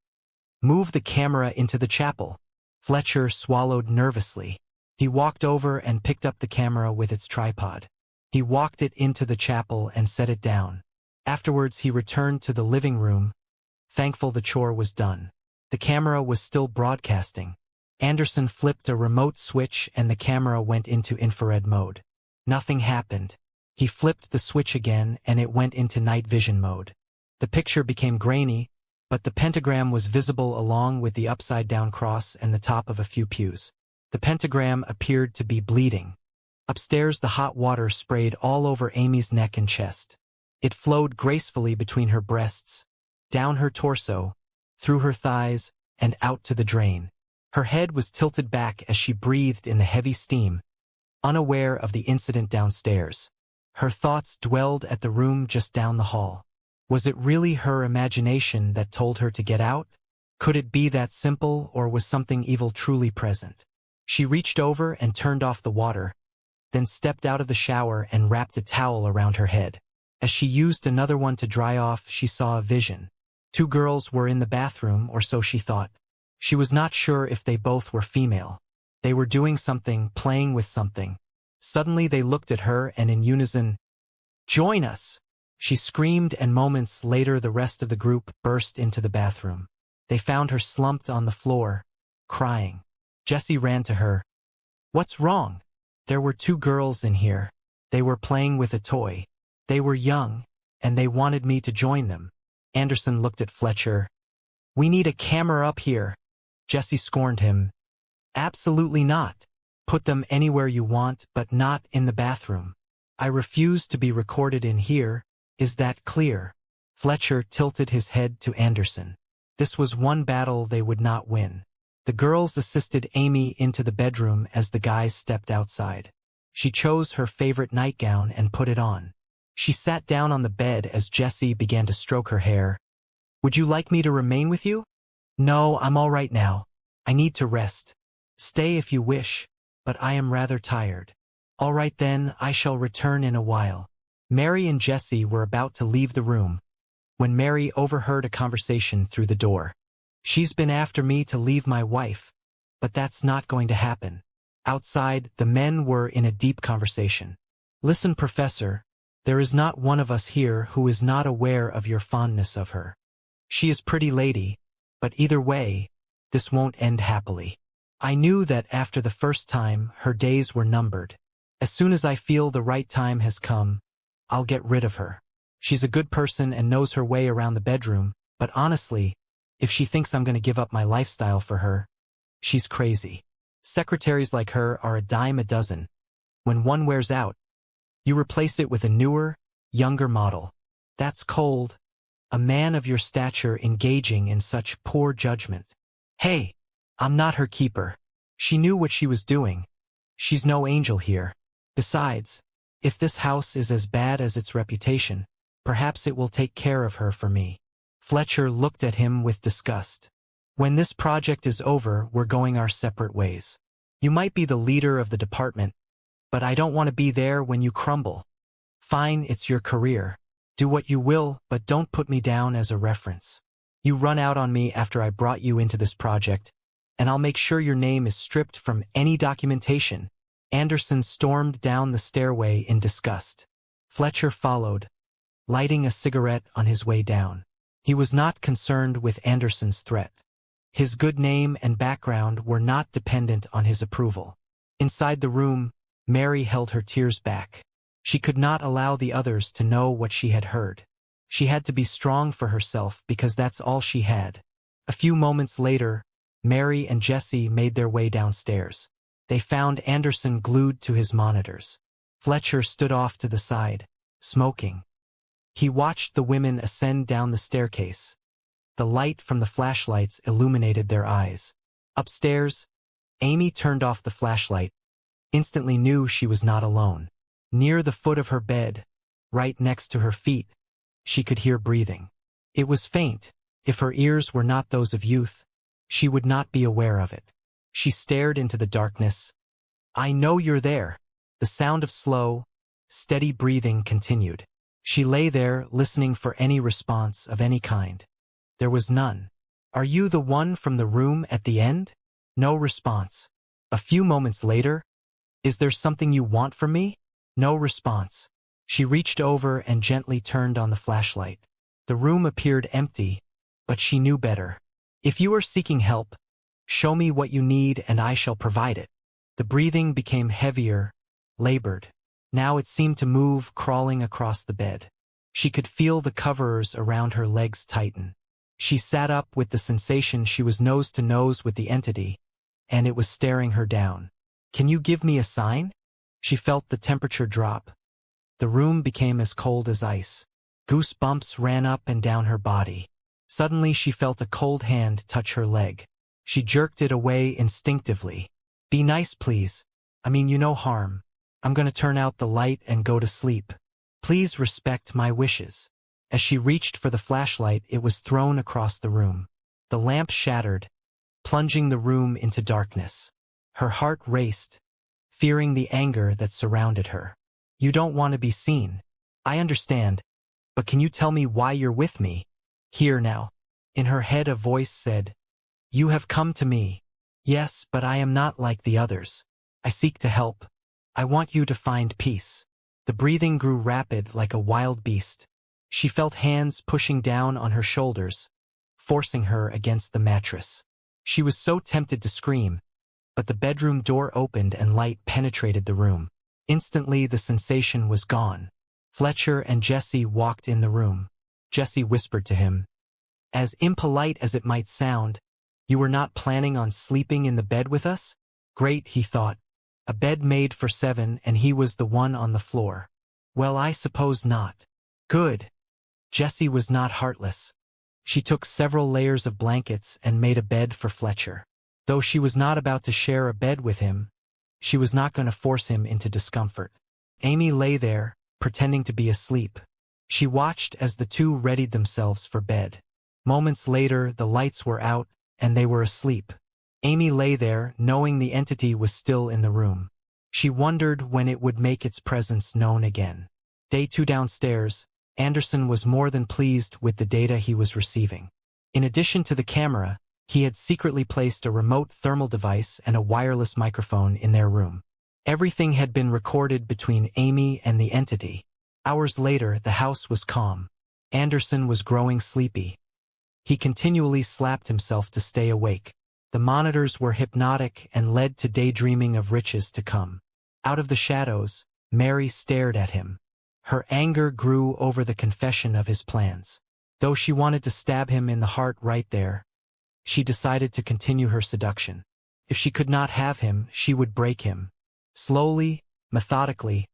"Move the camera into the chapel." Fletcher swallowed nervously. He walked over and picked up the camera with its tripod. He walked it into the chapel and set it down. Afterwards, he returned to the living room, thankful the chore was done. The camera was still broadcasting. Anderson flipped a remote switch and the camera went into infrared mode. Nothing happened. He flipped the switch again and it went into night vision mode. The picture became grainy, but the pentagram was visible along with the upside-down cross and the top of a few pews. The pentagram appeared to be bleeding. Upstairs, the hot water sprayed all over Amy's neck and chest. It flowed gracefully between her breasts, down her torso, through her thighs, and out to the drain. Her head was tilted back as she breathed in the heavy steam, unaware of the incident downstairs. Her thoughts dwelled at the room just down the hall. Was it really her imagination that told her to get out? Could it be that simple, or was something evil truly present? She reached over and turned off the water, then stepped out of the shower and wrapped a towel around her head. As she used another one to dry off, she saw a vision. 2 girls were in the bathroom, or so she thought. She was not sure if they both were female. They were doing something, playing with something. Suddenly they looked at her and in unison, "Join us!" She screamed, and moments later the rest of the group burst into the bathroom. They found her slumped on the floor, crying. Jesse ran to her. "What's wrong?" "There were 2 girls in here. They were playing with a toy. They were young, and they wanted me to join them." Anderson looked at Fletcher. "We need a camera up here." Jesse scorned him. "Absolutely not. Put them anywhere you want, but not in the bathroom. I refuse to be recorded in here. Is that clear?" Fletcher tilted his head to Anderson. This was one battle they would not win. The girls assisted Amy into the bedroom as the guys stepped outside. She chose her favorite nightgown and put it on. She sat down on the bed as Jesse began to stroke her hair. "Would you like me to remain with you?" "No, I'm all right now. I need to rest." "Stay if you wish, but I am rather tired." "All right then, I shall return in a while." Mary and Jesse were about to leave the room when Mary overheard a conversation through the door. "She's been after me to leave my wife, but that's not going to happen." Outside, the men were in a deep conversation. "Listen, Professor, there is not one of us here who is not aware of your fondness of her. She is a pretty lady, but either way, this won't end happily. I knew that after the first time, her days were numbered. As soon as I feel the right time has come, I'll get rid of her. She's a good person and knows her way around the bedroom, but honestly, if she thinks I'm going to give up my lifestyle for her, she's crazy. Secretaries like her are a dime a dozen. When one wears out, you replace it with a newer, younger model. That's cold. A man of your stature engaging in such poor judgment. Hey, I'm not her keeper. She knew what she was doing. She's no angel here. Besides, if this house is as bad as its reputation, perhaps it will take care of her for me." Fletcher looked at him with disgust. "When this project is over, we're going our separate ways. You might be the leader of the department, but I don't want to be there when you crumble. Fine, it's your career. Do what you will, but don't put me down as a reference. You run out on me after I brought you into this project, and I'll make sure your name is stripped from any documentation." Anderson stormed down the stairway in disgust. Fletcher followed, lighting a cigarette on his way down. He was not concerned with Anderson's threat. His good name and background were not dependent on his approval. Inside the room, Mary held her tears back. She could not allow the others to know what she had heard. She had to be strong for herself because that's all she had. A few moments later, Mary and Jesse made their way downstairs. They found Anderson glued to his monitors. Fletcher stood off to the side, smoking. He watched the women ascend down the staircase. The light from the flashlights illuminated their eyes. Upstairs, Amy turned off the flashlight, instantly knew she was not alone. Near the foot of her bed, right next to her feet, she could hear breathing. It was faint. If her ears were not those of youth, she would not be aware of it. She stared into the darkness. "I know you're there." The sound of slow, steady breathing continued. She lay there, listening for any response of any kind. There was none. "Are you the one from the room at the end?" No response. A few moments later, "Is there something you want from me?" No response. She reached over and gently turned on the flashlight. The room appeared empty, but she knew better. "If you are seeking help, show me what you need and I shall provide it." The breathing became heavier, labored. Now it seemed to move, crawling across the bed. She could feel the coverers around her legs tighten. She sat up with the sensation she was nose to nose with the entity, and it was staring her down. "Can you give me a sign?" She felt the temperature drop. The room became as cold as ice. Goosebumps ran up and down her body. Suddenly she felt a cold hand touch her leg. She jerked it away instinctively. "Be nice, please. I mean you no harm. I'm going to turn out the light and go to sleep. Please respect my wishes." As she reached for the flashlight, it was thrown across the room. The lamp shattered, plunging the room into darkness. Her heart raced, fearing the anger that surrounded her. "You don't want to be seen. I understand, but can you tell me why you're with me? Here now." In her head a voice said, "You have come to me. Yes, but I am not like the others. I seek to help. I want you to find peace." The breathing grew rapid like a wild beast. She felt hands pushing down on her shoulders, forcing her against the mattress. She was so tempted to scream, but the bedroom door opened and light penetrated the room. Instantly the sensation was gone. Fletcher and Jesse walked in the room. Jesse whispered to him, "As impolite as it might sound, you were not planning on sleeping in the bed with us?" Great, he thought. A bed made for 7 and he was the one on the floor. Well, I suppose not. Good. Jessie was not heartless. She took several layers of blankets and made a bed for Fletcher. Though she was not about to share a bed with him, she was not going to force him into discomfort. Amy lay there, pretending to be asleep. She watched as the two readied themselves for bed. Moments later, the lights were out, and they were asleep. Amy lay there, knowing the entity was still in the room. She wondered when it would make its presence known again. Day 2 downstairs, Anderson was more than pleased with the data he was receiving. In addition to the camera, he had secretly placed a remote thermal device and a wireless microphone in their room. Everything had been recorded between Amy and the entity. Hours later, the house was calm. Anderson was growing sleepy. He continually slapped himself to stay awake. The monitors were hypnotic and led to daydreaming of riches to come. Out of the shadows, Mary stared at him. Her anger grew over the confession of his plans. Though she wanted to stab him in the heart right there, she decided to continue her seduction. If she could not have him, she would break him. Slowly, methodically,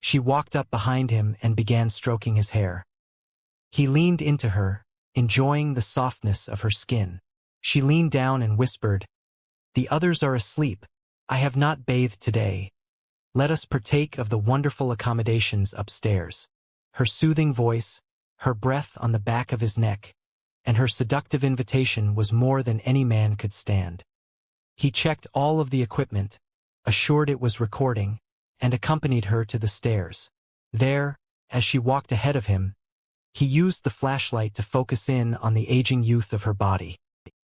she walked up behind him and began stroking his hair. He leaned into her, enjoying the softness of her skin. She leaned down and whispered, "The others are asleep. I have not bathed today. Let us partake of the wonderful accommodations upstairs." Her soothing voice, her breath on the back of his neck, and her seductive invitation was more than any man could stand. He checked all of the equipment, assured it was recording, and accompanied her to the stairs. There, as she walked ahead of him, he used the flashlight to focus in on the aging youth of her body.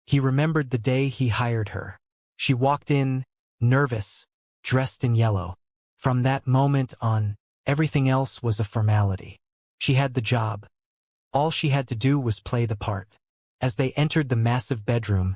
He remembered the day he hired her. She walked in, nervous, dressed in yellow. From that moment on, everything else was a formality. She had the job. All she had to do was play the part. As they entered the massive bedroom,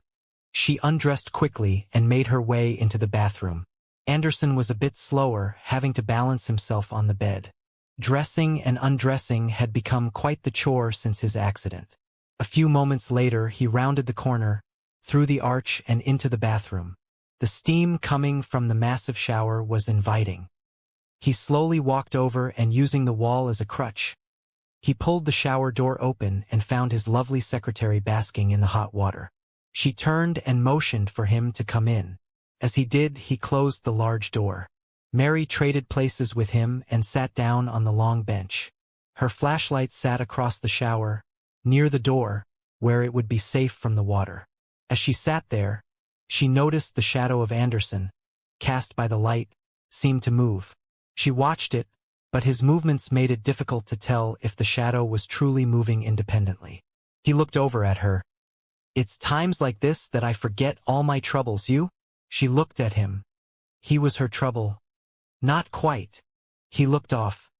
she undressed quickly and made her way into the bathroom. Anderson was a bit slower, having to balance himself on the bed. Dressing and undressing had become quite the chore since his accident. A few moments later, he rounded the corner, through the arch and into the bathroom. The steam coming from the massive shower was inviting. He slowly walked over and, using the wall as a crutch, he pulled the shower door open and found his lovely secretary basking in the hot water. She turned and motioned for him to come in. As he did, he closed the large door. Mary traded places with him and sat down on the long bench. Her flashlight sat across the shower, near the door, where it would be safe from the water. As she sat there, she noticed the shadow of Anderson, cast by the light, seemed to move. She watched it, but his movements made it difficult to tell if the shadow was truly moving independently. He looked over at her. "It's times like this that I forget all my troubles, you?" She looked at him. He was her trouble. Not quite. He looked off.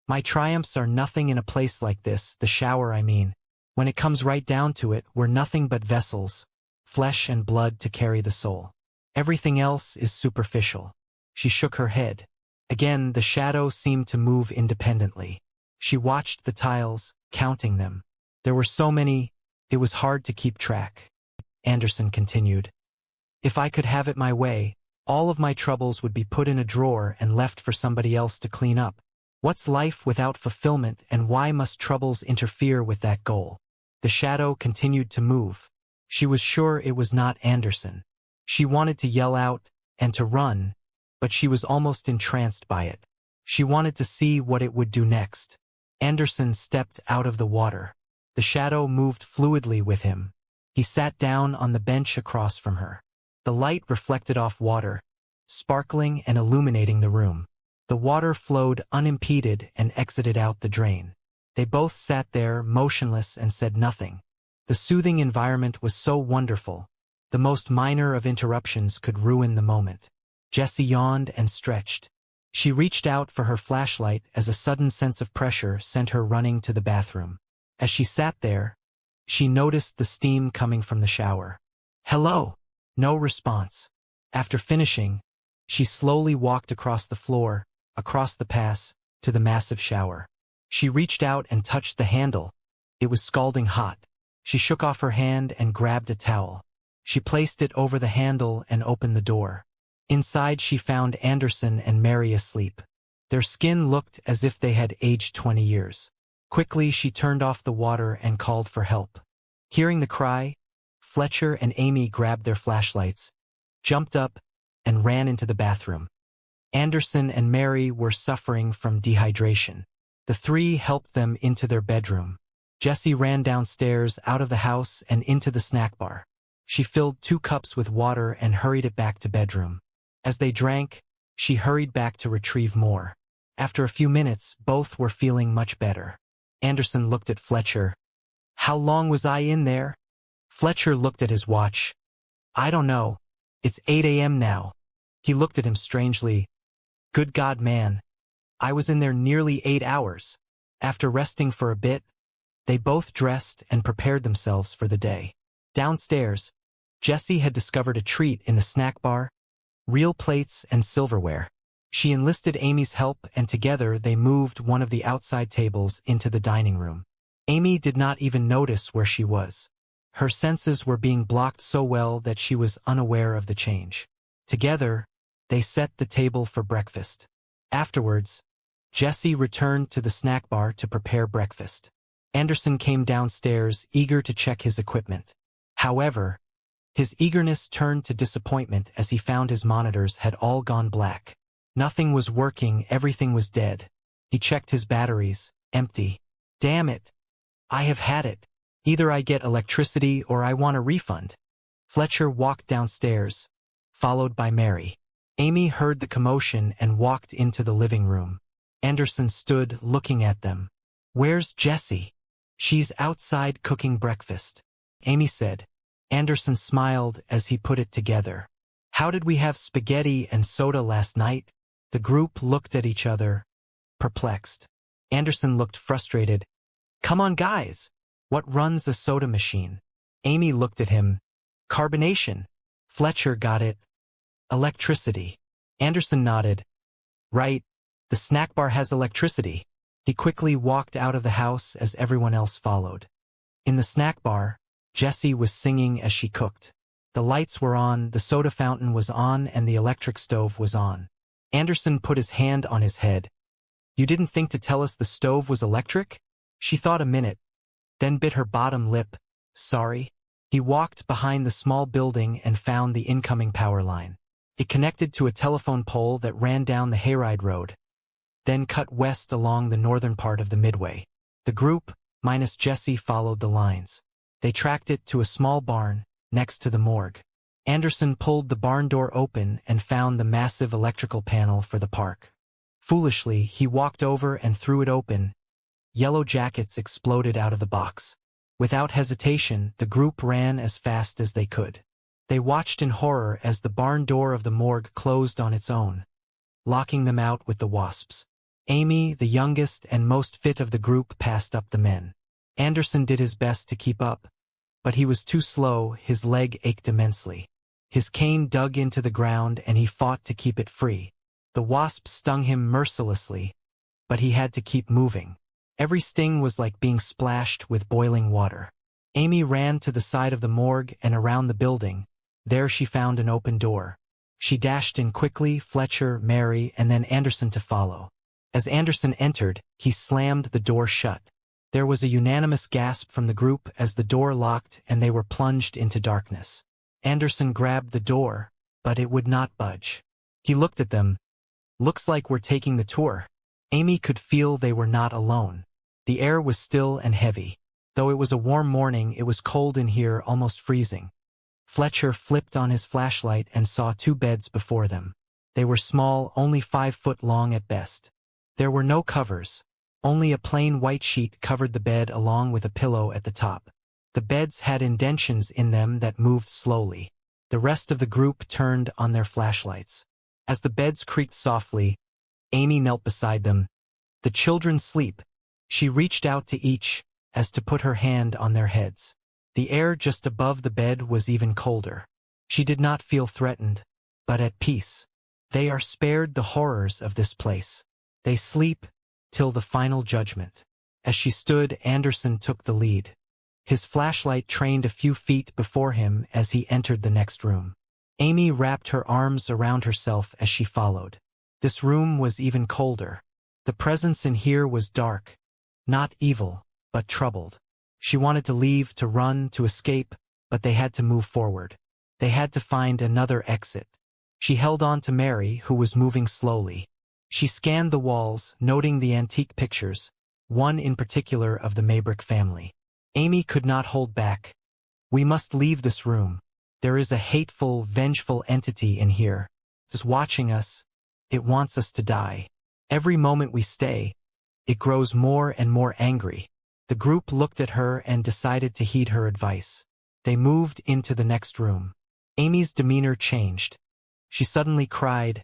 "My triumphs are nothing in a place like this, the shower I mean. When it comes right down to it, we're nothing but vessels, flesh and blood to carry the soul. Everything else is superficial." She shook her head. Again, the shadow seemed to move independently. She watched the tiles, counting them. There were so many, it was hard to keep track. Anderson continued, "If I could have it my way, all of my troubles would be put in a drawer and left for somebody else to clean up. What's life without fulfillment, and why must troubles interfere with that goal?" The shadow continued to move. She was sure it was not Anderson. She wanted to yell out and to run, but she was almost entranced by it. She wanted to see what it would do next. Anderson stepped out of the water. The shadow moved fluidly with him. He sat down on the bench across from her. The light reflected off water, sparkling and illuminating the room. The water flowed unimpeded and exited out the drain. They both sat there, motionless, and said nothing. The soothing environment was so wonderful. The most minor of interruptions could ruin the moment. Jessie yawned and stretched. She reached out for her flashlight as a sudden sense of pressure sent her running to the bathroom. As she sat there, she noticed the steam coming from the shower. "Hello!" No response. After finishing, she slowly walked across the floor, across the pass, to the massive shower. She reached out and touched the handle. It was scalding hot. She shook off her hand and grabbed a towel. She placed it over the handle and opened the door. Inside, she found Anderson and Mary asleep. Their skin looked as if they had aged 20 years. Quickly, she turned off the water and called for help. Hearing the cry, Fletcher and Amy grabbed their flashlights, jumped up, and ran into the bathroom. Anderson and Mary were suffering from dehydration. The three helped them into their bedroom. Jessie ran downstairs, out of the house, and into the snack bar. She filled 2 cups with water and hurried it back to bedroom. As they drank, she hurried back to retrieve more. After a few minutes, both were feeling much better. Anderson looked at Fletcher. "How long was I in there?" Fletcher looked at his watch. "I don't know. It's 8 a.m. now." He looked at him strangely. "Good God, man. I was in there nearly 8 hours. After resting for a bit, they both dressed and prepared themselves for the day. Downstairs, Jessie had discovered a treat in the snack bar: real plates and silverware. She enlisted Amy's help, and together they moved one of the outside tables into the dining room. Amy did not even notice where she was. Her senses were being blocked so well that she was unaware of the change. Together, they set the table for breakfast. Afterwards, Jessie returned to the snack bar to prepare breakfast. Anderson came downstairs, eager to check his equipment. However, his eagerness turned to disappointment as he found his monitors had all gone black. Nothing was working, everything was dead. He checked his batteries, empty. "Damn it. I have had it. Either I get electricity or I want a refund." Fletcher walked downstairs, followed by Mary. Amy heard the commotion and walked into the living room. Anderson stood looking at them. "Where's Jessie?" "She's outside cooking breakfast," Amy said. Anderson smiled as he put it together. "How did we have spaghetti and soda last night?" The group looked at each other, perplexed. Anderson looked frustrated. "Come on, guys. What runs a soda machine?" Amy looked at him. "Carbonation." Fletcher got it. "Electricity." Anderson nodded. "Right. The snack bar has electricity." He quickly walked out of the house as everyone else followed. In the snack bar, Jessie was singing as she cooked. The lights were on, the soda fountain was on, and the electric stove was on. Anderson put his hand on his head. "You didn't think to tell us the stove was electric?" She thought a minute, then bit her bottom lip. "Sorry." He walked behind the small building and found the incoming power line. It connected to a telephone pole that ran down the Hayride Road, then cut west along the northern part of the Midway. The group, minus Jessie, followed the lines. They tracked it to a small barn next to the morgue. Anderson pulled the barn door open and found the massive electrical panel for the park. Foolishly, he walked over and threw it open. Yellow jackets exploded out of the box. Without hesitation, the group ran as fast as they could. They watched in horror as the barn door of the morgue closed on its own, locking them out with the wasps. Amy, the youngest and most fit of the group, passed up the men. Anderson did his best to keep up, but he was too slow. His leg ached immensely. His cane dug into the ground and he fought to keep it free. The wasps stung him mercilessly, but he had to keep moving. Every sting was like being splashed with boiling water. Amy ran to the side of the morgue and around the building. There she found an open door. She dashed in quickly, Fletcher, Mary, and then Anderson to follow. As Anderson entered, he slammed the door shut. There was a unanimous gasp from the group as the door locked and they were plunged into darkness. Anderson grabbed the door, but it would not budge. He looked at them. "Looks like we're taking the tour." Amy could feel they were not alone. The air was still and heavy. Though it was a warm morning, it was cold in here, almost freezing. Fletcher flipped on his flashlight and saw 2 beds before them. They were small, only 5 foot long at best. There were no covers. Only a plain white sheet covered the bed along with a pillow at the top. The beds had indentions in them that moved slowly. The rest of the group turned on their flashlights. As the beds creaked softly, Amy knelt beside them. "The children sleep." She reached out to each, as to put her hand on their heads. The air just above the bed was even colder. She did not feel threatened, but at peace. They are spared the horrors of this place. They sleep till the final judgment. As she stood, Anderson took the lead. His flashlight trained a few feet before him as he entered the next room. Amy wrapped her arms around herself as she followed. This room was even colder. The presence in here was dark, not evil, but troubled. She wanted to leave, to run, to escape, but they had to move forward. They had to find another exit. She held on to Mary, who was moving slowly. She scanned the walls, noting the antique pictures, one in particular of the Maybrick family. Amy could not hold back. "We must leave this room. There is a hateful, vengeful entity in here. It is watching us. It wants us to die." Every moment we stay, it grows more and more angry. The group looked at her and decided to heed her advice. They moved into the next room. Amy's demeanor changed. She suddenly cried,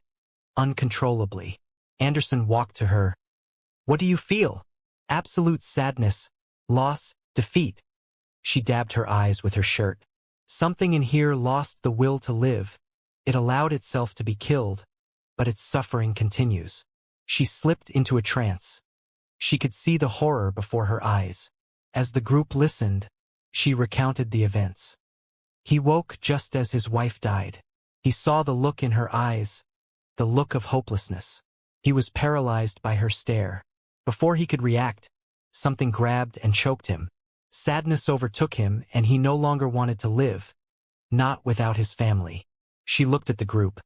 uncontrollably. Anderson walked to her. "What do you feel?" "Absolute sadness, loss, defeat." She dabbed her eyes with her shirt. "Something in here lost the will to live. It allowed itself to be killed, but its suffering continues." She slipped into a trance. She could see the horror before her eyes. As the group listened, she recounted the events. He woke just as his wife died. He saw the look in her eyes, the look of hopelessness. He was paralyzed by her stare. Before he could react, something grabbed and choked him. Sadness overtook him, and he no longer wanted to live, not without his family. She looked at the group.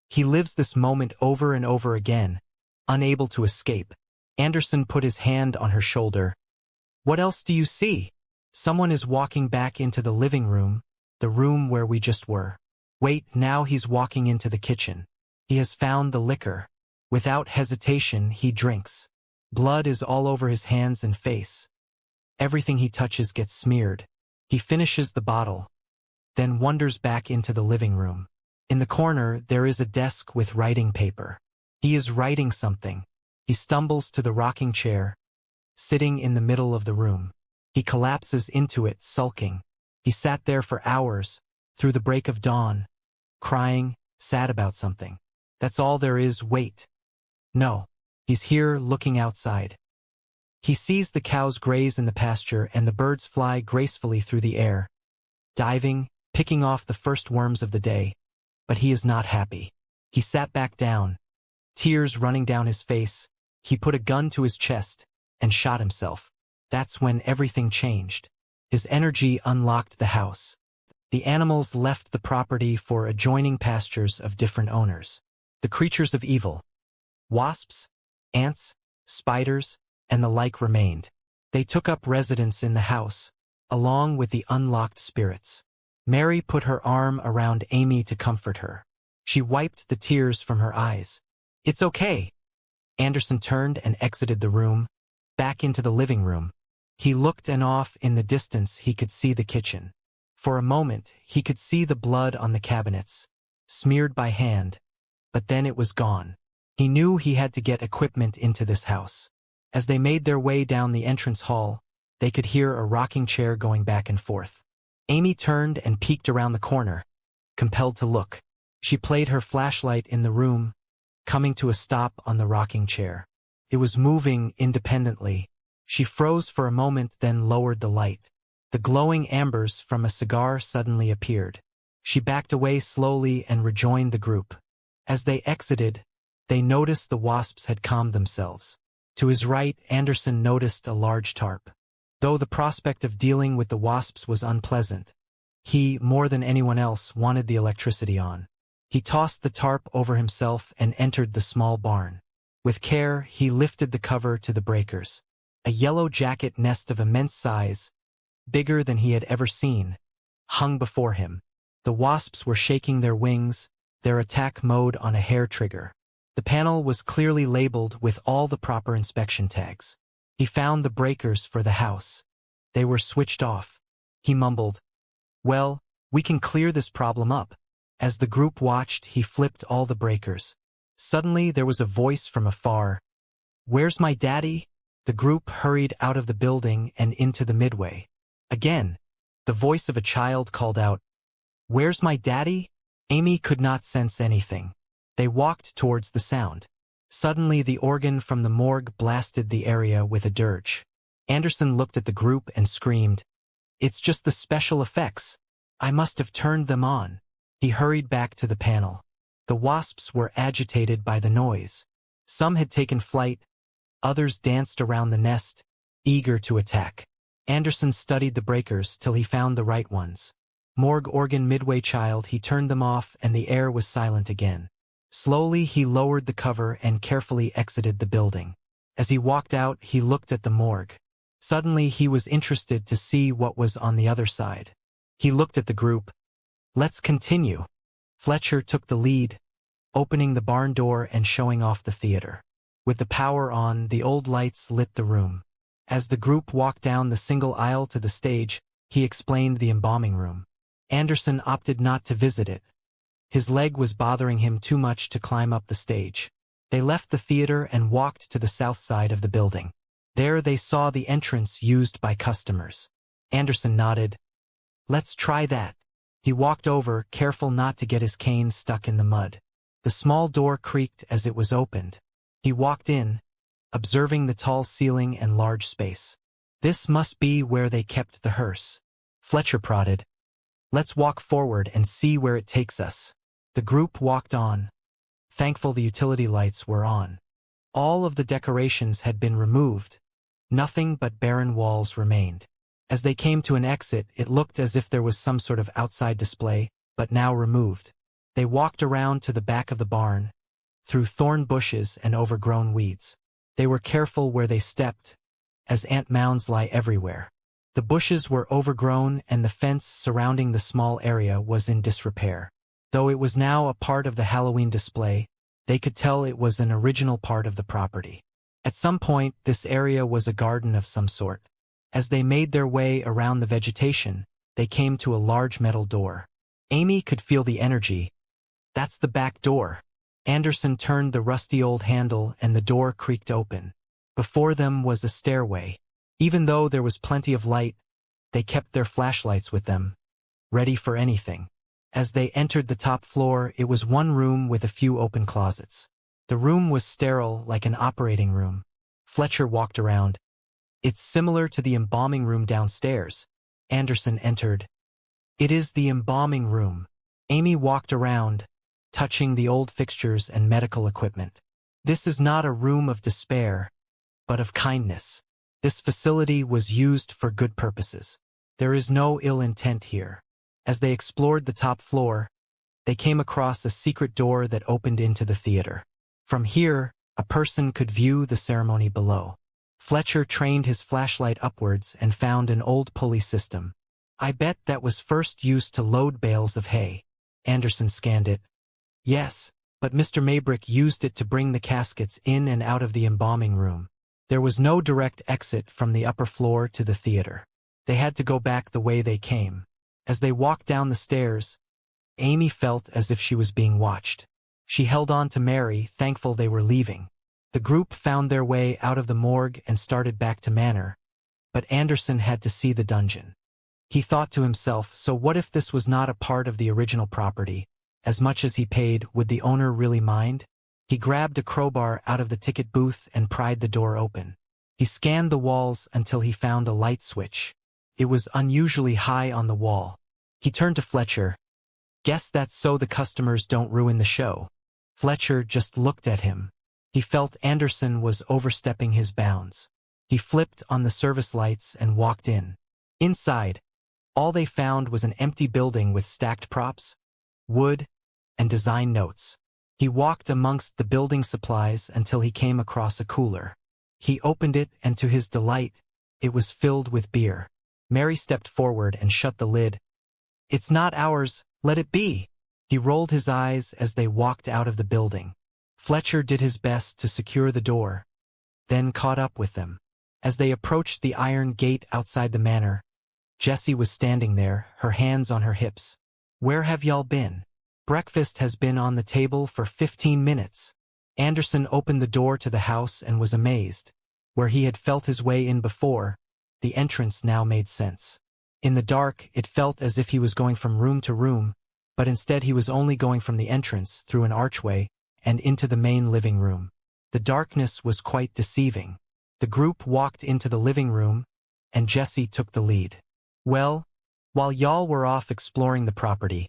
He lives this moment over and over again, unable to escape. Anderson put his hand on her shoulder. "What else do you see?" "Someone is walking back into the living room, the room where we just were. Wait, now he's walking into the kitchen. He has found the liquor. Without hesitation, he drinks. Blood is all over his hands and face. Everything he touches gets smeared. He finishes the bottle, then wanders back into the living room. In the corner, there is a desk with writing paper. He is writing something. He stumbles to the rocking chair, sitting in the middle of the room. He collapses into it, sulking. He sat there for hours, through the break of dawn, crying, sad about something. That's all there is. Wait. No. He's here, looking outside. He sees the cows graze in the pasture and the birds fly gracefully through the air, diving, picking off the first worms of the day. But he is not happy. He sat back down, tears running down his face. He put a gun to his chest and shot himself. That's when everything changed. His energy unlocked the house. The animals left the property for adjoining pastures of different owners. The creatures of evil, wasps, ants, spiders, and the like remained. They took up residence in the house, along with the unlocked spirits. Mary put her arm around Amy to comfort her. She wiped the tears from her eyes. "It's okay." Anderson turned and exited the room, back into the living room. He looked, and off in the distance he could see the kitchen. For a moment he could see the blood on the cabinets, smeared by hand, but then it was gone. He knew he had to get equipment into this house. As they made their way down the entrance hall, they could hear a rocking chair going back and forth. Amy turned and peeked around the corner, compelled to look. She played her flashlight in the room, coming to a stop on the rocking chair. It was moving independently. She froze for a moment, then lowered the light. The glowing ambers from a cigar suddenly appeared. She backed away slowly and rejoined the group. As they exited, they noticed the wasps had calmed themselves. To his right, Anderson noticed a large tarp. Though the prospect of dealing with the wasps was unpleasant, he, more than anyone else, wanted the electricity on. He tossed the tarp over himself and entered the small barn. With care, he lifted the cover to the breakers. A yellow jacket nest of immense size, bigger than he had ever seen, hung before him. The wasps were shaking their wings, their attack mode on a hair trigger. The panel was clearly labeled with all the proper inspection tags. He found the breakers for the house. They were switched off. He mumbled, "Well, we can clear this problem up." As the group watched, he flipped all the breakers. Suddenly there was a voice from afar. "Where's my daddy?" The group hurried out of the building and into the midway. Again, the voice of a child called out, "Where's my daddy?" Amy could not sense anything. They walked towards the sound. Suddenly the organ from the morgue blasted the area with a dirge. Anderson looked at the group and screamed, "It's just the special effects. I must have turned them on." He hurried back to the panel. The wasps were agitated by the noise. Some had taken flight, others danced around the nest, eager to attack. Anderson studied the breakers till he found the right ones. Morgue organ midway child, he turned them off and the air was silent again. Slowly he lowered the cover and carefully exited the building. As he walked out, he looked at the morgue. Suddenly he was interested to see what was on the other side. He looked at the group. "Let's continue." Fletcher took the lead, opening the barn door and showing off the theater. With the power on, the old lights lit the room. As the group walked down the single aisle to the stage, he explained the embalming room. Anderson opted not to visit it. His leg was bothering him too much to climb up the stage. They left the theater and walked to the south side of the building. There they saw the entrance used by customers. Anderson nodded. "Let's try that." He walked over, careful not to get his cane stuck in the mud. The small door creaked as it was opened. He walked in, observing the tall ceiling and large space. This must be where they kept the hearse. Fletcher prodded. "Let's walk forward and see where it takes us." The group walked on, thankful the utility lights were on. All of the decorations had been removed. Nothing but barren walls remained. As they came to an exit, it looked as if there was some sort of outside display, but now removed. They walked around to the back of the barn, through thorn bushes and overgrown weeds. They were careful where they stepped, as ant mounds lie everywhere. The bushes were overgrown and the fence surrounding the small area was in disrepair. Though it was now a part of the Halloween display, they could tell it was an original part of the property. At some point, this area was a garden of some sort. As they made their way around the vegetation, they came to a large metal door. Amy could feel the energy. "That's the back door." Anderson turned the rusty old handle and the door creaked open. Before them was a stairway. Even though there was plenty of light, they kept their flashlights with them, ready for anything. As they entered the top floor, it was one room with a few open closets. The room was sterile, like an operating room. Fletcher walked around. "It's similar to the embalming room downstairs." Anderson entered. "It is the embalming room." Amy walked around, touching the old fixtures and medical equipment. "This is not a room of despair, but of kindness. This facility was used for good purposes. There is no ill intent here." As they explored the top floor, they came across a secret door that opened into the theater. From here, a person could view the ceremony below. Fletcher trained his flashlight upwards and found an old pulley system. "I bet that was first used to load bales of hay." Anderson scanned it. "Yes, but Mr. Maybrick used it to bring the caskets in and out of the embalming room. There was no direct exit from the upper floor to the theater. They had to go back the way they came." As they walked down the stairs, Amy felt as if she was being watched. She held on to Mary, thankful they were leaving. The group found their way out of the morgue and started back to Manor, but Anderson had to see the dungeon. He thought to himself, so what if this was not a part of the original property? As much as he paid, would the owner really mind? He grabbed a crowbar out of the ticket booth and pried the door open. He scanned the walls until he found a light switch. It was unusually high on the wall. He turned to Fletcher. "Guess that's so the customers don't ruin the show." Fletcher just looked at him. He felt Anderson was overstepping his bounds. He flipped on the service lights and walked in. Inside, all they found was an empty building with stacked props, wood, and design notes. He walked amongst the building supplies until he came across a cooler. He opened it and to his delight, it was filled with beer. Mary stepped forward and shut the lid. "It's not ours, let it be." He rolled his eyes as they walked out of the building. Fletcher did his best to secure the door, then caught up with them. As they approached the iron gate outside the manor, Jessie was standing there, her hands on her hips. "Where have y'all been?" "Breakfast has been on the table for 15 minutes. Anderson opened the door to the house and was amazed. Where he had felt his way in before, the entrance now made sense. In the dark, it felt as if he was going from room to room, but instead he was only going from the entrance through an archway and into the main living room. The darkness was quite deceiving. The group walked into the living room, and Jessie took the lead. "Well, while y'all were off exploring the property,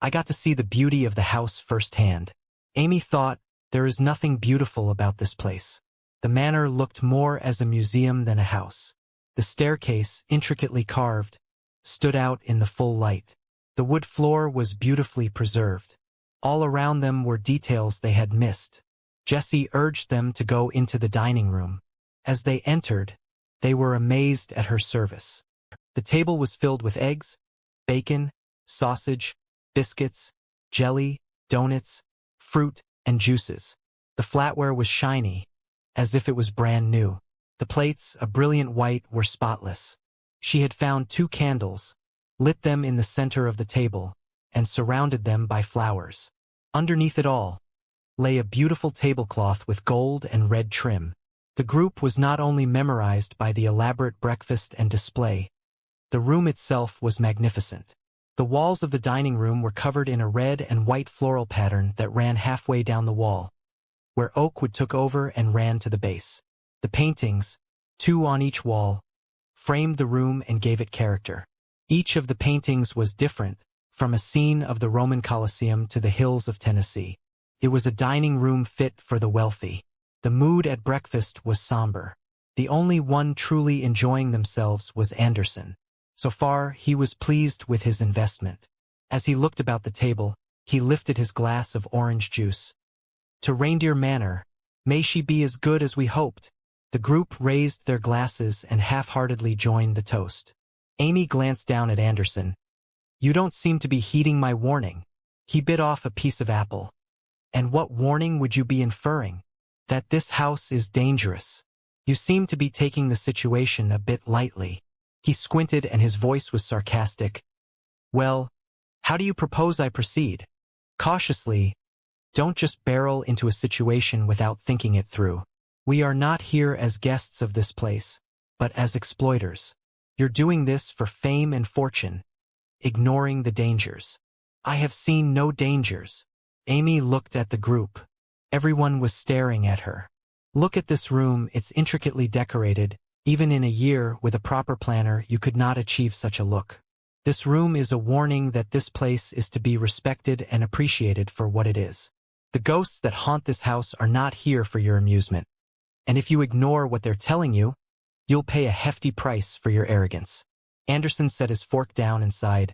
I got to see the beauty of the house firsthand." Amy thought, there is nothing beautiful about this place. The manor looked more as a museum than a house. The staircase, intricately carved, stood out in the full light. The wood floor was beautifully preserved. All around them were details they had missed. Jessie urged them to go into the dining room. As they entered, they were amazed at her service. The table was filled with eggs, bacon, sausage, biscuits, jelly, donuts, fruit, and juices. The flatware was shiny, as if it was brand new. The plates, a brilliant white, were spotless. She had found 2 candles, lit them in the center of the table, and surrounded them by flowers. Underneath it all lay a beautiful tablecloth with gold and red trim. The group was not only memorized by the elaborate breakfast and display, the room itself was magnificent. The walls of the dining room were covered in a red and white floral pattern that ran halfway down the wall, where oak took over and ran to the base. The paintings, 2 on each wall, framed the room and gave it character. Each of the paintings was different, from a scene of the Roman Colosseum to the hills of Tennessee. It was a dining room fit for the wealthy. The mood at breakfast was somber. The only one truly enjoying themselves was Anderson. So far, he was pleased with his investment. As he looked about the table, he lifted his glass of orange juice. To Reindeer Manor, may she be as good as we hoped. The group raised their glasses and half-heartedly joined the toast. Amy glanced down at Anderson. You don't seem to be heeding my warning. He bit off a piece of apple. And what warning would you be inferring? That this house is dangerous. You seem to be taking the situation a bit lightly. He squinted and his voice was sarcastic. Well, how do you propose I proceed? Cautiously. Don't just barrel into a situation without thinking it through. We are not here as guests of this place, but as exploiters. You're doing this for fame and fortune, ignoring the dangers. I have seen no dangers. Amy looked at the group. Everyone was staring at her. Look at this room, it's intricately decorated. Even in a year with a proper planner, you could not achieve such a look. This room is a warning that this place is to be respected and appreciated for what it is. The ghosts that haunt this house are not here for your amusement. And if you ignore what they're telling you, you'll pay a hefty price for your arrogance. Anderson set his fork down and sighed.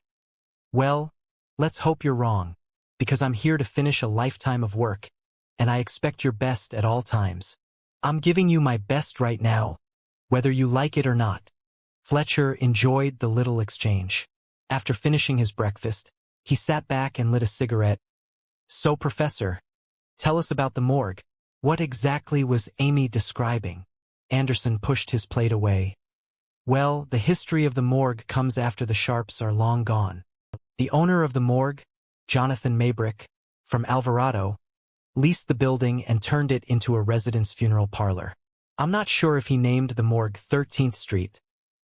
Well, let's hope you're wrong, because I'm here to finish a lifetime of work, and I expect your best at all times. I'm giving you my best right now, whether you like it or not. Fletcher enjoyed the little exchange. After finishing his breakfast, he sat back and lit a cigarette. So, Professor, tell us about the morgue. What exactly was Amy describing? Anderson pushed his plate away. Well, the history of the morgue comes after the Sharps are long gone. The owner of the morgue, Jonathan Maybrick, from Alvarado, leased the building and turned it into a residence funeral parlor. I'm not sure if he named the morgue 13th Street,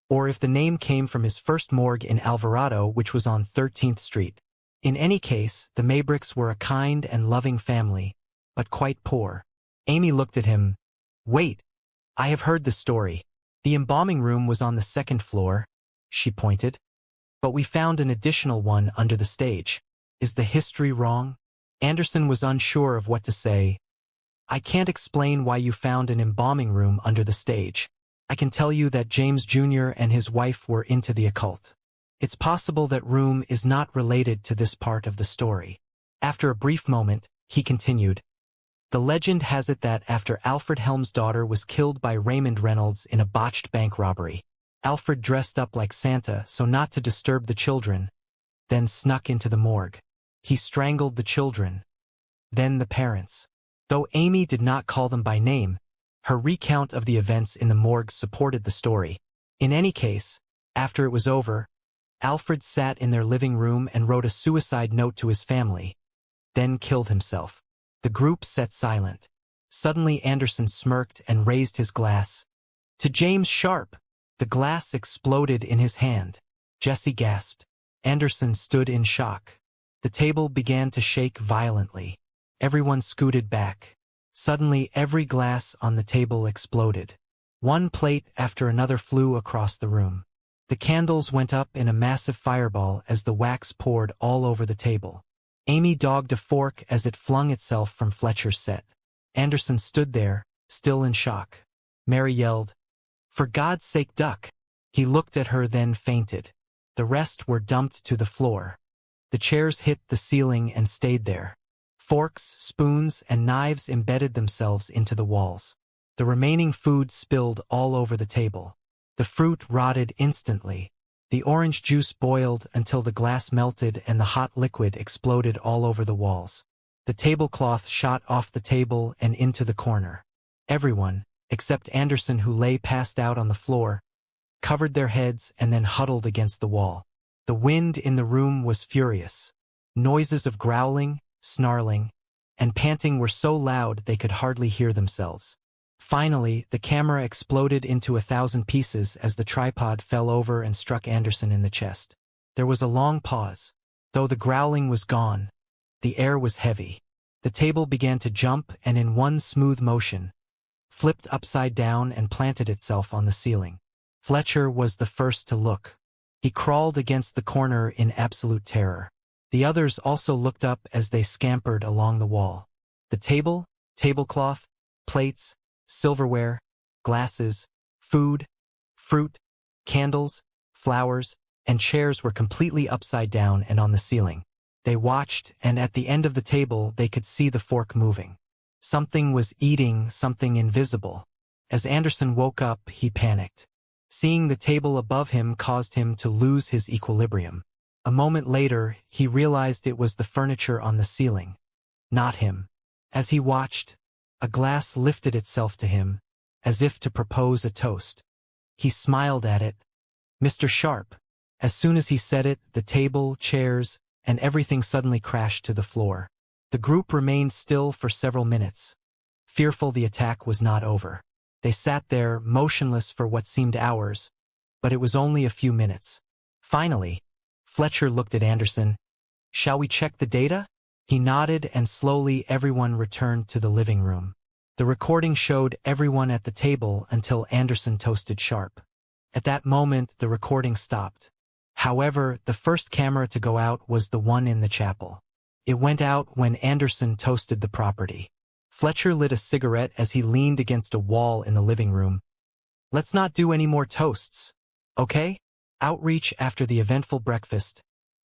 or if the name came from his first morgue in Alvarado, which was on 13th Street. In any case, the Maybricks were a kind and loving family, but quite poor. Amy looked at him. Wait, I have heard the story. The embalming room was on the 2nd floor, she pointed. But we found an additional one under the stage. Is the history wrong? Anderson was unsure of what to say. I can't explain why you found an embalming room under the stage. I can tell you that James Jr. and his wife were into the occult. It's possible that room is not related to this part of the story. After a brief moment, he continued. The legend has it that after Alfred Helm's daughter was killed by Raymond Reynolds in a botched bank robbery, Alfred dressed up like Santa so not to disturb the children, then snuck into the morgue. He strangled the children, then the parents. Though Amy did not call them by name, her recount of the events in the morgue supported the story. In any case, after it was over, Alfred sat in their living room and wrote a suicide note to his family, then killed himself. The group sat silent. Suddenly Anderson smirked and raised his glass. To James Sharp! The glass exploded in his hand. Jesse gasped. Anderson stood in shock. The table began to shake violently. Everyone scooted back. Suddenly every glass on the table exploded. One plate after another flew across the room. The candles went up in a massive fireball as the wax poured all over the table. Amy dogged a fork as it flung itself from Fletcher's set. Anderson stood there, still in shock. Mary yelled, "For God's sake, duck!" He looked at her, then fainted. The rest were dumped to the floor. The chairs hit the ceiling and stayed there. Forks, spoons, and knives embedded themselves into the walls. The remaining food spilled all over the table. The fruit rotted instantly. The orange juice boiled until the glass melted and the hot liquid exploded all over the walls. The tablecloth shot off the table and into the corner. Everyone, except Anderson, who lay passed out on the floor, covered their heads and then huddled against the wall. The wind in the room was furious. Noises of growling, snarling, and panting were so loud they could hardly hear themselves. Finally, the camera exploded into 1,000 pieces as the tripod fell over and struck Anderson in the chest. There was a long pause. Though the growling was gone, the air was heavy. The table began to jump and in one smooth motion, flipped upside down and planted itself on the ceiling. Fletcher was the first to look. He crawled against the corner in absolute terror. The others also looked up as they scampered along the wall. The table, tablecloth, plates, silverware, glasses, food, fruit, candles, flowers, and chairs were completely upside down and on the ceiling. They watched, and at the end of the table they could see the fork moving. Something was eating something invisible. As Anderson woke up, he panicked. Seeing the table above him caused him to lose his equilibrium. A moment later, he realized it was the furniture on the ceiling, not him. As he watched, a glass lifted itself to him, as if to propose a toast. He smiled at it. "Mr. Sharp." As soon as he said it, the table, chairs, and everything suddenly crashed to the floor. The group remained still for several minutes, fearful the attack was not over. They sat there, motionless for what seemed hours, but it was only a few minutes. Finally, Fletcher looked at Anderson. "Shall we check the data?" He nodded, and slowly everyone returned to the living room. The recording showed everyone at the table until Anderson toasted Sharp. At that moment, the recording stopped. However, the first camera to go out was the one in the chapel. It went out when Anderson toasted the property. Fletcher lit a cigarette as he leaned against a wall in the living room. "Let's not do any more toasts, okay?" Outreach after the eventful breakfast.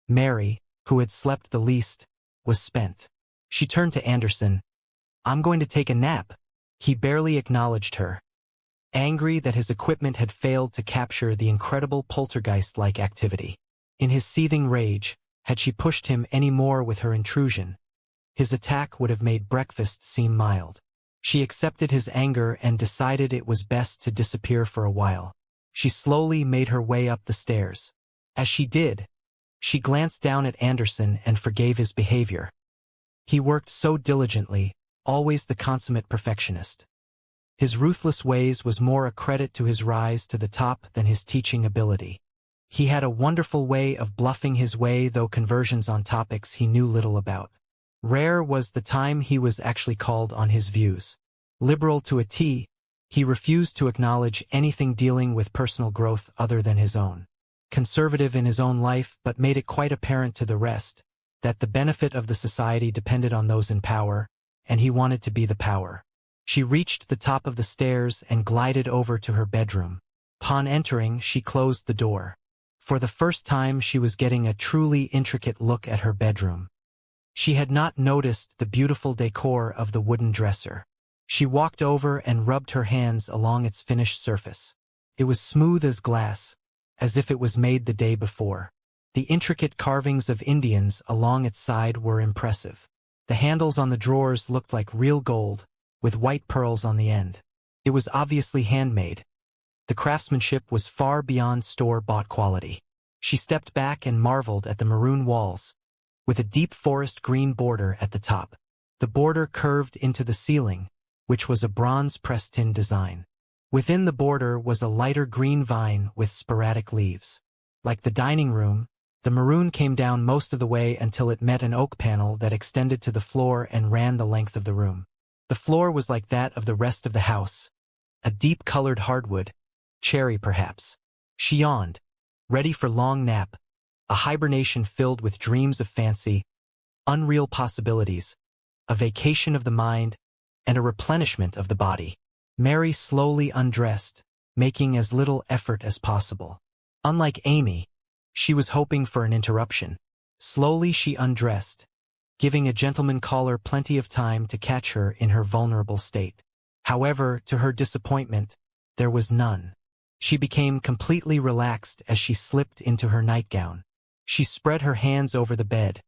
Mary, who had slept the least, was spent. She turned to Anderson. "I'm going to take a nap." He barely acknowledged her. Angry that his equipment had failed to capture the incredible poltergeist-like activity. In his seething rage, had she pushed him any more with her intrusion, his attack would have made breakfast seem mild. She accepted his anger and decided it was best to disappear for a while. She slowly made her way up the stairs. As she did, she glanced down at Anderson and forgave his behavior. He worked so diligently, always the consummate perfectionist. His ruthless ways was more a credit to his rise to the top than his teaching ability. He had a wonderful way of bluffing his way through conversions on topics he knew little about. Rare was the time he was actually called on his views. Liberal to a T, he refused to acknowledge anything dealing with personal growth other than his own. Conservative in his own life, but made it quite apparent to the rest that the benefit of the society depended on those in power, and he wanted to be the power. She reached the top of the stairs and glided over to her bedroom. Upon entering, she closed the door. For the first time, she was getting a truly intricate look at her bedroom. She had not noticed the beautiful decor of the wooden dresser. She walked over and rubbed her hands along its finished surface. It was smooth as glass, as if it was made the day before. The intricate carvings of Indians along its side were impressive. The handles on the drawers looked like real gold, with white pearls on the end. It was obviously handmade. The craftsmanship was far beyond store-bought quality. She stepped back and marveled at the maroon walls, with a deep forest green border at the top. The border curved into the ceiling, which was a bronze pressed tin design. Within the border was a lighter green vine with sporadic leaves. Like the dining room, the maroon came down most of the way until it met an oak panel that extended to the floor and ran the length of the room. The floor was like that of the rest of the house, a deep-colored hardwood, cherry perhaps. She yawned, ready for long nap, a hibernation filled with dreams of fancy, unreal possibilities, a vacation of the mind, and a replenishment of the body. Mary slowly undressed, making as little effort as possible. Unlike Amy, she was hoping for an interruption. Slowly she undressed, giving a gentleman caller plenty of time to catch her in her vulnerable state. However, to her disappointment, there was none. She became completely relaxed as she slipped into her nightgown. She spread her hands over the bed.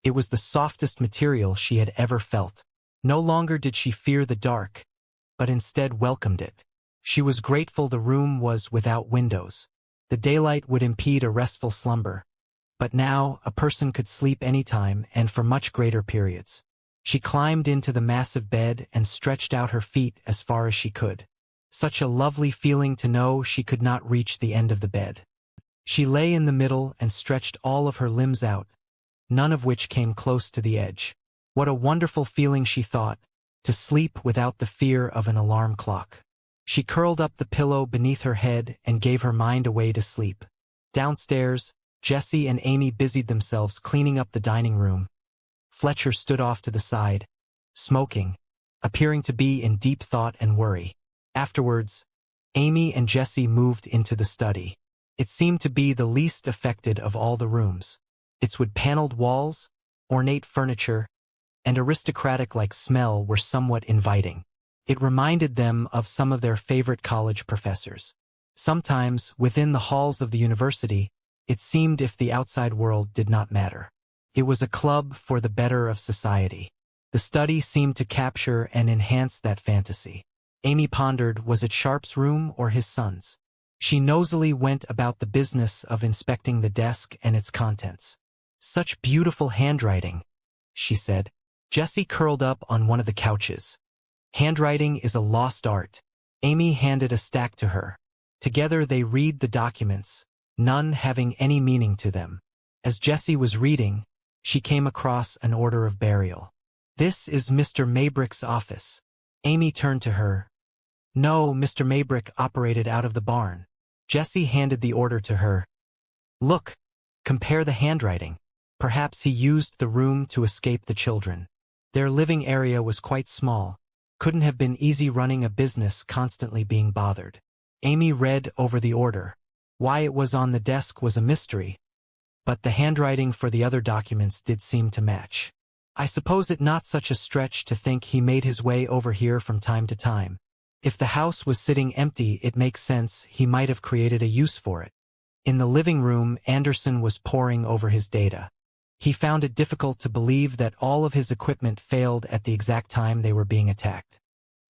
It was the softest material she had ever felt. No longer did she fear the dark. but instead welcomed it. She was grateful the room was without windows. The daylight would impede a restful slumber. But now, a person could sleep anytime and for much greater periods. She climbed into the massive bed and stretched out her feet as far as she could. Such a lovely feeling to know she could not reach the end of the bed. She lay in the middle and stretched all of her limbs out, none of which came close to the edge. What a wonderful feeling, she thought, to sleep without the fear of an alarm clock. She curled up the pillow beneath her head and gave her mind away to sleep. Downstairs, Jesse and Amy busied themselves cleaning up the dining room. Fletcher stood off to the side, smoking, appearing to be in deep thought and worry. Afterwards, Amy and Jesse moved into the study. It seemed to be the least affected of all the rooms. Its wood-paneled walls, ornate furniture, and aristocratic-like smell were somewhat inviting. It reminded them of some of their favorite college professors. Sometimes, within the halls of the university, it seemed if the outside world did not matter. It was a club for the better of society. The study seemed to capture and enhance that fantasy. Amy pondered, was it Sharp's room or his son's? She nosily went about the business of inspecting the desk and its contents. Such beautiful handwriting, she said. Jesse curled up on one of the couches. Handwriting is a lost art. Amy handed a stack to her. Together they read the documents, none having any meaning to them. As Jesse was reading, she came across an order of burial. This is Mr. Maybrick's office. Amy turned to her. No, Mr. Maybrick operated out of the barn. Jesse handed the order to her. Look, compare the handwriting. Perhaps he used the room to escape the children. Their living area was quite small. Couldn't have been easy running a business constantly being bothered. Amy read over the order. Why it was on the desk was a mystery, but the handwriting for the other documents did seem to match. I suppose it not such a stretch to think he made his way over here from time to time. If the house was sitting empty, it makes sense he might have created a use for it. In the living room, Anderson was poring over his data. He found it difficult to believe that all of his equipment failed at the exact time they were being attacked.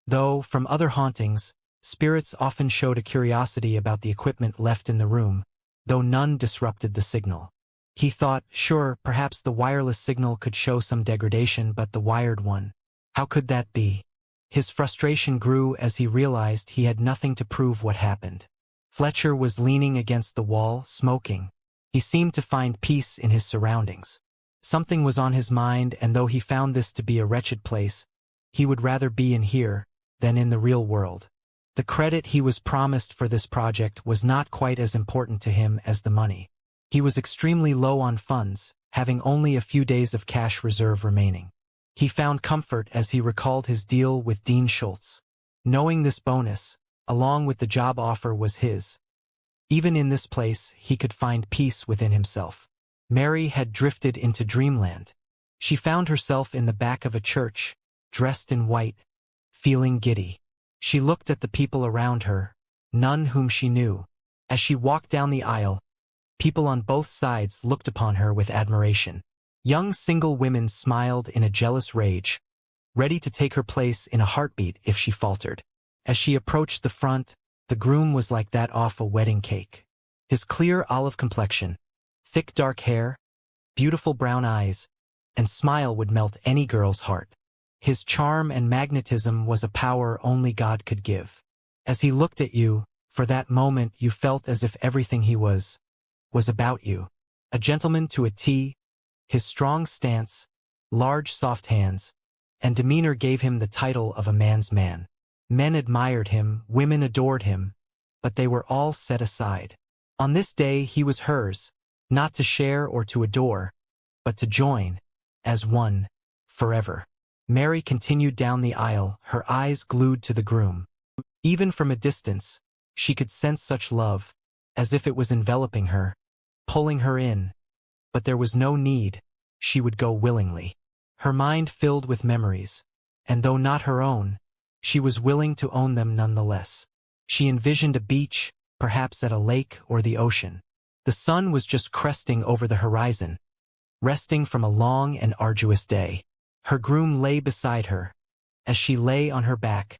Though, from other hauntings, spirits often showed a curiosity about the equipment left in the room, though none disrupted the signal. He thought, sure, perhaps the wireless signal could show some degradation, but the wired one, how could that be? His frustration grew as he realized he had nothing to prove what happened. Fletcher was leaning against the wall, smoking. He seemed to find peace in his surroundings. Something was on his mind, and though he found this to be a wretched place, he would rather be in here than in the real world. The credit he was promised for this project was not quite as important to him as the money. He was extremely low on funds, having only a few days of cash reserve remaining. He found comfort as he recalled his deal with Dean Schultz. Knowing this bonus, along with the job offer, was his. Even in this place, he could find peace within himself. Mary had drifted into dreamland. She found herself in the back of a church, dressed in white, feeling giddy. She looked at the people around her, none whom she knew. As she walked down the aisle, people on both sides looked upon her with admiration. Young single women smiled in a jealous rage, ready to take her place in a heartbeat if she faltered. As she approached the front, the groom was like that off a wedding cake. His clear olive complexion, thick dark hair, beautiful brown eyes, and smile would melt any girl's heart. His charm and magnetism was a power only God could give. As he looked at you, for that moment you felt as if everything he was about you. A gentleman to a T, his strong stance, large soft hands, and demeanor gave him the title of a man's man. Men admired him, women adored him, but they were all set aside. On this day he was hers, not to share or to adore, but to join, as one, forever. Mary continued down the aisle, her eyes glued to the groom. Even from a distance, she could sense such love, as if it was enveloping her, pulling her in. But there was no need, she would go willingly. Her mind filled with memories, and though not her own, she was willing to own them nonetheless. She envisioned a beach, perhaps at a lake or the ocean. The sun was just cresting over the horizon, resting from a long and arduous day. Her groom lay beside her. As she lay on her back,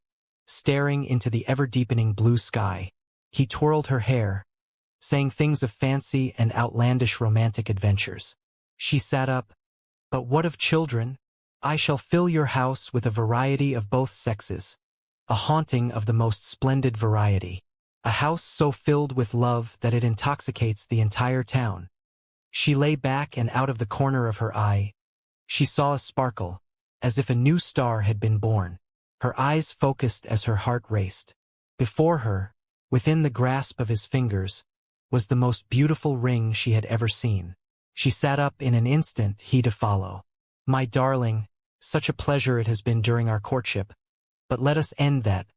staring into the ever-deepening blue sky. He twirled her hair, saying things of fancy and outlandish romantic adventures. She sat up. But what of children? I shall fill your house with a variety of both sexes. A haunting of the most splendid variety. A house so filled with love that it intoxicates the entire town. She lay back, and out of the corner of her eye, she saw a sparkle, as if a new star had been born. Her eyes focused as her heart raced. Before her, within the grasp of his fingers, was the most beautiful ring she had ever seen. She sat up in an instant, he to follow. My darling, such a pleasure it has been during our courtship. But let us end that.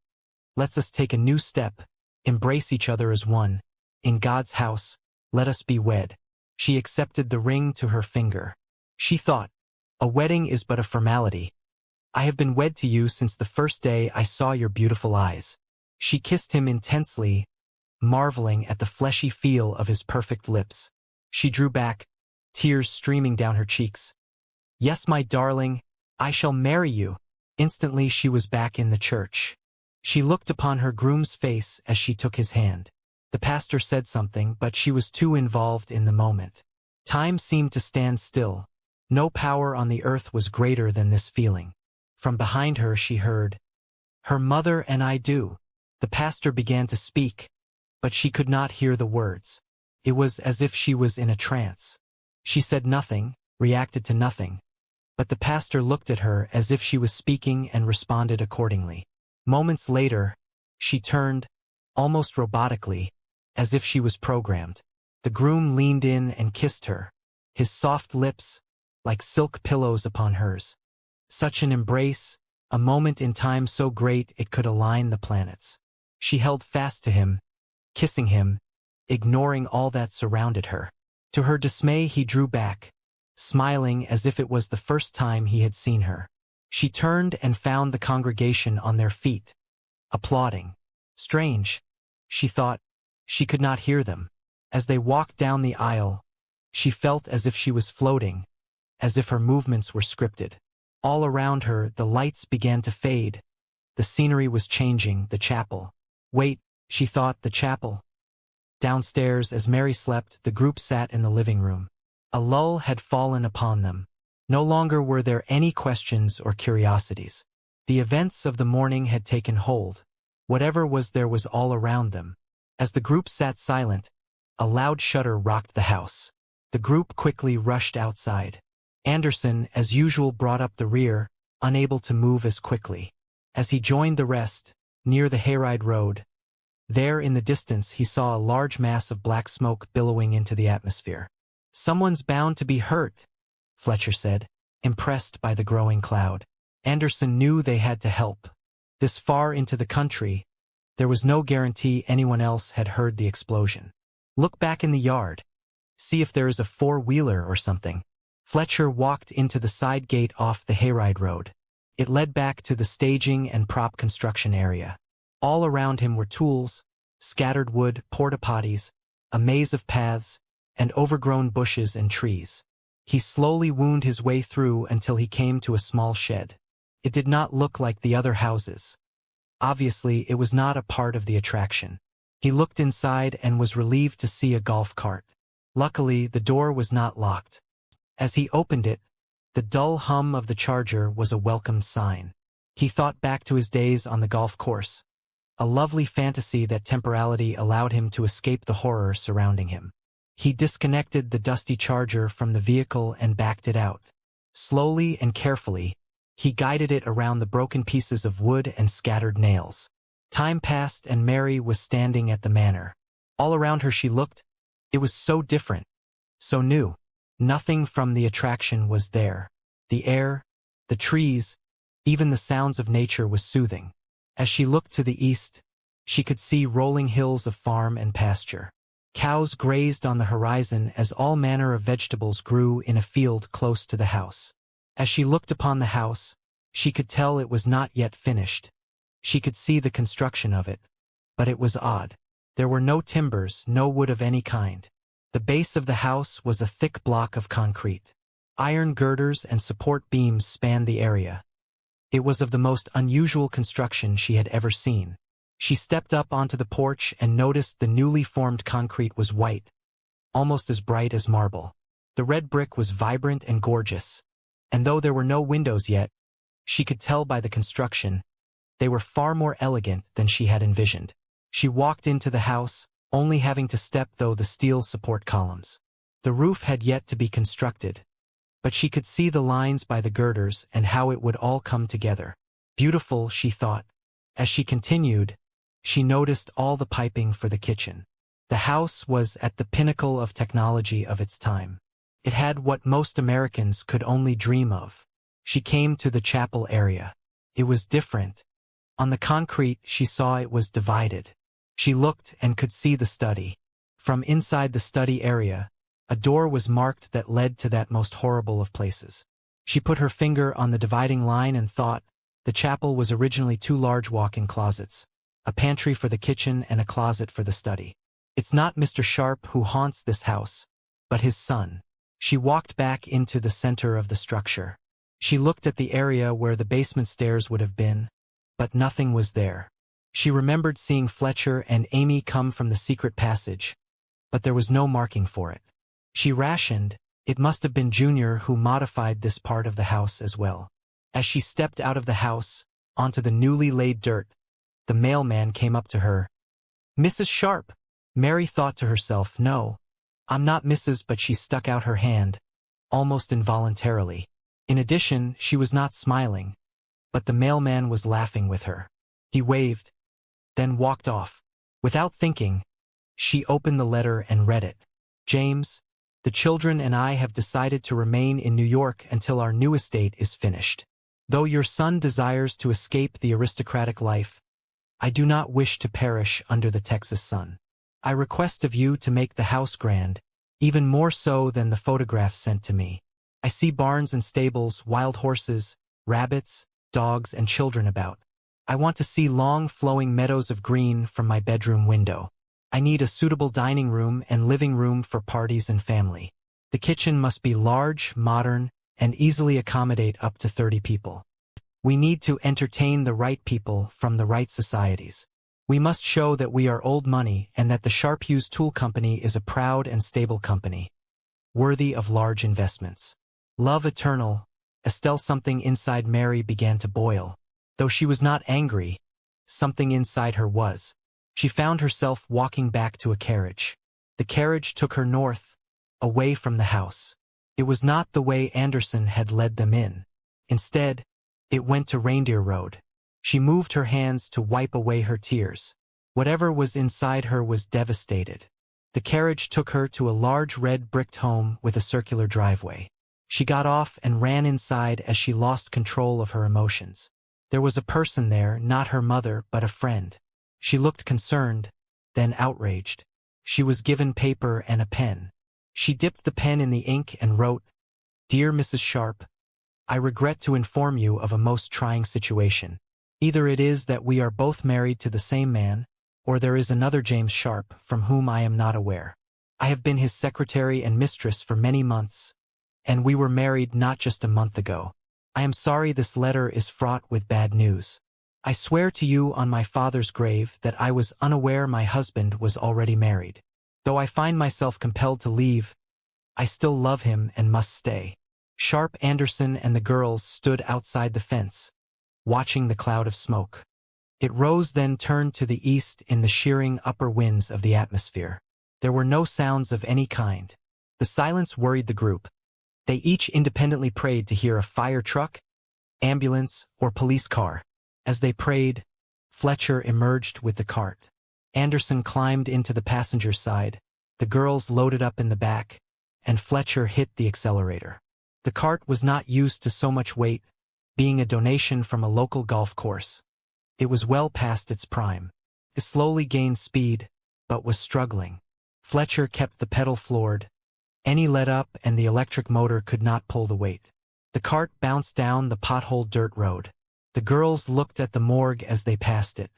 Let us take a new step, embrace each other as one. In God's house, let us be wed. She accepted the ring to her finger. She thought, a wedding is but a formality. I have been wed to you since the first day I saw your beautiful eyes. She kissed him intensely, marveling at the fleshy feel of his perfect lips. She drew back, tears streaming down her cheeks. Yes, my darling, I shall marry you. Instantly she was back in the church. She looked upon her groom's face as she took his hand. The pastor said something, but she was too involved in the moment. Time seemed to stand still. No power on the earth was greater than this feeling. From behind her she heard, "Her mother and I do." The pastor began to speak, but she could not hear the words. It was as if she was in a trance. She said nothing, reacted to nothing. But the pastor looked at her as if she was speaking and responded accordingly. Moments later, she turned, almost robotically, as if she was programmed. The groom leaned in and kissed her, his soft lips, like silk pillows upon hers. Such an embrace, a moment in time so great it could align the planets. She held fast to him, kissing him, ignoring all that surrounded her. To her dismay he drew back, smiling as if it was the first time he had seen her. She turned and found the congregation on their feet, applauding. Strange, she thought, she could not hear them. As they walked down the aisle, she felt as if she was floating, as if her movements were scripted. All around her, the lights began to fade. The scenery was changing, the chapel. Wait, she thought, the chapel. Downstairs, as Mary slept, the group sat in the living room. A lull had fallen upon them. No longer were there any questions or curiosities. The events of the morning had taken hold. Whatever was there was all around them. As the group sat silent, a loud shudder rocked the house. The group quickly rushed outside. Anderson, as usual, brought up the rear, unable to move as quickly. As he joined the rest, near the hayride road, there in the distance he saw a large mass of black smoke billowing into the atmosphere. Someone's bound to be hurt, Fletcher said, impressed by the growing cloud. Anderson knew they had to help. This far into the country, there was no guarantee anyone else had heard the explosion. Look back in the yard. See if there is a four-wheeler or something. Fletcher walked into the side gate off the hayride road. It led back to the staging and prop construction area. All around him were tools, scattered wood, porta-potties, a maze of paths, and overgrown bushes and trees. He slowly wound his way through until he came to a small shed. It did not look like the other houses. Obviously, it was not a part of the attraction. He looked inside and was relieved to see a golf cart. Luckily, the door was not locked. As he opened it, the dull hum of the charger was a welcome sign. He thought back to his days on the golf course. A lovely fantasy that temporarily allowed him to escape the horror surrounding him. He disconnected the dusty charger from the vehicle and backed it out. Slowly and carefully, he guided it around the broken pieces of wood and scattered nails. Time passed and Mary was standing at the manor. All around her she looked. It was so different, so new. Nothing from the attraction was there. The air, the trees, even the sounds of nature was soothing. As she looked to the east, she could see rolling hills of farm and pasture. Cows grazed on the horizon as all manner of vegetables grew in a field close to the house. As she looked upon the house, she could tell it was not yet finished. She could see the construction of it, but it was odd. There were no timbers, no wood of any kind. The base of the house was a thick block of concrete. Iron girders and support beams spanned the area. It was of the most unusual construction she had ever seen. She stepped up onto the porch and noticed the newly formed concrete was white, almost as bright as marble. The red brick was vibrant and gorgeous, and though there were no windows yet, she could tell by the construction, they were far more elegant than she had envisioned. She walked into the house, only having to step through the steel support columns. The roof had yet to be constructed, but she could see the lines by the girders and how it would all come together. Beautiful, she thought. As she continued, she noticed all the piping for the kitchen. The house was at the pinnacle of technology of its time. It had what most Americans could only dream of. She came to the chapel area. It was different. On the concrete, she saw it was divided. She looked and could see the study. From inside the study area, a door was marked that led to that most horrible of places. She put her finger on the dividing line and thought, the chapel was originally 2 large walk-in closets, a pantry for the kitchen and a closet for the study. It's not Mr. Sharp who haunts this house, but his son. She walked back into the center of the structure. She looked at the area where the basement stairs would have been, but nothing was there. She remembered seeing Fletcher and Amy come from the secret passage, but there was no marking for it. She rationed, it must have been Junior who modified this part of the house as well. As she stepped out of the house, onto the newly laid dirt, the mailman came up to her. Mrs. Sharp! Mary thought to herself, no, I'm not Mrs., but she stuck out her hand, almost involuntarily. In addition, she was not smiling, but the mailman was laughing with her. He waved, then walked off. Without thinking, she opened the letter and read it. James, the children and I have decided to remain in New York until our new estate is finished. Though your son desires to escape the aristocratic life, I do not wish to perish under the Texas sun. I request of you to make the house grand, even more so than the photograph sent to me. I see barns and stables, wild horses, rabbits, dogs, and children about. I want to see long flowing meadows of green from my bedroom window. I need a suitable dining room and living room for parties and family. The kitchen must be large, modern, and easily accommodate up to 30 people. We need to entertain the right people from the right societies. We must show that we are old money and that the Sharp Hughes Tool Company is a proud and stable company, worthy of large investments. Love eternal, Estelle. Something inside Mary began to boil. Though she was not angry, something inside her was. She found herself walking back to a carriage. The carriage took her north, away from the house. It was not the way Anderson had led them in. Instead, it went to Reindeer Road. She moved her hands to wipe away her tears. Whatever was inside her was devastated. The carriage took her to a large red bricked home with a circular driveway. She got off and ran inside as she lost control of her emotions. There was a person there, not her mother, but a friend. She looked concerned, then outraged. She was given paper and a pen. She dipped the pen in the ink and wrote, Dear Mrs. Sharp, I regret to inform you of a most trying situation. Either it is that we are both married to the same man, or there is another James Sharp from whom I am not aware. I have been his secretary and mistress for many months, and we were married not just a month ago. I am sorry this letter is fraught with bad news. I swear to you on my father's grave that I was unaware my husband was already married. Though I find myself compelled to leave, I still love him and must stay. Sharp. Anderson and the girls stood outside the fence, watching the cloud of smoke. It rose, then turned to the east in the shearing upper winds of the atmosphere. There were no sounds of any kind. The silence worried the group. They each independently prayed to hear a fire truck, ambulance, or police car. As they prayed, Fletcher emerged with the cart. Anderson climbed into the passenger side, the girls loaded up in the back, and Fletcher hit the accelerator. The cart was not used to so much weight, being a donation from a local golf course. It was well past its prime. It slowly gained speed, but was struggling. Fletcher kept the pedal floored. Any let up and the electric motor could not pull the weight. The cart bounced down the potholed dirt road. The girls looked at the morgue as they passed it.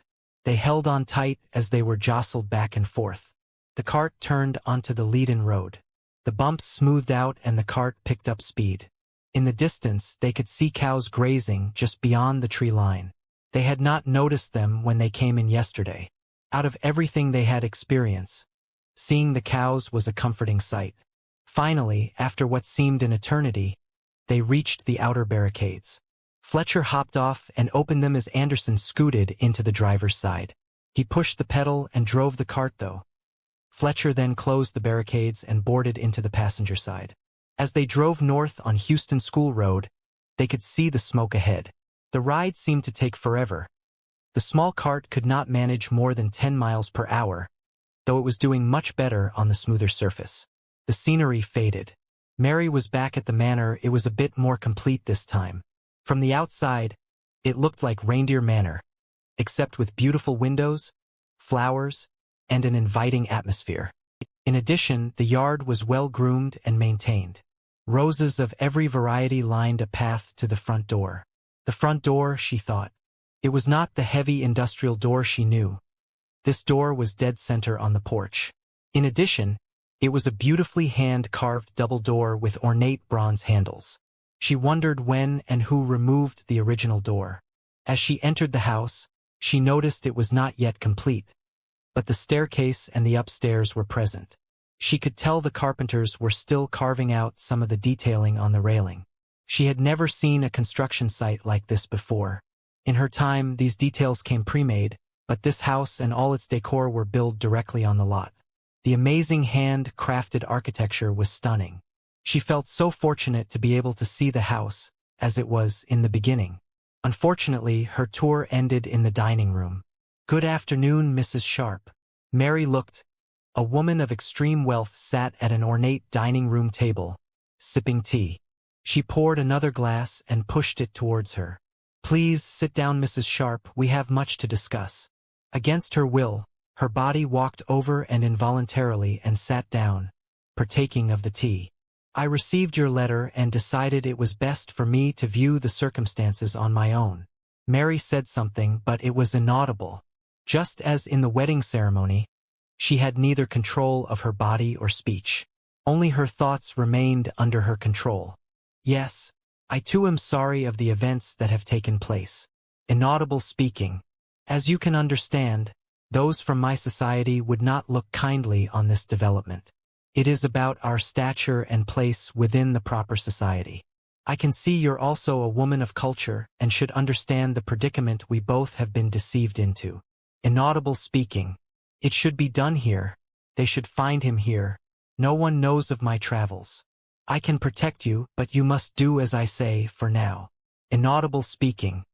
They held on tight as they were jostled back and forth. The cart turned onto the lead-in road. The bumps smoothed out and the cart picked up speed. In the distance, they could see cows grazing just beyond the tree line. They had not noticed them when they came in yesterday. Out of everything they had experienced, seeing the cows was a comforting sight. Finally, after what seemed an eternity, they reached the outer barricades. Fletcher hopped off and opened them as Anderson scooted into the driver's side. He pushed the pedal and drove the cart though. Fletcher then closed the barricades and boarded into the passenger side. As they drove north on Houston School Road, they could see the smoke ahead. The ride seemed to take forever. The small cart could not manage more than 10 miles per hour, though it was doing much better on the smoother surface. The scenery faded. Mary was back at the manor. It was a bit more complete this time. From the outside, it looked like Reindeer Manor, except with beautiful windows, flowers, and an inviting atmosphere. In addition, the yard was well groomed and maintained. Roses of every variety lined a path to the front door. The front door, she thought. It was not the heavy industrial door she knew. This door was dead center on the porch. In addition, it was a beautifully hand-carved double door with ornate bronze handles. She wondered when and who removed the original door. As she entered the house, she noticed it was not yet complete, but the staircase and the upstairs were present. She could tell the carpenters were still carving out some of the detailing on the railing. She had never seen a construction site like this before. In her time, these details came pre-made, but this house and all its decor were built directly on the lot. The amazing hand-crafted architecture was stunning. She felt so fortunate to be able to see the house, as it was in the beginning. Unfortunately, her tour ended in the dining room. "Good afternoon, Mrs. Sharp." Mary looked. A woman of extreme wealth sat at an ornate dining room table, sipping tea. She poured another glass and pushed it towards her. "Please sit down, Mrs. Sharp, we have much to discuss." Against her will, her body walked over and involuntarily and sat down, partaking of the tea. "I received your letter and decided it was best for me to view the circumstances on my own." Mary said something, but it was inaudible. Just as in the wedding ceremony, she had neither control of her body or speech. Only her thoughts remained under her control. "Yes, I too am sorry of the events that have taken place." Inaudible speaking. "As you can understand, those from my society would not look kindly on this development. It is about our stature and place within the proper society. I can see you're also a woman of culture and should understand the predicament we both have been deceived into." Inaudible speaking. "It should be done here. They should find him here. No one knows of my travels. I can protect you, but you must do as I say for now." Inaudible speaking.